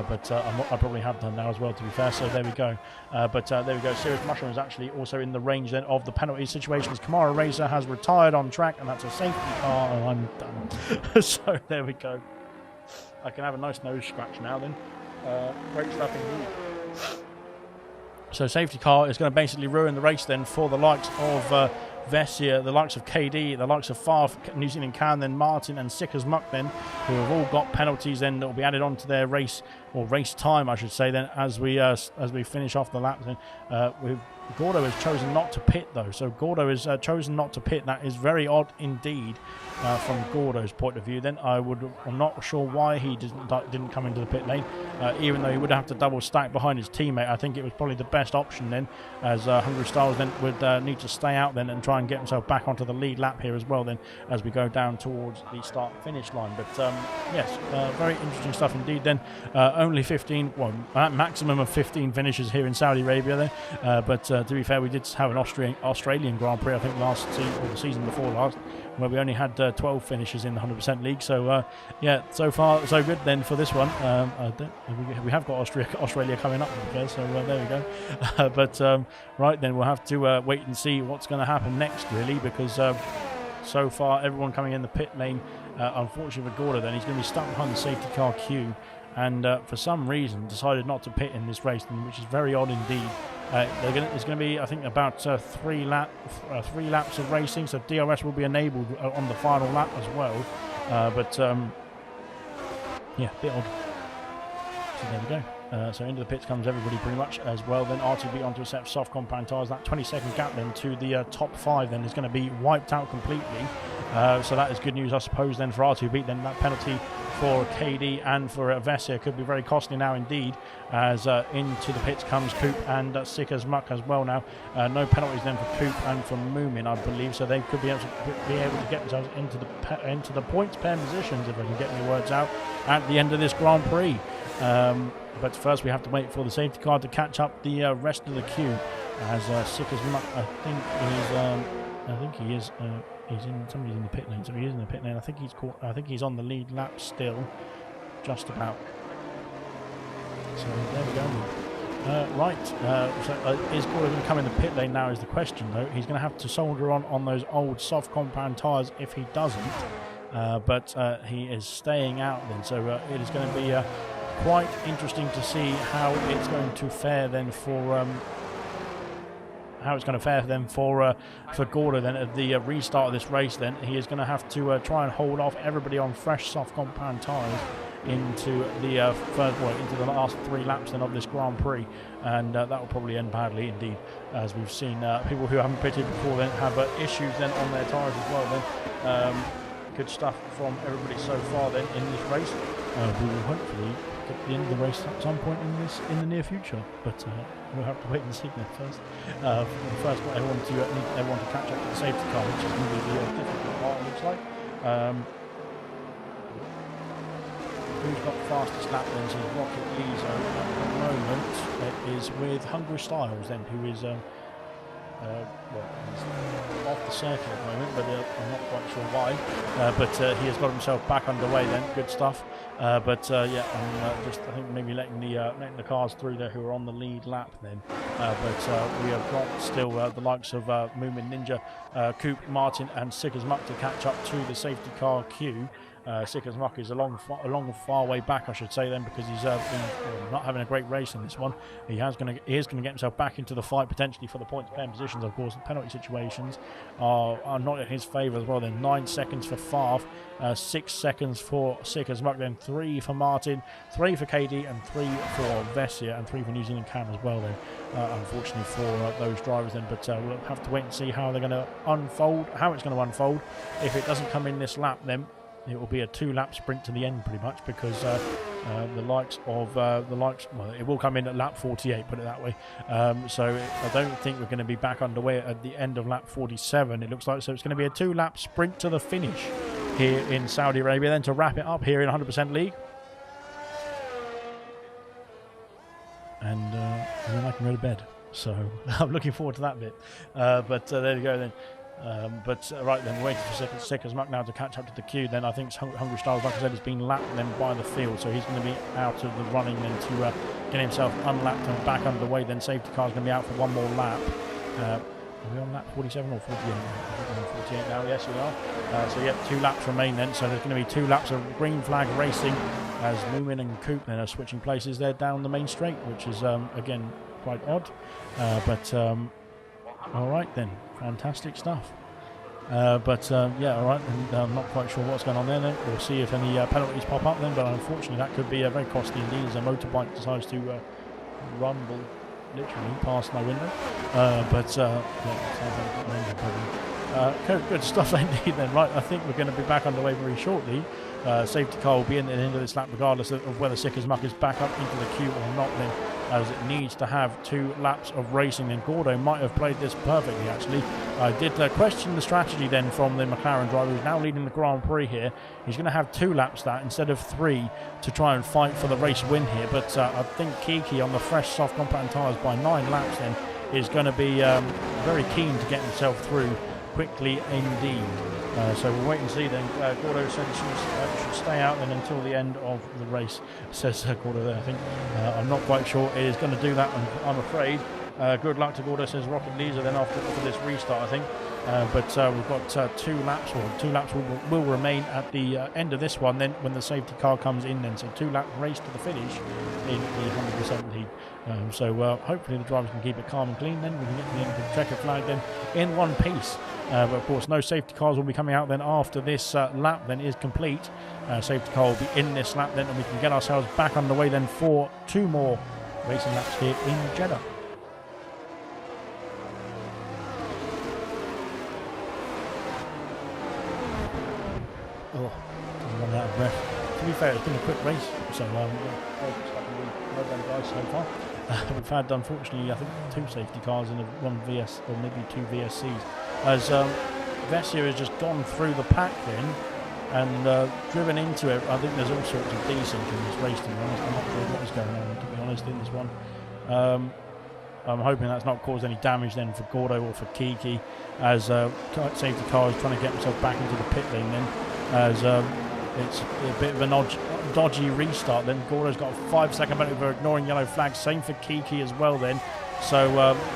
but I probably have done now as well, to be fair, so there we go. But there we go. Serious Mushroom is actually also in the range then of the penalty situations. Kamara Racer has retired on track, and that's a safety car, and I'm done. So there we go. I can have a nice nose scratch now then. Great stuff indeed. So safety car is going to basically ruin the race then for the likes of Vessia, the likes of KD, the likes of Farf, New Zealand Can, then Martin and Sick as Muck then, who have all got penalties then that will be added on to their race, or race time I should say then, as we finish off the lap then. Gordo has chosen not to pit though, so Gordo has chosen not to pit. That is very odd indeed from Gordo's point of view then. I'm not sure why he didn't come into the pit lane, even though he would have to double stack behind his teammate. I think it was probably the best option then, as Hungry Styles then would need to stay out then and try and get himself back onto the lead lap here as well then, as we go down towards the start finish line. But yes, very interesting stuff indeed then. Only 15, well, maximum of 15 finishes here in Saudi Arabia then, but to be fair, we did have an Australian Grand Prix, I think last season, or the season before last, where we only had 12 finishes in the 100% league. So yeah, so far so good then for this one. We have got Australia coming up, okay, so there we go. But right then, we'll have to wait and see what's going to happen next, really, because so far everyone coming in the pit lane, unfortunately for Gordo then, he's going to be stuck behind the safety car queue, and for some reason decided not to pit in this race, which is very odd indeed. It's going to be, I think, about 3 laps of racing, so DRS will be enabled on the final lap as well. But yeah, a bit odd. So there we go. So into the pits comes everybody pretty much as well. Then R2B onto a set of soft compound tyres. That 20-second gap then to the top 5 then is going to be wiped out completely. So that is good news, I suppose, then for R2B. Then that penalty for KD and for Vessia could be very costly now indeed, as into the pits comes Coop and Sick as Muck as well now. No penalties then for Coop and for Moomin, I believe, so they could be able to get themselves into the points pair positions, if I can get my words out, at the end of this Grand Prix. But first we have to wait for the safety car to catch up the rest of the queue, as Sick as Muck, somebody's in the pit lane, so he is in the pit lane. I think he's on the lead lap still, just about. So there we go. Right, so is Gordo going to come in the pit lane now is the question though. He's going to have to soldier on those old soft compound tyres if he doesn't, but he is staying out then, so it is going to be quite interesting to see how it's going to fare then for for Gordo then at the restart of this race. Then he is going to have to try and hold off everybody on fresh soft compound tyres into the into the last 3 laps then of this Grand Prix, and that will probably end badly indeed, as we've seen people who haven't pitted before then have issues then on their tyres as well then. Good stuff from everybody so far then in this race. We will hopefully get the end of the race at some point in the near future, but we'll have to wait and see that first. First, everyone to catch up to the safety car, which is going to be the difficult part, it looks like. Who's got the fastest lap then? So Rocket Ezo at the moment is with Hungry Styles then, who is he's off the circuit at the moment, but I'm not quite sure why. But he has got himself back underway then. Good stuff. Yeah, I'm just, I think, maybe letting the cars through there who are on the lead lap then. We have got still the likes of Moomin Ninja, Coop, Martin and Sick as Muck to catch up to the safety car queue. Sick as Muck is a long far way back, I should say then, because he's been not having a great race in this one. He is going to get himself back into the fight potentially for the points pairing positions. Of course, the penalty situations are not in his favour as well. Then 9 seconds for Farf, 6 seconds for Sick as Muck, then 3 for Martin, 3 for KD, and 3 for Vessia, and 3 for New Zealand Cam as well. Then, unfortunately for those drivers, then, but we'll have to wait and see how they're going to unfold. How it's going to unfold. If it doesn't come in this lap, then it will be a 2-lap sprint to the end pretty much, because well, it will come in at lap 48, put it that way. So I don't think we're going to be back underway at the end of lap 47, it looks like. So it's going to be a 2-lap sprint to the finish here in Saudi Arabia, then to wrap it up here in 100% League. And then I can go to bed. So I'm looking forward to that bit. But there you go then. Right then, waiting for Sickers Muck now to catch up to the queue. Then I think Hungry Styles, like I said, has been lapped then by the field, so he's going to be out of the running then to get himself unlapped and back underway. Then safety car's going to be out for one more lap. Are we on lap 47 or 48? 48 now, yes we are. So yeah, 2 laps remain then, so there's going to be 2 laps of green flag racing as Moomin and Coop then are switching places there down the main straight, which is again quite odd. All right then, fantastic stuff. Yeah, all right, and I'm not quite sure what's going on there then. We'll see if any penalties pop up then, but unfortunately that could be very costly indeed as a motorbike decides to rumble literally past my window. Yeah, sounds like an engine problem. Good stuff indeed then. Right, I think we're going to be back underway very shortly. Safety car will be in at the end of this lap regardless of whether Sickers Muck is back up into the queue or not then, as it needs to have 2 laps of racing. And Gordo might have played this perfectly actually. I did question the strategy then from the McLaren driver who's now leading the Grand Prix here. He's going to have 2 laps that instead of 3 to try and fight for the race win here, but I think Kiki on the fresh soft compound tyres by 9 laps then is going to be very keen to get himself through quickly indeed. So we'll wait and see then. Gordo said he should stay out then until the end of the race, says Gordo there, I think. I'm not quite sure it is going to do that, I'm afraid. Good luck to Gordo, says Rocket Leaser then after this restart, I think. We've got 2 laps, or 2 laps will remain at the end of this one then when the safety car comes in then. So 2-lap race to the finish in the 100% lead. Hopefully the drivers can keep it calm and clean then. We can get the checker flag then in one piece. But of course no safety cars will be coming out then after this lap then is complete. Safety car will be in this lap then, and we can get ourselves back underway then for 2 more racing laps here in Jeddah. Oh, I'm running out of breath. To be fair, it's been a quick race, so well done guys so far. We've had, unfortunately, I think 2 safety cars and 1 VS, or maybe 2 VSCs, as Vessia has just gone through the pack then and driven into it. I think there's all sorts of desync in this race, to be honest. I'm not sure what is going on, to be honest, in this one. I'm hoping that's not caused any damage then for Gordo or for Kiki, as safety car is trying to get himself back into the pit lane then, as it's a bit of a dodgy restart then. Gordo's got a 5-second penalty for ignoring yellow flags, same for Kiki as well then. So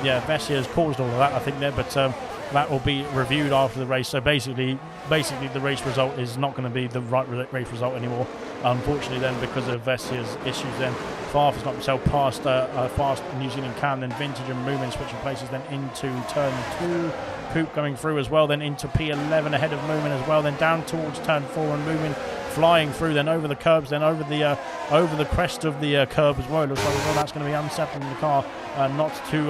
yeah, Vessia has caused all of that, I think there, but that will be reviewed after the race. So basically the race result is not going to be the right race result anymore, unfortunately then, because of Vessia's issues then. Farf has got himself past fast New Zealand Cam, then Vintage and Moomin switching places then into turn 2. Coop going through as well then into P11 ahead of Moomin as well, then down towards turn 4 and Moomin flying through then over the curbs, then over the crest of the curb as well. It looks like that's going to be unsettling the car not too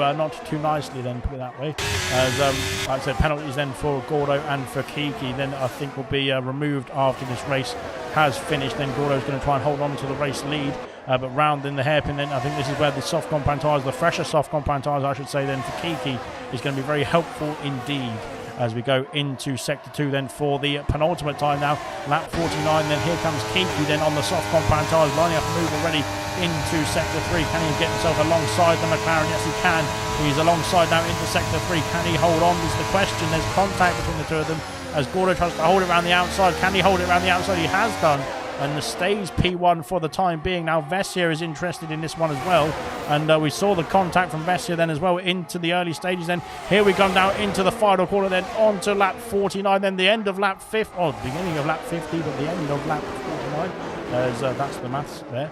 nicely then, put it that way. As like I said, penalties then for Gordo and for Kiki then I think will be removed after this race has finished. Then Gordo's going to try and hold on to the race lead, but round in the hairpin then I think this is where the soft compound tyres, the fresher soft compound tyres I should say then for Kiki, is going to be very helpful indeed as we go into sector 2 then for the penultimate time now, lap 49. Then here comes Kiki then on the soft compound tyres, lining up a move already into sector 3. Can he get himself alongside the McLaren? Yes he can. He's alongside now into sector 3. Can he hold on is the question. There's contact between the 2 of them as Gordo tries to hold it around the outside. Can he hold it around the outside? He has done, and stays P1 for the time being. Now Vessia is interested in this one as well, and we saw the contact from Vessia then as well into the early stages. Then here we come now into the final corner, then on to lap 49, then the end of lap 50, or the beginning of lap 50, but the end of lap 49. That's the maths there.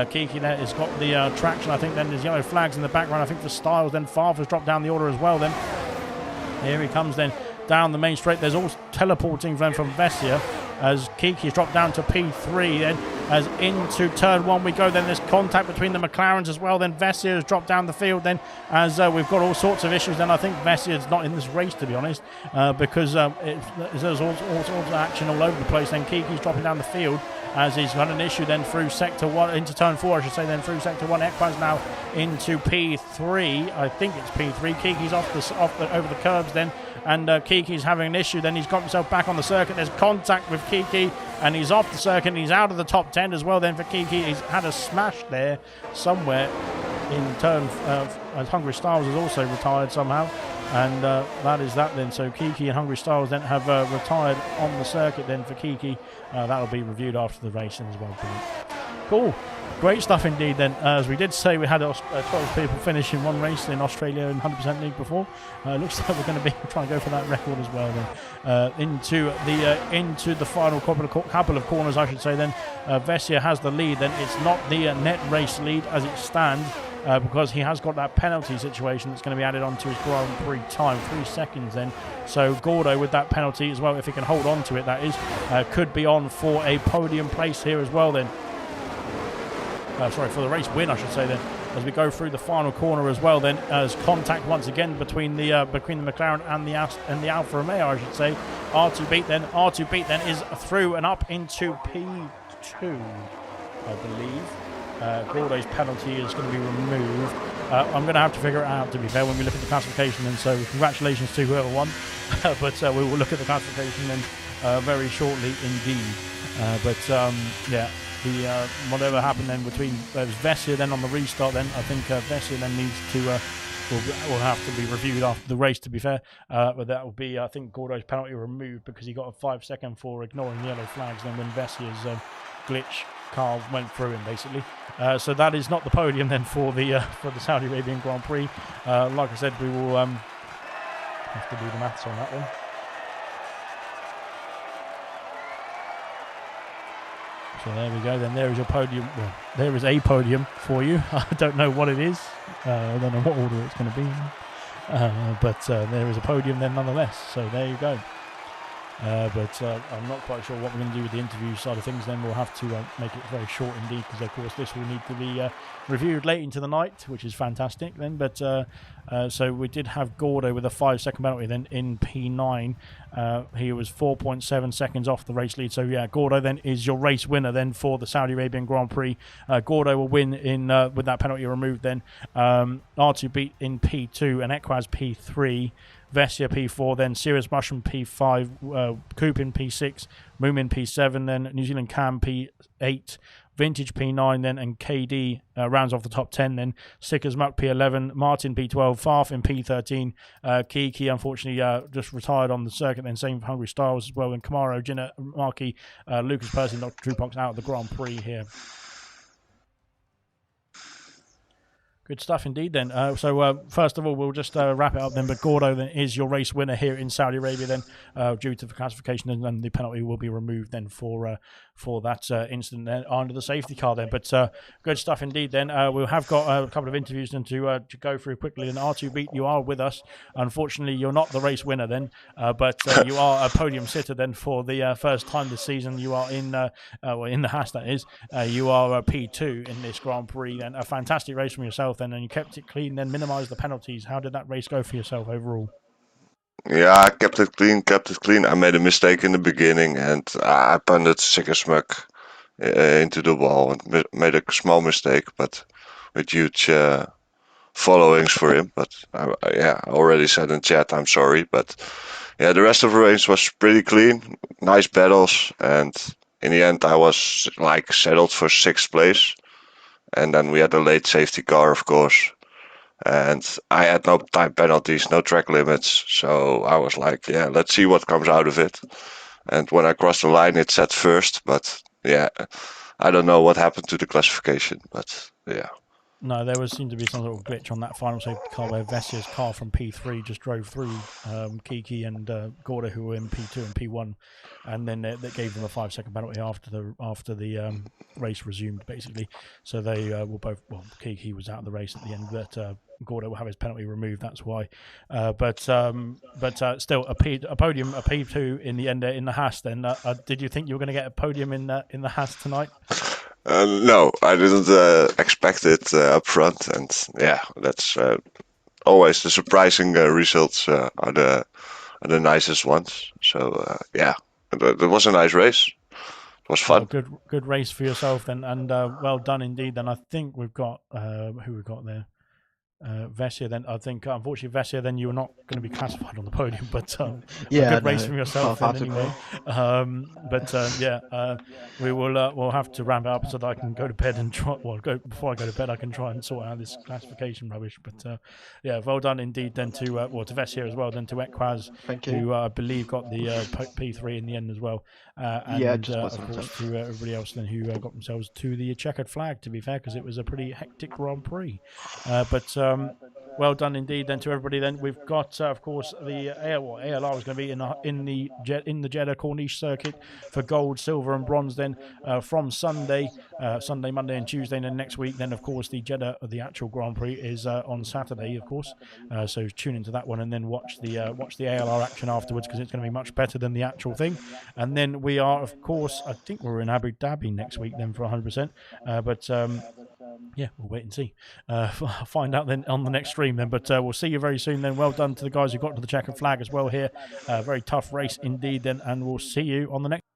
Kiki there has got the traction. I think then there's yellow flags in the background, I think for Styles. Then Farfus dropped down the order as well then. Here he comes then down the main straight. There's all teleporting then from Vessia as Kiki's dropped down to P3 then, as into turn 1 we go. Then there's contact between the McLarens as well. Then Vessia has dropped down the field then, as we've got all sorts of issues. Then I think Vessia is not in this race, to be honest, because there's all sorts of action all over the place. Then Kiki's dropping down the field as he's got an issue then through sector 1, into turn 4 I should say, then through sector 1. Equaz now into P3, I think it's P3. Kiki's over the curbs then, and Kiki's having an issue. Then he's got himself back on the circuit. There's contact with Kiki, and he's off the circuit, and he's out of the top 10 as well then for Kiki. He's had a smash there somewhere in turn. Hungry Styles has also retired somehow, and that is that then. So Kiki and Hungry Styles then have retired on the circuit then for Kiki. That'll be reviewed after the racing as well. Cool. Great stuff indeed then. As we did say, we had 12 people finish in one race in Australia in 100% League before. Looks like we're going to be trying to go for that record as well then. Into the final couple of corners, I should say then. Vessia has the lead then. It's not the net race lead as it stands, because he has got that penalty situation that's going to be added on to his Grand Prix time, 3 seconds then. So Gordo with that penalty as well, if he can hold on to it, that is, could be on for a podium place here as well then. Sorry, for the race win, I should say then, as we go through the final corner as well then, as contact once again between the McLaren and the Alfa Romeo, I should say. R2 beat then is through and up into P2, I believe. Gordo's penalty is going to be removed. I'm going to have to figure it out, to be fair, when we look at the classification then, so congratulations to whoever won. But we will look at the classification then very shortly indeed. Yeah. Whatever happened then between Vessia then on the restart then, I think Vessia then needs to will have to be reviewed after the race, to be fair, but that will be, I think, Gordo's penalty removed because he got a 5 second for ignoring the yellow flags then when Vessia's glitch car went through him basically. So that is not the podium then for the Saudi Arabian Grand Prix. Like I said, we will have to do the maths on that one. So there we go, then there is your podium. Well, there is a podium for you. I don't know what it is. I don't know what order it's going to be in. But there is a podium then nonetheless. So there you go. But I'm not quite sure what we're going to do with the interview side of things. Then we'll have to make it very short indeed, because of course this will need to be reviewed late into the night, which is fantastic then. But so we did have Gordo with a 5 second penalty then in P9. He was 4.7 seconds off the race lead. So yeah, Gordo then is your race winner then for the Saudi Arabian Grand Prix. Gordo will win in with that penalty removed then. R2 beat in P2 and Equaz P3. Vessia P4, then Sirius Mushroom P5, Coop in P6, Moomin P7, then New Zealand Cam P8, Vintage P9 then, and KD rounds off the top 10 then. Sickers Muck P11, Martin P12, Farf in P13, Kiki unfortunately just retired on the circuit then, same for Hungry Styles as well, and Camaro, Jenna, Markey, Lucas Percy, Dr. Drupox out of the Grand Prix here. Good stuff indeed then. So first of all, we'll just wrap it up then. But Gordo then is your race winner here in Saudi Arabia then, due to the classification, and the penalty will be removed then for that incident then under the safety car then. But good stuff indeed then. We'll have got a couple of interviews then to go through quickly. And R2 Beat, you are with us. Unfortunately, you're not the race winner then, but you are a podium sitter then for the first time this season. You are in the Haas, that is. You are a P2 in this Grand Prix then. A fantastic race from yourself then, and you kept it clean, then minimised the penalties. How did that race go for yourself overall? Yeah, I kept it clean. I made a mistake in the beginning, and I punted Sickersmuck into the wall and made a small mistake, but with huge followings for him. But I already said in chat I'm sorry. But yeah, the rest of the race was pretty clean, nice battles, and in the end I was like settled for 6th place. And then we had a late safety car, of course. And I had no time penalties, no track limits. So I was like, yeah, let's see what comes out of it. And when I crossed the line, it said first. But yeah, I don't know what happened to the classification. But yeah. No, there seemed to be some sort of glitch on that final safety car where Vessia's car from P3 just drove through Kiki and Gordo, who were in P2 and P1, and then that gave them a 5 second penalty after the race resumed, basically. So they were both. Well, Kiki was out of the race at the end, but Gordo will have his penalty removed. That's why. But still a podium, a P2 in the end in the Haas. Then did you think you were going to get a podium in the Haas tonight? No, I didn't expect it up front, and yeah, that's always the surprising results are the nicest ones. So yeah, it was a nice race. It was Well, fun. good race for yourself then, and well done indeed. Then I think we've got who we got there. Vesia, then I think unfortunately Vesia, then you're not going to be classified on the podium, but a Yeah, good race no, from yourself then hard to anyway. We will we'll have to ramp it up so that I can go to bed and try. Well, before I go to bed, I can try and sort out this classification rubbish. But yeah, well done indeed. Then to to Vesia as well. Then to Equaz, Thank you. who I believe got the P3 in the end as well. Yeah, just by of some course tenth. to everybody else then who got themselves to the checkered flag. To be fair, because it was a pretty hectic Grand Prix. Well done indeed. Then to everybody. Then we've got, of course, the ALR is going to be in the Jeddah Corniche circuit for gold, silver, and bronze. Then from Sunday, Monday, and Tuesday. And then next week, then of course the Jeddah, the actual Grand Prix, is on Saturday, of course. So tune into that one and then watch the ALR action afterwards because it's going to be much better than the actual thing. And then we are, of course, I think we're in Abu Dhabi next week then for 100%. Yeah, we'll wait and see. Find out then on the next stream then. But we'll see you very soon then. Well done to the guys who got to the checkered flag as well here. Very tough race indeed then. And we'll see you on the next